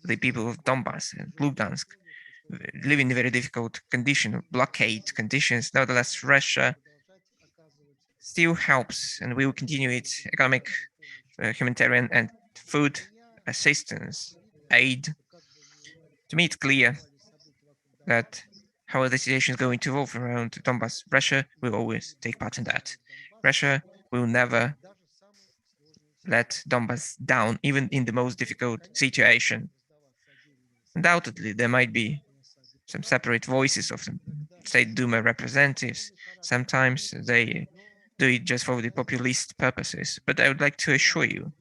the people of Donbass and Lugansk live in very difficult condition, blockade conditions. Nevertheless, Russia still helps and will continue its economic, humanitarian and food assistance, aid. To me, it's clear that how the situation is going to evolve around Donbass, Russia will always take part in that. Russia will never let Donbass down, even in the most difficult situation. Undoubtedly, there might be some separate voices of some State Duma representatives. Sometimes they do it just for the populist purposes. But I would like to assure you,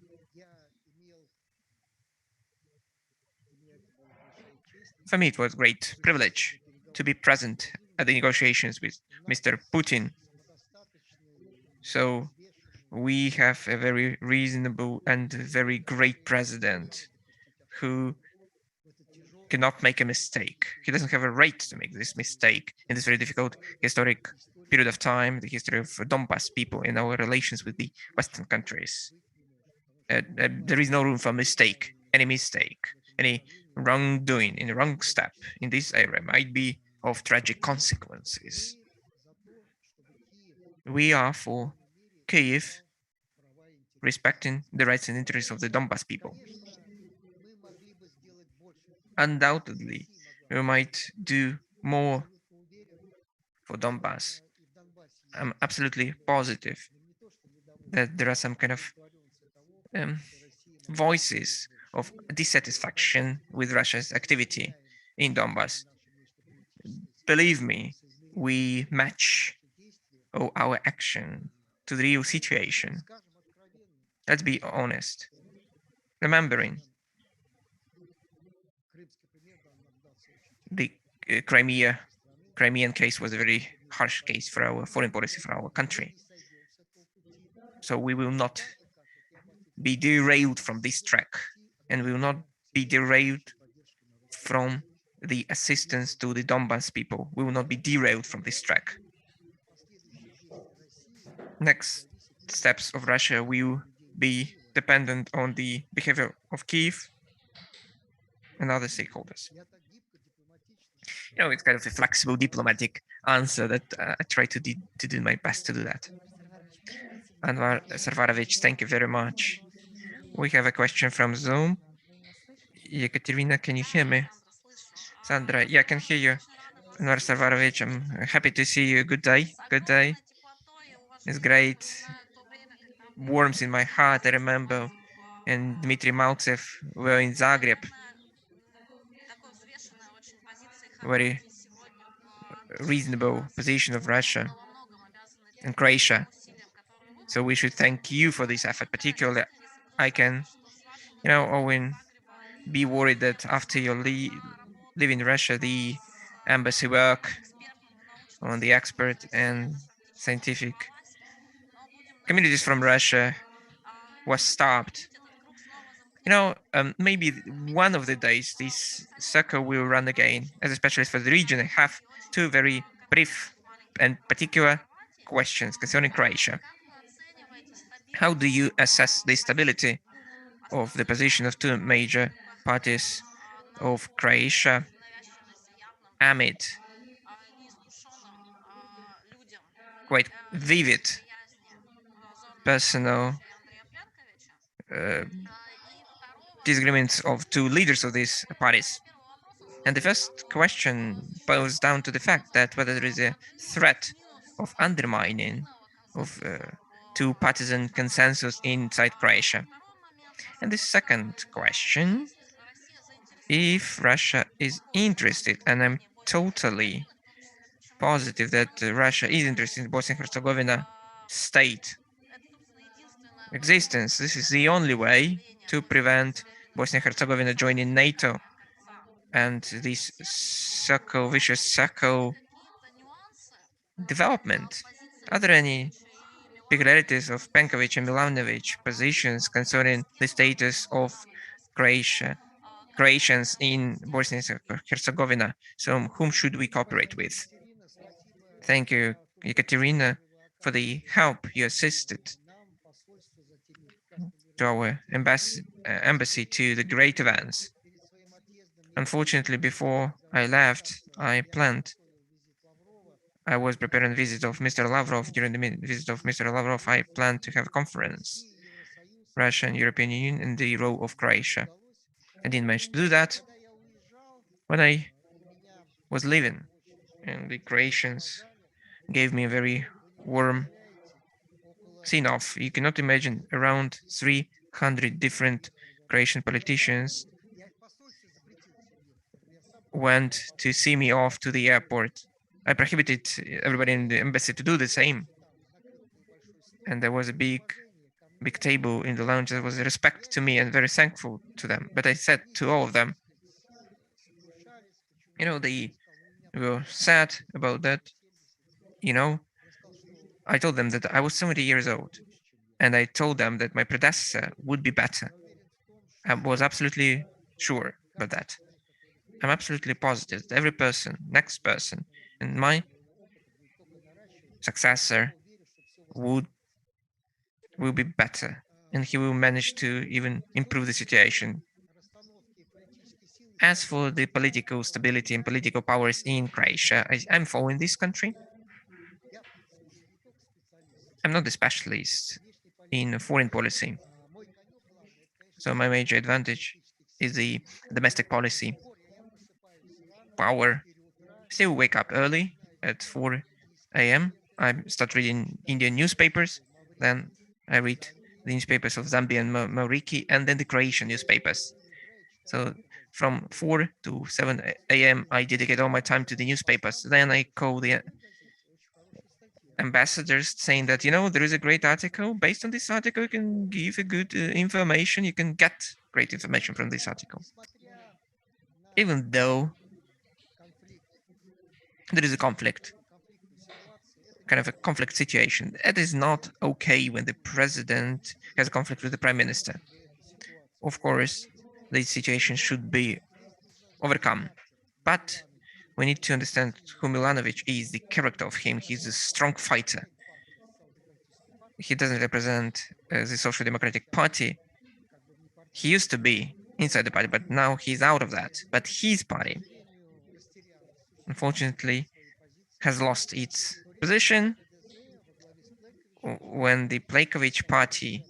for me, it was a great privilege to be present at the negotiations with Mr. Putin. So we have a very reasonable and very great president who cannot make a mistake. He doesn't have a right to make this mistake in this very difficult historic period of time, the history of Donbass people in our relations with the Western countries. There is no room for mistake, any wrongdoing in the wrong step in this area might be of tragic consequences. We are for Kyiv respecting the rights and interests of the Donbass people. Undoubtedly, we might do more for Donbass. I'm absolutely positive that there are some kind of voices of dissatisfaction with Russia's activity in Donbass. Believe me, we match our action to the real situation. Let's be honest. Remembering the Crimean case was a very harsh case for our foreign policy, for our country. So we will not be derailed from this track, and we will not be derailed from the assistance to the Donbass people. We will not be derailed from this track. Next steps of Russia will be dependent on the behavior of Kyiv and other stakeholders. It's kind of a flexible diplomatic answer that I try to do my best to do that. Anvar Sarvarovich, thank you very much. We have a question from Zoom. Ekaterina, can you hear me? Sandra, yeah, I can hear you. Anvar Sarvarovich, I'm happy to see you. Good day. Good day. It's great. Warms in my heart. I remember, and Dmitry Maltsev were in Zagreb. Very reasonable position of Russia and Croatia. So we should thank you for this effort. Particularly, I can, Owen, be worried that after you live in Russia, the embassy work on the expert and scientific communities from Russia was stopped. Maybe one of the days this circle will run again. As a specialist for the region, I have two very brief and particular questions concerning Croatia. How do you assess the stability of the position of two major parties of Croatia amid quite vivid personal disagreements of two leaders of these parties? And the first question boils down to the fact that whether there is a threat of undermining of two partisan consensus inside Croatia. And the second question, if Russia is interested, and I'm totally positive that Russia is interested in Bosnia and Herzegovina state existence, this is the only way to prevent Bosnia and Herzegovina joining NATO and this vicious circle development. Are there any peculiarities of Penkovic and Milanovic positions concerning the status of Croatia Croatians in Bosnia and Herzegovina. So whom should we cooperate with? Thank you, Ekaterina, for the help you assisted to our embassy to the great events. Unfortunately, before I left, I was preparing a visit of Mr. Lavrov. During the visit of Mr. Lavrov, I planned to have a conference, Russia and European Union, and the role of Croatia. I didn't manage to do that. When I was leaving, and the Croatians gave me a very warm send-off. You cannot imagine, around 300 different Croatian politicians went to see me off to the airport. I prohibited everybody in the embassy to do the same. And there was a big table in the lounge that was respect to me and very thankful to them. But I said to all of them, they were sad about that. I told them that I was 70 years old, and I told them that my predecessor would be better. I was absolutely sure about that. I'm absolutely positive that every person, next person, and my successor will be better, and he will manage to even improve the situation. As for the political stability and political powers in Croatia, I'm following this country. I'm not a specialist in foreign policy, so my major advantage is the domestic policy power. Still wake up early at 4 a.m. I start reading Indian newspapers, then I read the newspapers of Zambia and Mauritius, and then the Croatian newspapers. So from 4 to 7 a.m. I dedicate all my time to the newspapers. Then I call the ambassadors saying that, there is a great article. Based on this article, you can give a good information. You can get great information from this article. Even though there is a conflict, kind of a conflict situation. It is not okay when the president has a conflict with the prime minister. Of course, the situation should be overcome. But we need to understand who Milanovic is, the character of him. He's a strong fighter. He doesn't represent the Social Democratic Party. He used to be inside the party, but now he's out of that. But his party, unfortunately, has lost its position when the Plenković party,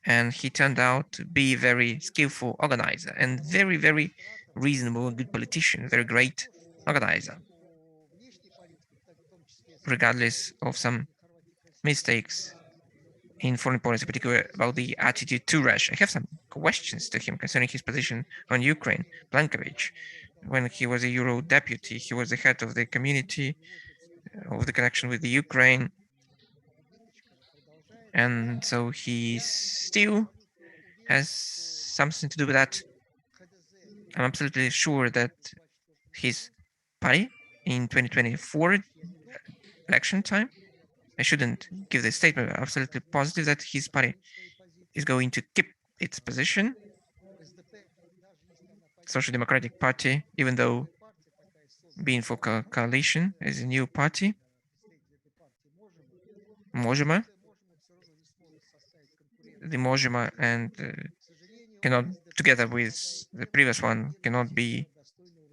and he turned out to be a very skillful organizer and very, very reasonable and good politician, very great organizer, regardless of some mistakes in foreign policy, particularly about the attitude to Russia. I have some questions to him concerning his position on Ukraine. Plenković, when he was a Euro deputy, he was the head of the community of the connection with the Ukraine. And so he still has something to do with that. I'm absolutely sure that his party in 2024 election time, I shouldn't give this statement, but I'm absolutely positive that his party is going to keep its position. Social Democratic Party, even though being for coalition, is a new party. Možemo, the Možemo and cannot, together with the previous one, cannot be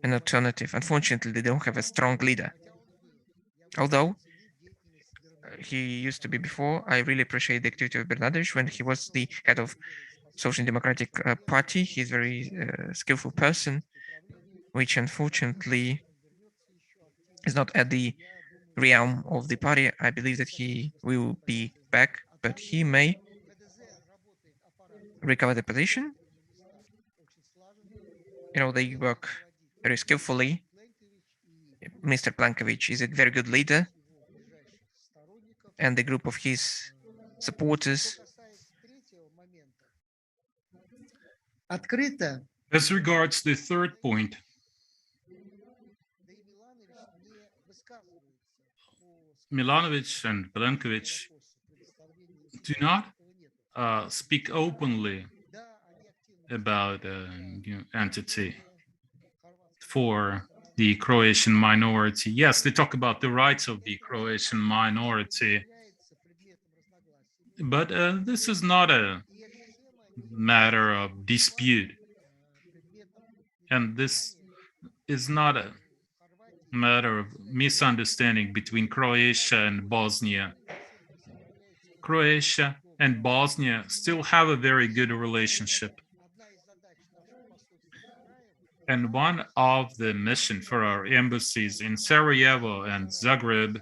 an alternative. Unfortunately, they don't have a strong leader. Although he used to be before, I really appreciate the activity of Bernardeschi when he was the head of Social Democratic Party. He's a very skillful person, which unfortunately is not at the realm of the party. I believe that he will be back, but he may recover the position. They work very skillfully. Mr. Plenković is a very good leader, and the group of his supporters. As regards the third point, Milanovic and Plenković do not speak openly about a new entity for the Croatian minority. Yes, they talk about the rights of the Croatian minority, but this is not a matter of dispute, and this is not a matter of misunderstanding between Croatia and Bosnia. Croatia and Bosnia still have a very good relationship. And one of the mission for our embassies in Sarajevo and Zagreb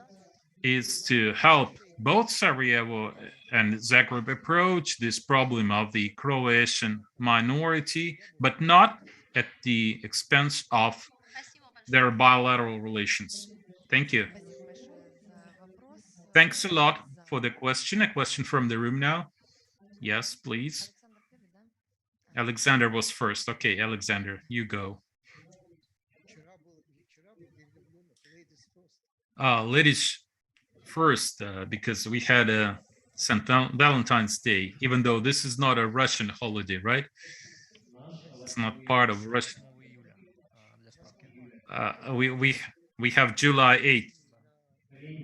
is to help both Sarajevo and Zagreb approach this problem of the Croatian minority, but not at the expense of their bilateral relations. Thank you. Thanks a lot for the question. A question from the room now. Yes, please. Alexander was first. Okay, Alexander, you go. Ladies first, because we had a St. Valentine's Day, even though this is not a Russian holiday, right? It's not part of Russian. We have July 8th.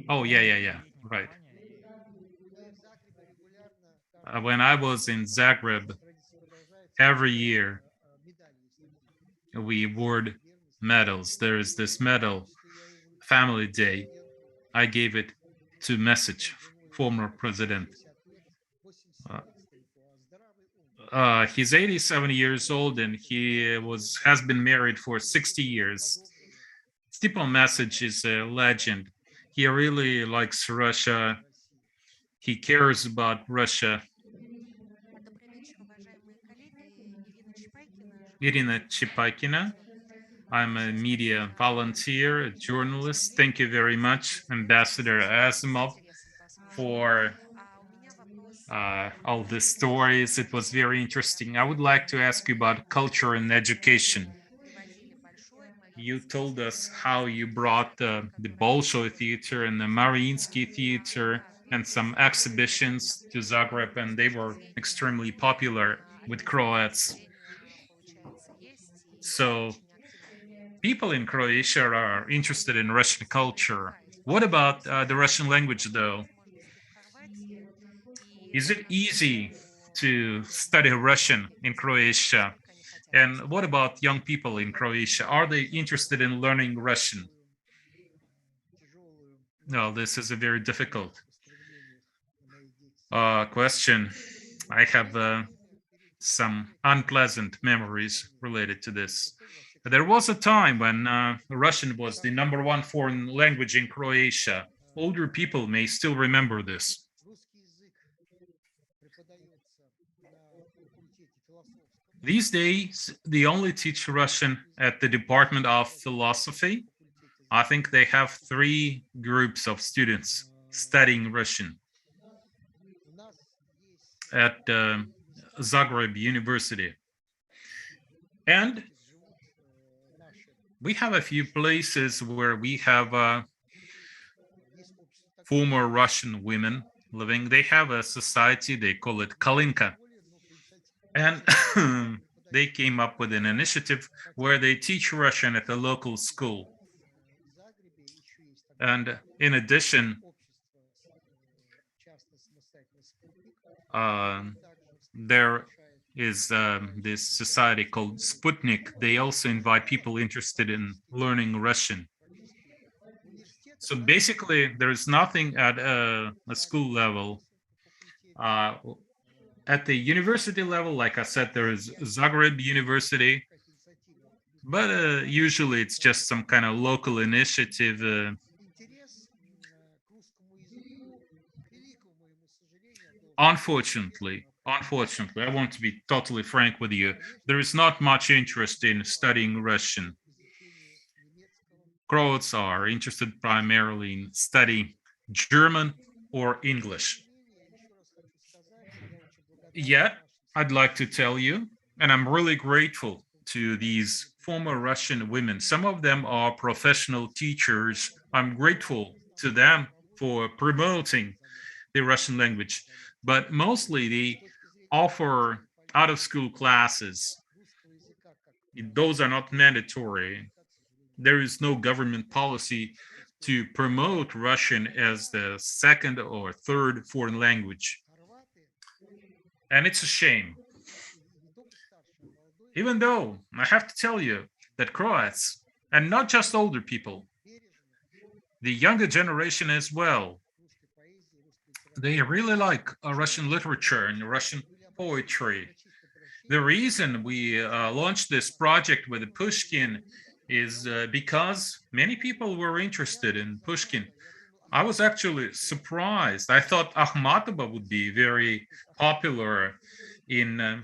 Oh, yeah, right. When I was in Zagreb, every year we award medals. There is this medal, Family Day. I gave it to Message, former president. He's 87 years old and he has been married for 60 years. Stepan Message is a legend. He really likes Russia. He cares about Russia. Irina Chipaykina. I'm a media volunteer, a journalist. Thank you very much, Ambassador Azimov, for all the stories. It was very interesting. I would like to ask you about culture and education. You told us how you brought the Bolshoi Theater and the Mariinsky Theater and some exhibitions to Zagreb, and they were extremely popular with Croats. So people in Croatia are interested in Russian culture. What about the Russian language, though? Is it easy to study Russian in Croatia? And what about young people in Croatia? Are they interested in learning Russian? No, this is a very difficult question. I have some unpleasant memories related to this. There was a time when Russian was the #1 foreign language in Croatia. Older people may still remember this. These days, they only teach Russian at the Department of Philosophy. I think they have 3 groups of students studying Russian at Zagreb University. And we have a few places where we have former Russian women living. They have a society, they call it Kalinka. And they came up with an initiative where they teach Russian at the local school. And in addition, there is this society called Sputnik. They also invite people interested in learning Russian. So basically, there is nothing at a school level. At the university level, like I said, there is Zagreb University, but usually it's just some kind of local initiative. Unfortunately, I want to be totally frank with you, there is not much interest in studying Russian. Croats are interested primarily in studying German or English. Yet, I'd like to tell you, and I'm really grateful to these former Russian women. Some of them are professional teachers. I'm grateful to them for promoting the Russian language, but mostly they offer out of school classes. Those are not mandatory. There is no government policy to promote Russian as the second or third foreign language. And it's a shame. Even though I have to tell you that Croats, and not just older people, the younger generation as well, they really like Russian literature and Russian poetry. The reason we launched this project with Pushkin is because many people were interested in Pushkin. I was actually surprised. I thought Akhmatova would be very popular in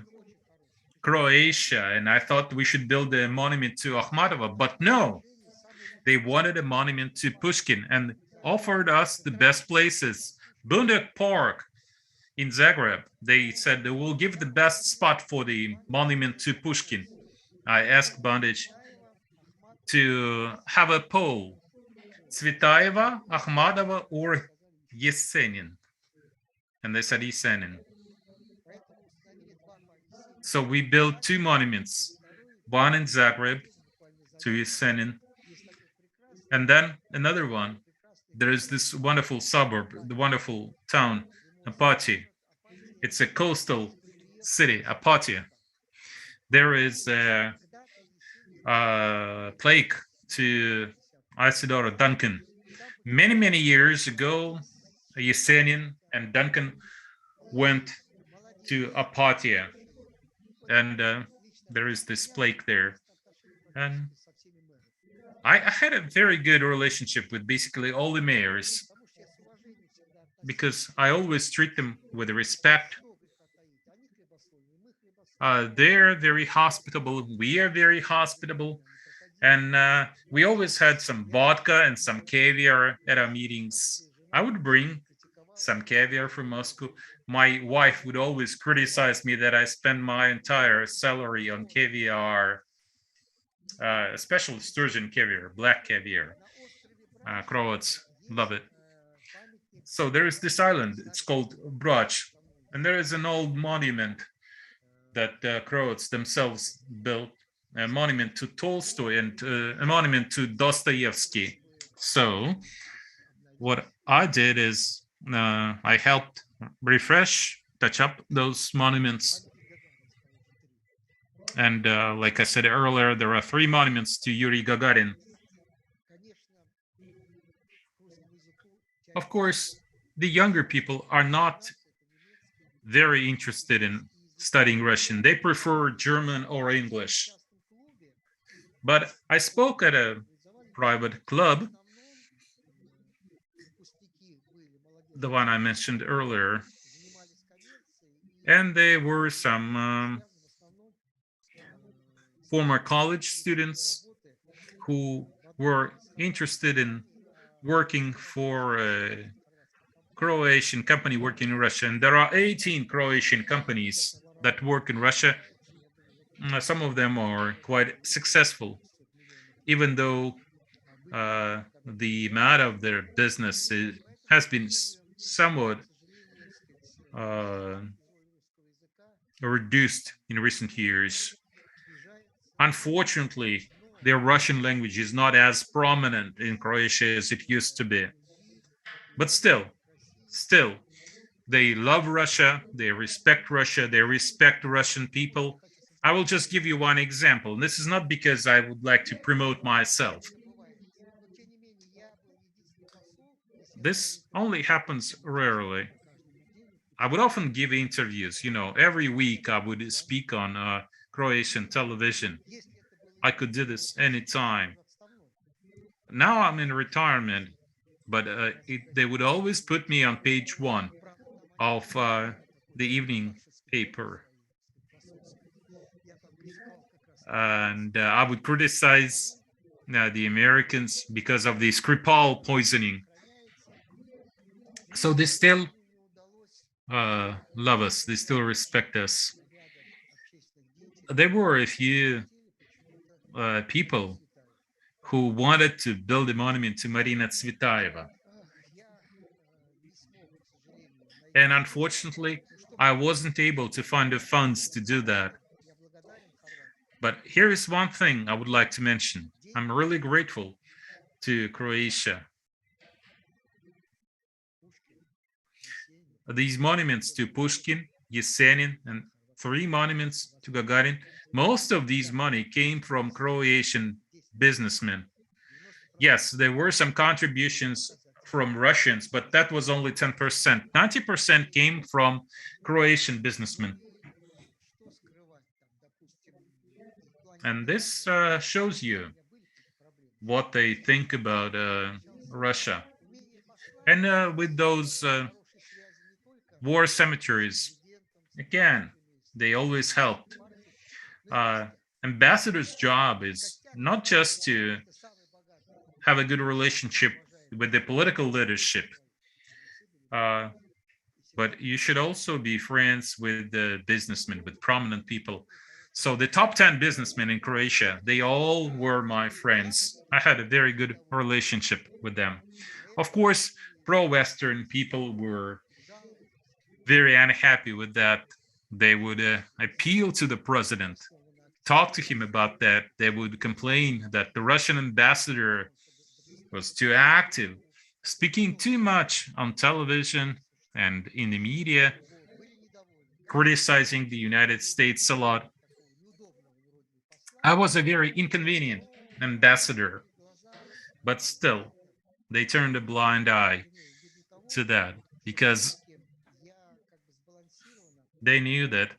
Croatia, and I thought we should build a monument to Akhmatova, but no, they wanted a monument to Pushkin and offered us the best places. Bundak Park in Zagreb, they said they will give the best spot for the monument to Pushkin. I asked Bandic to have a poll, Tsvetaeva, Akhmatova, or Yesenin. And they said Yesenin. So we built two monuments, one in Zagreb to Yesenin, and then another one. There is this wonderful suburb, the wonderful town, Apathy. It's a coastal city, Apathy. There is a plaque to Isidore Duncan. Many, many years ago, Yesenin and Duncan went to Apathy, and there is this plaque there. And I had a very good relationship with basically all the mayors because I always treat them with respect. They're very hospitable. We are very hospitable. And we always had some vodka and some caviar at our meetings. I would bring some caviar from Moscow. My wife would always criticize me that I spend my entire salary on caviar, especially sturgeon caviar, black caviar. Croats love it. So there is this island, it's called Brach, and there is an old monument that Croats themselves built, a monument to Tolstoy and a monument to Dostoevsky. So what I did is I helped refresh, touch up those monuments. And like I said earlier, there are 3 monuments to Yuri Gagarin. Of course, the younger people are not very interested in studying Russian. They prefer German or English. But I spoke at a private club, the one I mentioned earlier, and there were some former college students who were interested in working for a Croatian company working in Russia. And there are 18 Croatian companies that work in Russia. Some of them are quite successful, even though the amount of their business has been somewhat reduced in recent years. Unfortunately, their Russian language is not as prominent in Croatia as it used to be. But still, they love Russia, they respect Russian people. I will just give you one example. And this is not because I would like to promote myself. This only happens rarely. I would often give interviews, every week I would speak on Croatian television. I could do this anytime. Now I'm in retirement, but they would always put me on page 1 of the evening paper. And I would criticize the Americans because of the Skripal poisoning. So they still love us, they still respect us. There were a few people who wanted to build a monument to Marina Tsvetaeva. And unfortunately, I wasn't able to find the funds to do that. But here is one thing I would like to mention. I'm really grateful to Croatia. These monuments to Pushkin, Yesenin, and 3 monuments to Gagarin, most of these money came from Croatian businessmen. Yes, there were some contributions from Russians, but that was only 10%. 90% came from Croatian businessmen. And this shows you what they think about Russia. And with those war cemeteries, again, they always helped. Ambassador's job is not just to have a good relationship with the political leadership, but you should also be friends with the businessmen, with prominent people. So the top 10 businessmen in Croatia, they all were my friends. I had a very good relationship with them. Of course, pro-Western people were very unhappy with that. They would appeal to the president, talk to him about that. They would complain that the Russian ambassador was too active, speaking too much on television and in the media, criticizing the United States a lot. I was a very inconvenient ambassador, but still, they turned a blind eye to that because they knew that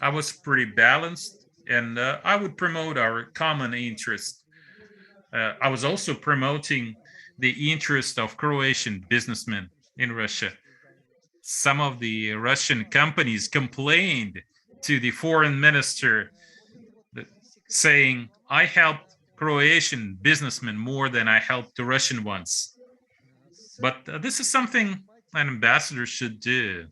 I was pretty balanced and I would promote our common interest. I was also promoting the interest of Croatian businessmen in Russia. Some of the Russian companies complained to the foreign minister saying, I helped Croatian businessmen more than I helped the Russian ones. But this is something an ambassador should do.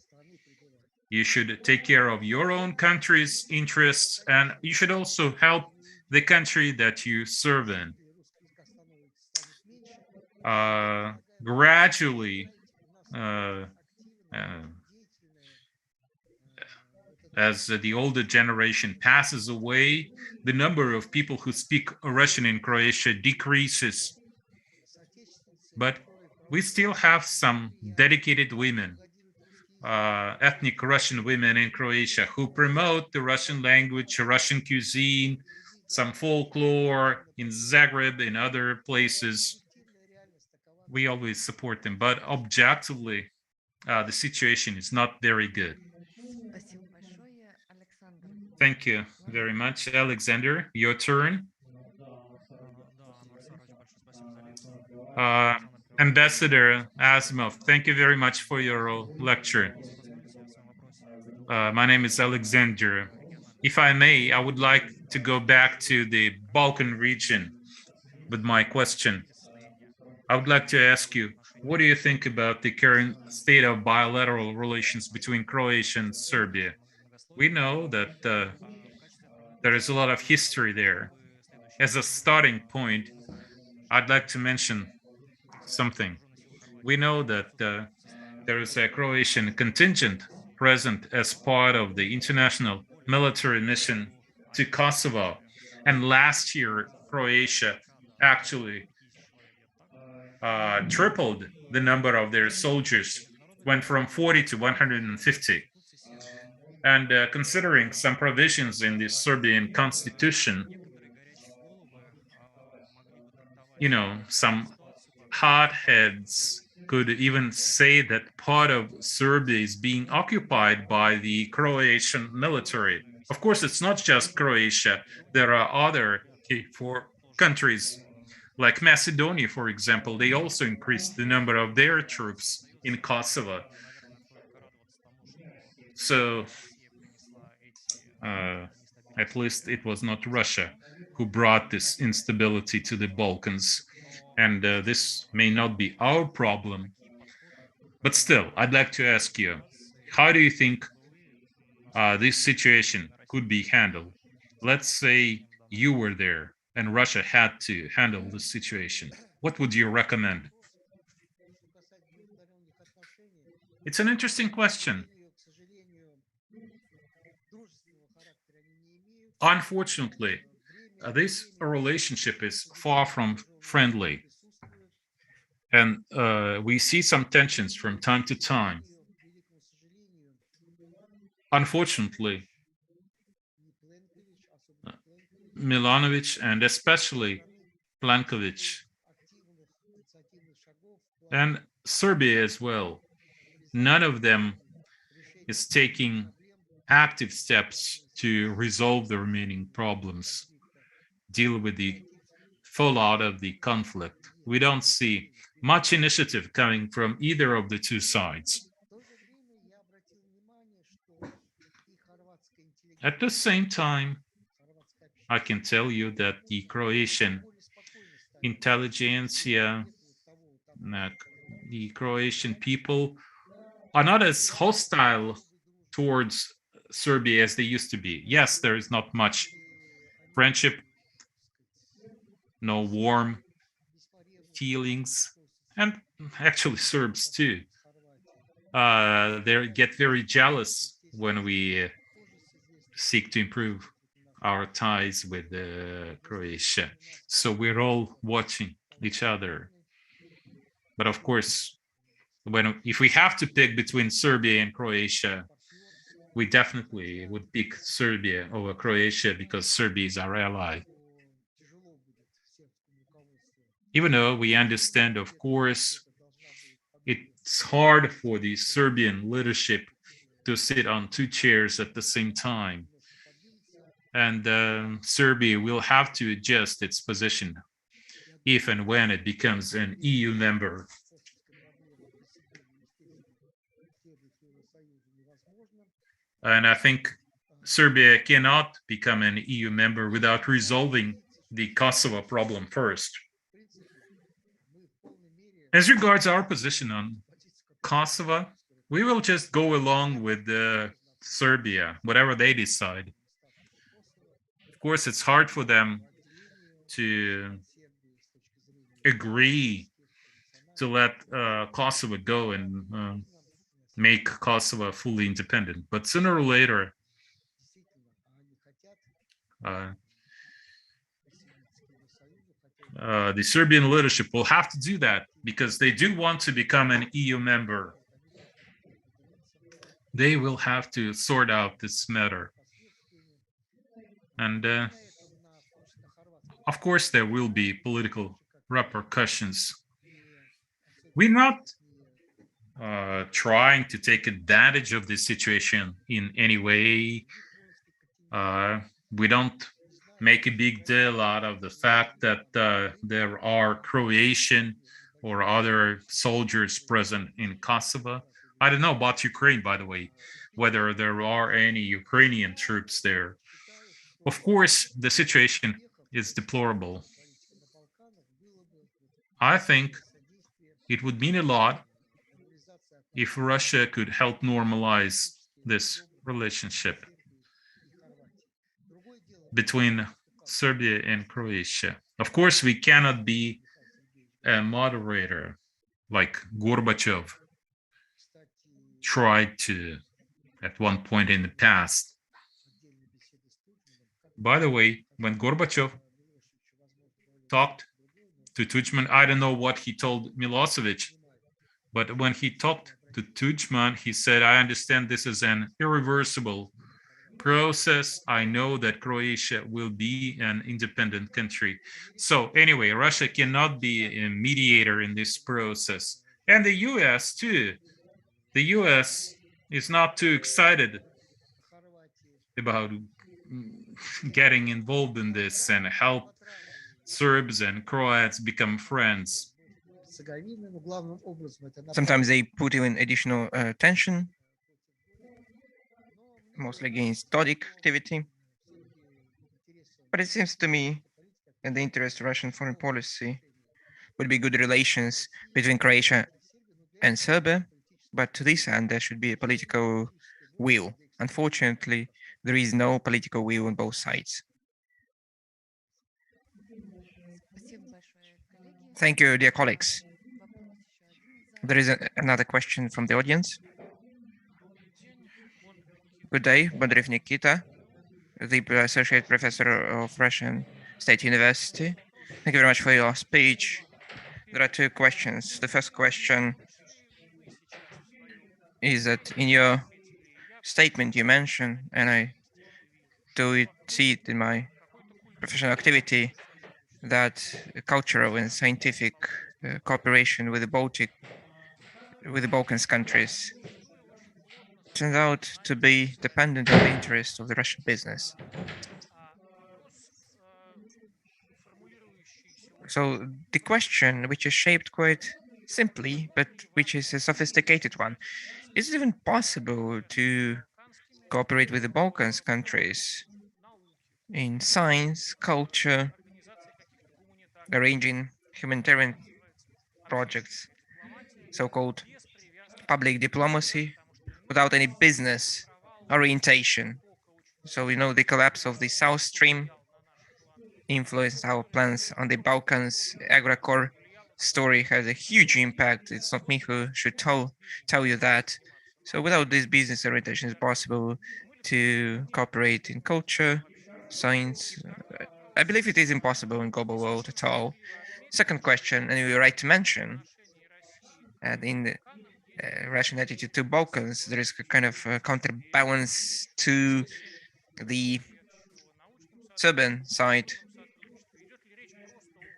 You should take care of your own country's interests, and you should also help the country that you serve in. Gradually, as the older generation passes away, the number of people who speak Russian in Croatia decreases. But we still have some dedicated women, ethnic Russian women in Croatia who promote the Russian language, Russian cuisine, some folklore in Zagreb, in other places. We always support them, but objectively, the situation is not very good. Thank you very much, Alexander. Your turn. Ambassador Azimov, thank you very much for your lecture. My name is Alexander. If I may, I would like to go back to the Balkan region with my question. I would like to ask you, what do you think about the current state of bilateral relations between Croatia and Serbia? We know that there is a lot of history there. As a starting point, I'd like to mention something. We know that there is a Croatian contingent present as part of the international military mission to Kosovo. And last year, Croatia actually tripled the number of their soldiers, went from 40 to 150. And considering some provisions in the Serbian constitution, some hotheads could even say that part of Serbia is being occupied by the Croatian military. Of course, it's not just Croatia. There are other countries like Macedonia, for example. They also increased the number of their troops in Kosovo. So at least it was not Russia who brought this instability to the Balkans. And this may not be our problem. But still, I'd like to ask you, how do you think this situation could be handled? Let's say you were there and Russia had to handle this situation. What would you recommend? It's an interesting question. Unfortunately, this relationship is far from friendly, and we see some tensions from time to time. Unfortunately, Milanovic and especially Plankovic and Serbia as well, none of them is taking active steps to resolve the remaining problems, deal with the fallout of the conflict. We don't see much initiative coming from either of the two sides. At the same time, I can tell you that the Croatian intelligentsia, the Croatian people are not as hostile towards Serbia as they used to be. Yes, there is not much friendship, no warm feelings, and actually Serbs too. They get very jealous when we seek to improve our ties with Croatia. So we're all watching each other. But of course, if we have to pick between Serbia and Croatia, we definitely would pick Serbia over Croatia because Serbia is our ally. Even though we understand, of course, it's hard for the Serbian leadership to sit on two chairs at the same time. And Serbia will have to adjust its position if and when it becomes an EU member. And I think Serbia cannot become an EU member without resolving the Kosovo problem first. As regards our position on Kosovo, we will just go along with Serbia, whatever they decide. Of course, it's hard for them to agree to let Kosovo go and make Kosovo fully independent. But sooner or later, the Serbian leadership will have to do that because they do want to become an EU member. They will have to sort out this matter. And of course, there will be political repercussions. We're not trying to take advantage of this situation in any way. We don't make a big deal out of the fact that there are Croatian or other soldiers present in Kosovo. I don't know about Ukraine, by the way, whether there are any Ukrainian troops there. Of course, the situation is deplorable. I think it would mean a lot if Russia could help normalize this relationship between Serbia and Croatia. Of course, we cannot be a moderator like Gorbachev tried to at one point in the past. By the way, when Gorbachev talked to Tudjman, I don't know what he told Milosevic, but when he talked to Tudjman, he said, I understand this is an irreversible process. I know that Croatia will be an independent country. So anyway, Russia cannot be a mediator in this process. And the US too. The US is not too excited about getting involved in this and help Serbs and Croats become friends. Sometimes they put in additional tension, mostly against Tadic activity. But it seems to me, in the interest of Russian foreign policy, would be good relations between Croatia and Serbia. But to this end, there should be a political will. Unfortunately, there is no political will on both sides. Thank you, dear colleagues. There is another question from the audience. Good day, Bondrev Nikita, the Associate Professor of Russian State University. Thank you very much for your speech. There are two questions. The first question is that in your statement you mentioned, and I see it in my professional activity, that cultural and scientific cooperation with the Balkans countries turns out to be dependent on the interest of the Russian business. So the question, which is shaped quite simply, but which is a sophisticated one, is it even possible to cooperate with the Balkans countries in science, culture, arranging humanitarian projects, so-called public diplomacy, without any business orientation? So we know the collapse of the South Stream influenced our plans on the Balkans. Agricor story has a huge impact. It's not me who should tell you that. So without this business orientation, it's possible to cooperate in culture, science. I believe it is impossible in global world at all. Second question, and you're right to mention, and in the Russian attitude to Balkans, there is a kind of counterbalance to the Serbian side.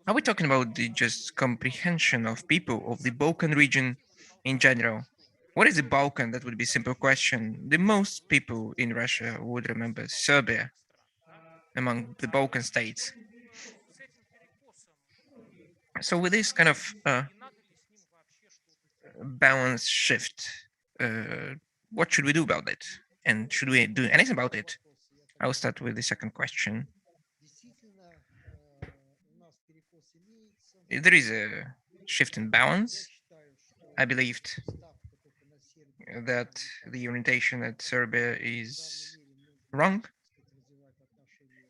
Are we talking about the just comprehension of people of the Balkan region in general? What is the Balkan? That would be a simple question. The most people in Russia would remember Serbia among the Balkan states. So with this kind of balance shift, what should we do about it? And should we do anything about it? I'll start with the second question. There is a shift in balance. I believed that the orientation at Serbia is wrong.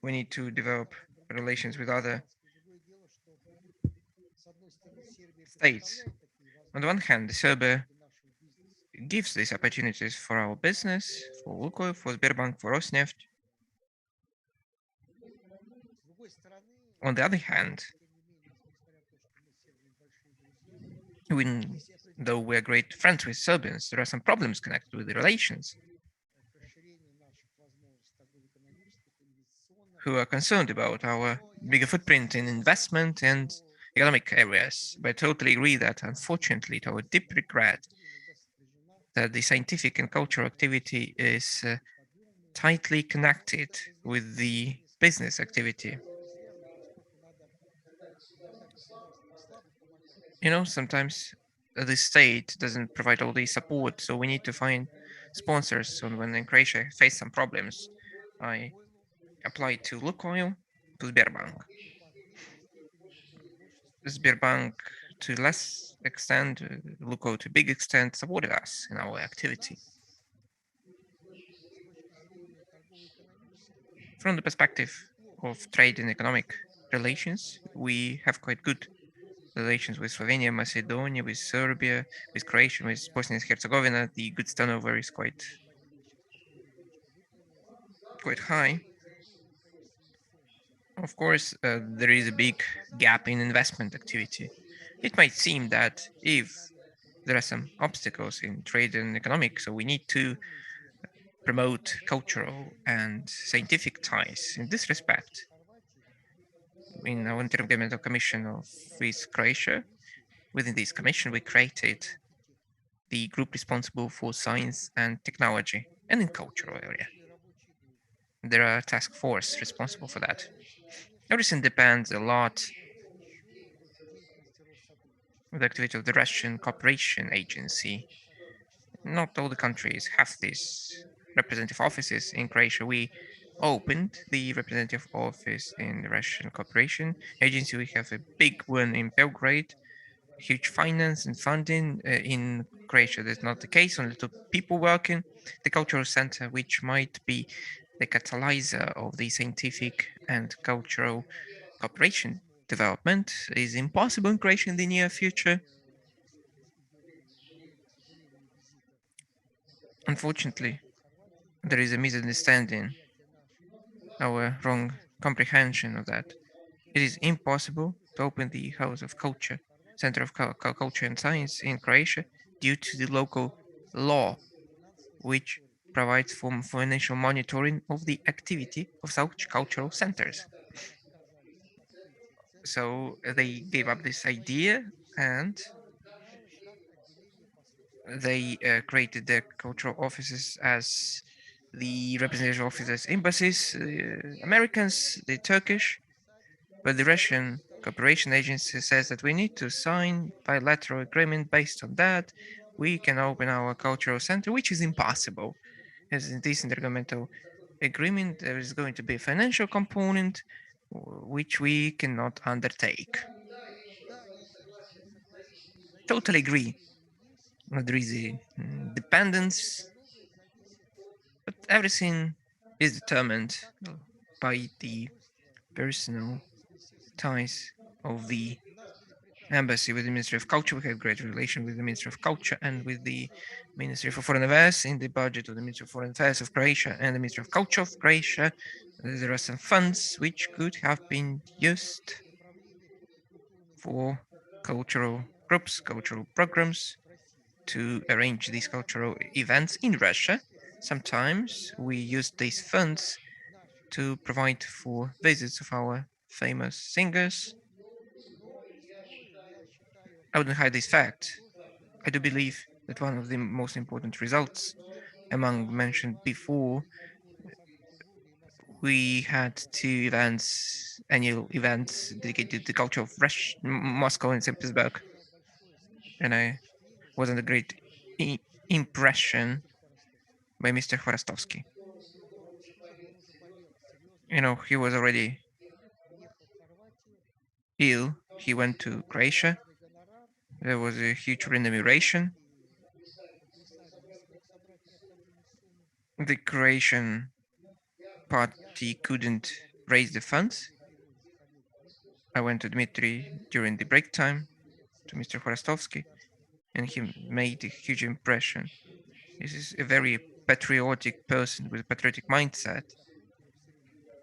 We need to develop relations with other states. On the one hand, Serbia gives these opportunities for our business, for Lukoil, for Sberbank, for Rosneft. On the other hand, even though we're great friends with Serbians, there are some problems connected with the relations, who are concerned about our bigger footprint in investment and economic areas. But I totally agree that, unfortunately, to our deep regret, that the scientific and cultural activity is tightly connected with the business activity. You know, sometimes the state doesn't provide all the support, so we need to find sponsors. So when in Croatia faced some problems, I applied to Lukoil, to Sberbank. Sberbank, to less extent, Lukoil to big extent, supported us in our activity. From the perspective of trade and economic relations, we have quite good relations with Slovenia, Macedonia, with Serbia, with Croatia, with Bosnia and Herzegovina. The goods turnover is quite high. Of course, there is a big gap in investment activity. It might seem that if there are some obstacles in trade and economics, so we need to promote cultural and scientific ties. In this respect, in our Intergovernmental Commission with Croatia, within this commission, we created the group responsible for science and technology and in cultural area. There are a task force responsible for that. Everything depends a lot on the activity of the Russian Cooperation Agency. Not all the countries have these representative offices. In Croatia, we opened the representative office in the Russian Cooperation Agency. We have a big one in Belgrade, huge finance and funding. In Croatia, that's not the case, only two people working. The cultural center, which might be the catalyzer of the scientific and cultural cooperation development, is impossible in Croatia in the near future. Unfortunately, there is a misunderstanding, our wrong comprehension of that. It is impossible to open the House of Culture, Center of Culture and Science in Croatia due to the local law, which provides for financial monitoring of the activity of such cultural centers. So they gave up this idea and they created the cultural offices as the representative offices, embassies, Americans, the Turkish, but the Russian Cooperation Agency says that we need to sign bilateral agreement. Based on that, we can open our cultural center, which is impossible. As in this intergovernmental agreement, there is going to be a financial component which we cannot undertake. Totally agree. There is a dependence, but everything is determined by the personal ties of the embassy with the Ministry of Culture. We have great relation with the Ministry of Culture and with the Ministry for Foreign Affairs. In the budget of the Ministry of Foreign Affairs of Croatia and the Ministry of Culture of Croatia, there are some funds which could have been used for cultural groups, cultural programs, to arrange these cultural events in Russia. Sometimes we use these funds to provide for visits of our famous singers. I wouldn't hide this fact. I do believe that one of the most important results among mentioned before, we had two events, annual events dedicated to the culture of Moscow and St. Petersburg, and I was under great impression by Mr. Chворостовский. He was already ill. He went to Croatia. There was a huge remuneration. The Croatian party couldn't raise the funds. I went to Dmitry during the break time, to Mr. Chворостовский, and he made a huge impression. This is a very patriotic person with a patriotic mindset.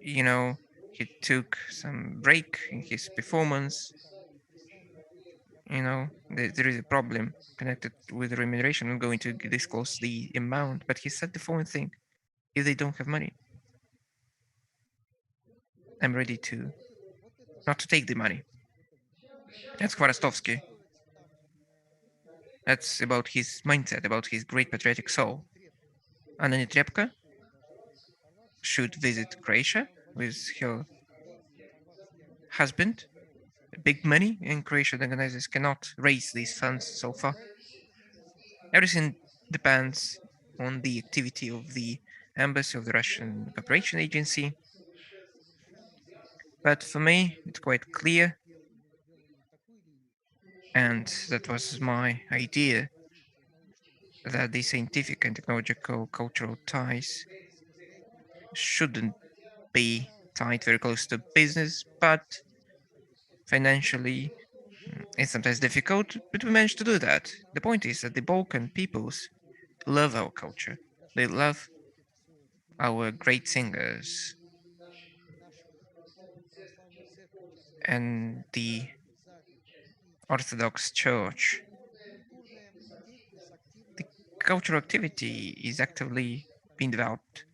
He took some break in his performance. There is a problem connected with the remuneration. I'm going to disclose the amount, but he said the following thing: if they don't have money, I'm ready to not to take the money. That's Chворостовский. That's about his mindset, about his great patriotic soul. Anna Netrepka should visit Croatia with her husband. Big money in Croatia, the organizers cannot raise these funds so far. Everything depends on the activity of the embassy of the Russian Cooperation Agency. But for me, it's quite clear, and that was my idea, that the scientific and technological cultural ties shouldn't be tied very close to business, but financially it's sometimes difficult, but we managed to do that. The point is that the Balkan peoples love our culture. They love our great singers. And the Orthodox Church. The cultural activity is actively being developed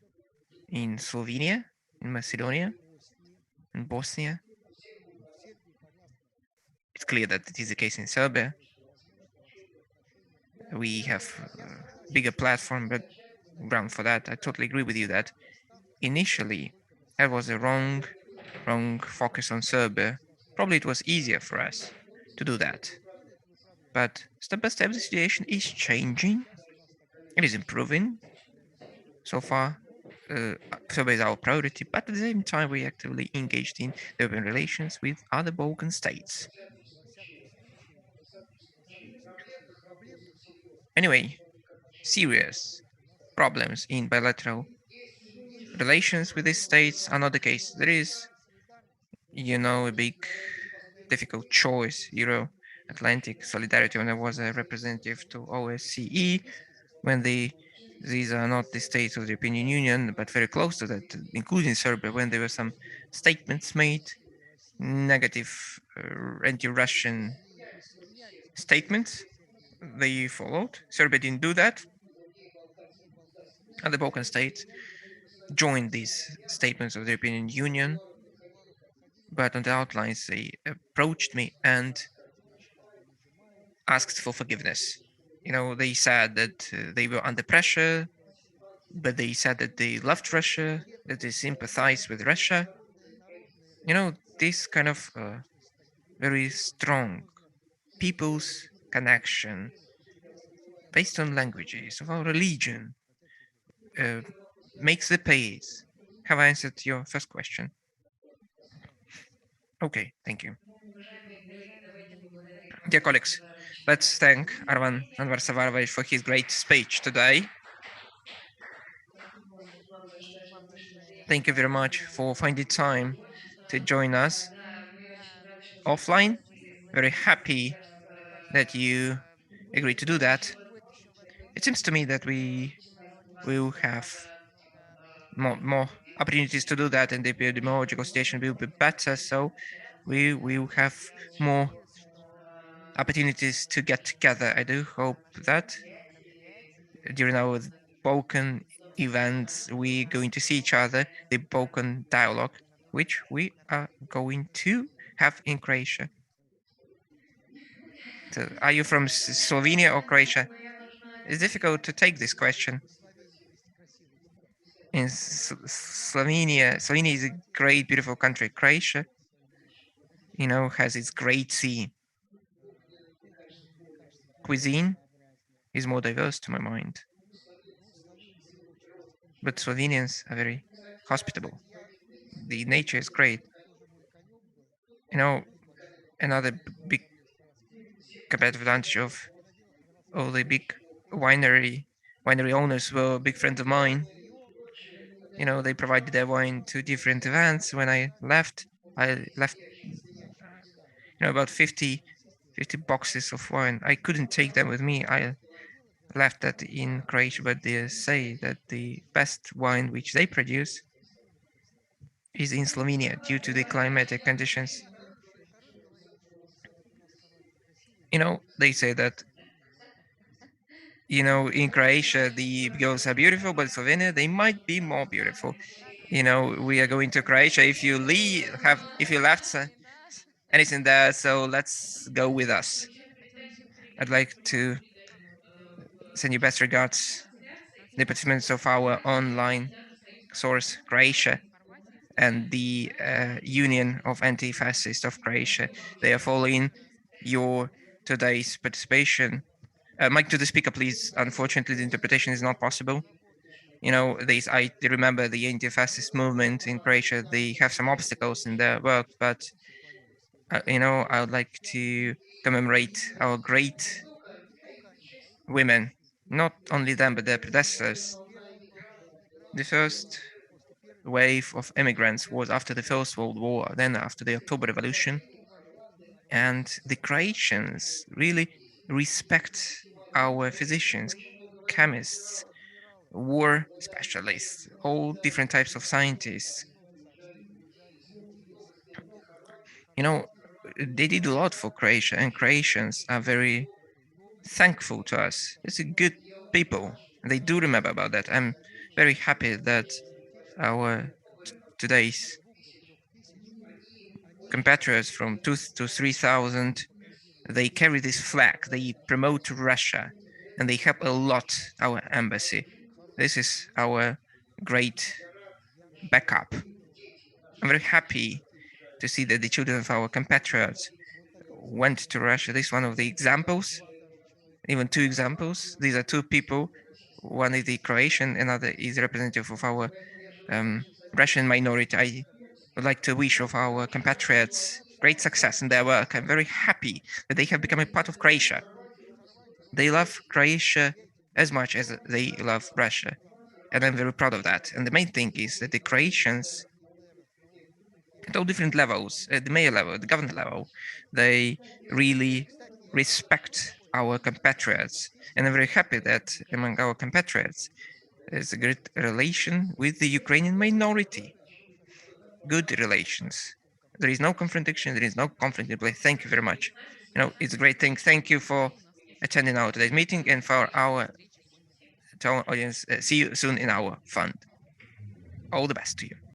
in Slovenia, in Macedonia, in Bosnia. It's clear that it is the case in Serbia. We have a bigger platform, but ground for that. I totally agree with you that initially that was a wrong focus on Serbia. Probably it was easier for us to do that. But step by step, the situation is changing. It is improving. So far, Serbia is our priority, but at the same time, we actively engaged in open relations with other Balkan states. Anyway, serious problems in bilateral relations with these states are not the case. There is, a big, difficult choice, Euro-Atlantic solidarity. When I was a representative to OSCE, when the these are not the states of the European Union, but very close to that, including Serbia, when there were some statements made, negative anti-Russian statements, they followed. Serbia didn't do that. And the Balkan states joined these statements of the European Union, but on the outlines they approached me and asked for forgiveness. They said that they were under pressure, but they said that they loved Russia, that they sympathized with Russia. This kind of very strong people's connection based on languages of our religion uh, makes the pace. Have I answered your first question? Okay, thank you. Dear colleagues, let's thank Arvan Anvar for his great speech today. Thank you very much for finding time to join us offline. Very happy that you agreed to do that. It seems to me that we will have more opportunities to do that, and the epidemiological situation will be better. So we will have more opportunities to get together. I do hope that during our Balkan events, we're going to see each other, the Balkan dialogue, which we are going to have in Croatia. So are you from Slovenia or Croatia? It's difficult to take this question. In Slovenia is a great, beautiful country. Croatia, has its great sea. Cuisine is more diverse to my mind. But Slovenians are very hospitable. The nature is great. Another big competitive advantage of all the big winery owners were big friends of mine. They provided their wine to different events. When I left about 50 boxes of wine. I couldn't take them with me. I left that in Croatia, but they say that the best wine which they produce is in Slovenia due to the climatic conditions. They say that in Croatia the girls are beautiful, but Slovenia they might be more beautiful. We are going to Croatia. If you left anything there, so let's go with us. I'd like to send you best regards, the participants of our online source, Croatia, and the Union of Anti-Fascists of Croatia. They are following your today's participation. Mic to the speaker, please. Unfortunately, the interpretation is not possible. I remember the anti-fascist movement in Croatia. They have some obstacles in their work, but I would like to commemorate our great women, not only them, but their predecessors. The first wave of immigrants was after the First World War, then after the October Revolution. And the Croatians really respect our physicians, chemists, war specialists, all different types of scientists. They did a lot for Croatia, and Croatians are very thankful to us. It's a good people. They do remember about that. I'm very happy that our today's compatriots from 2,000 to 3,000, they carry this flag, they promote Russia, and they help a lot our embassy. This is our great backup. I'm very happy to see that the children of our compatriots went to Russia. This is one of the examples, even two examples. These are two people. One is the Croatian, another is representative of our Russian minority. I would like to wish of our compatriots great success in their work. I'm very happy that they have become a part of Croatia. They love Croatia as much as they love Russia, and I'm very proud of that. And the main thing is that the Croatians, at all different levels, at the mayor level, the government level, they really respect our compatriots. And I'm very happy that among our compatriots, There's a great relation with the Ukrainian minority. Good relations. There is no confrontation. There is no conflict in place. Thank you very much. It's a great thing. Thank you for attending our today's meeting and for our to our audience. See you soon in our fund. All the best to you.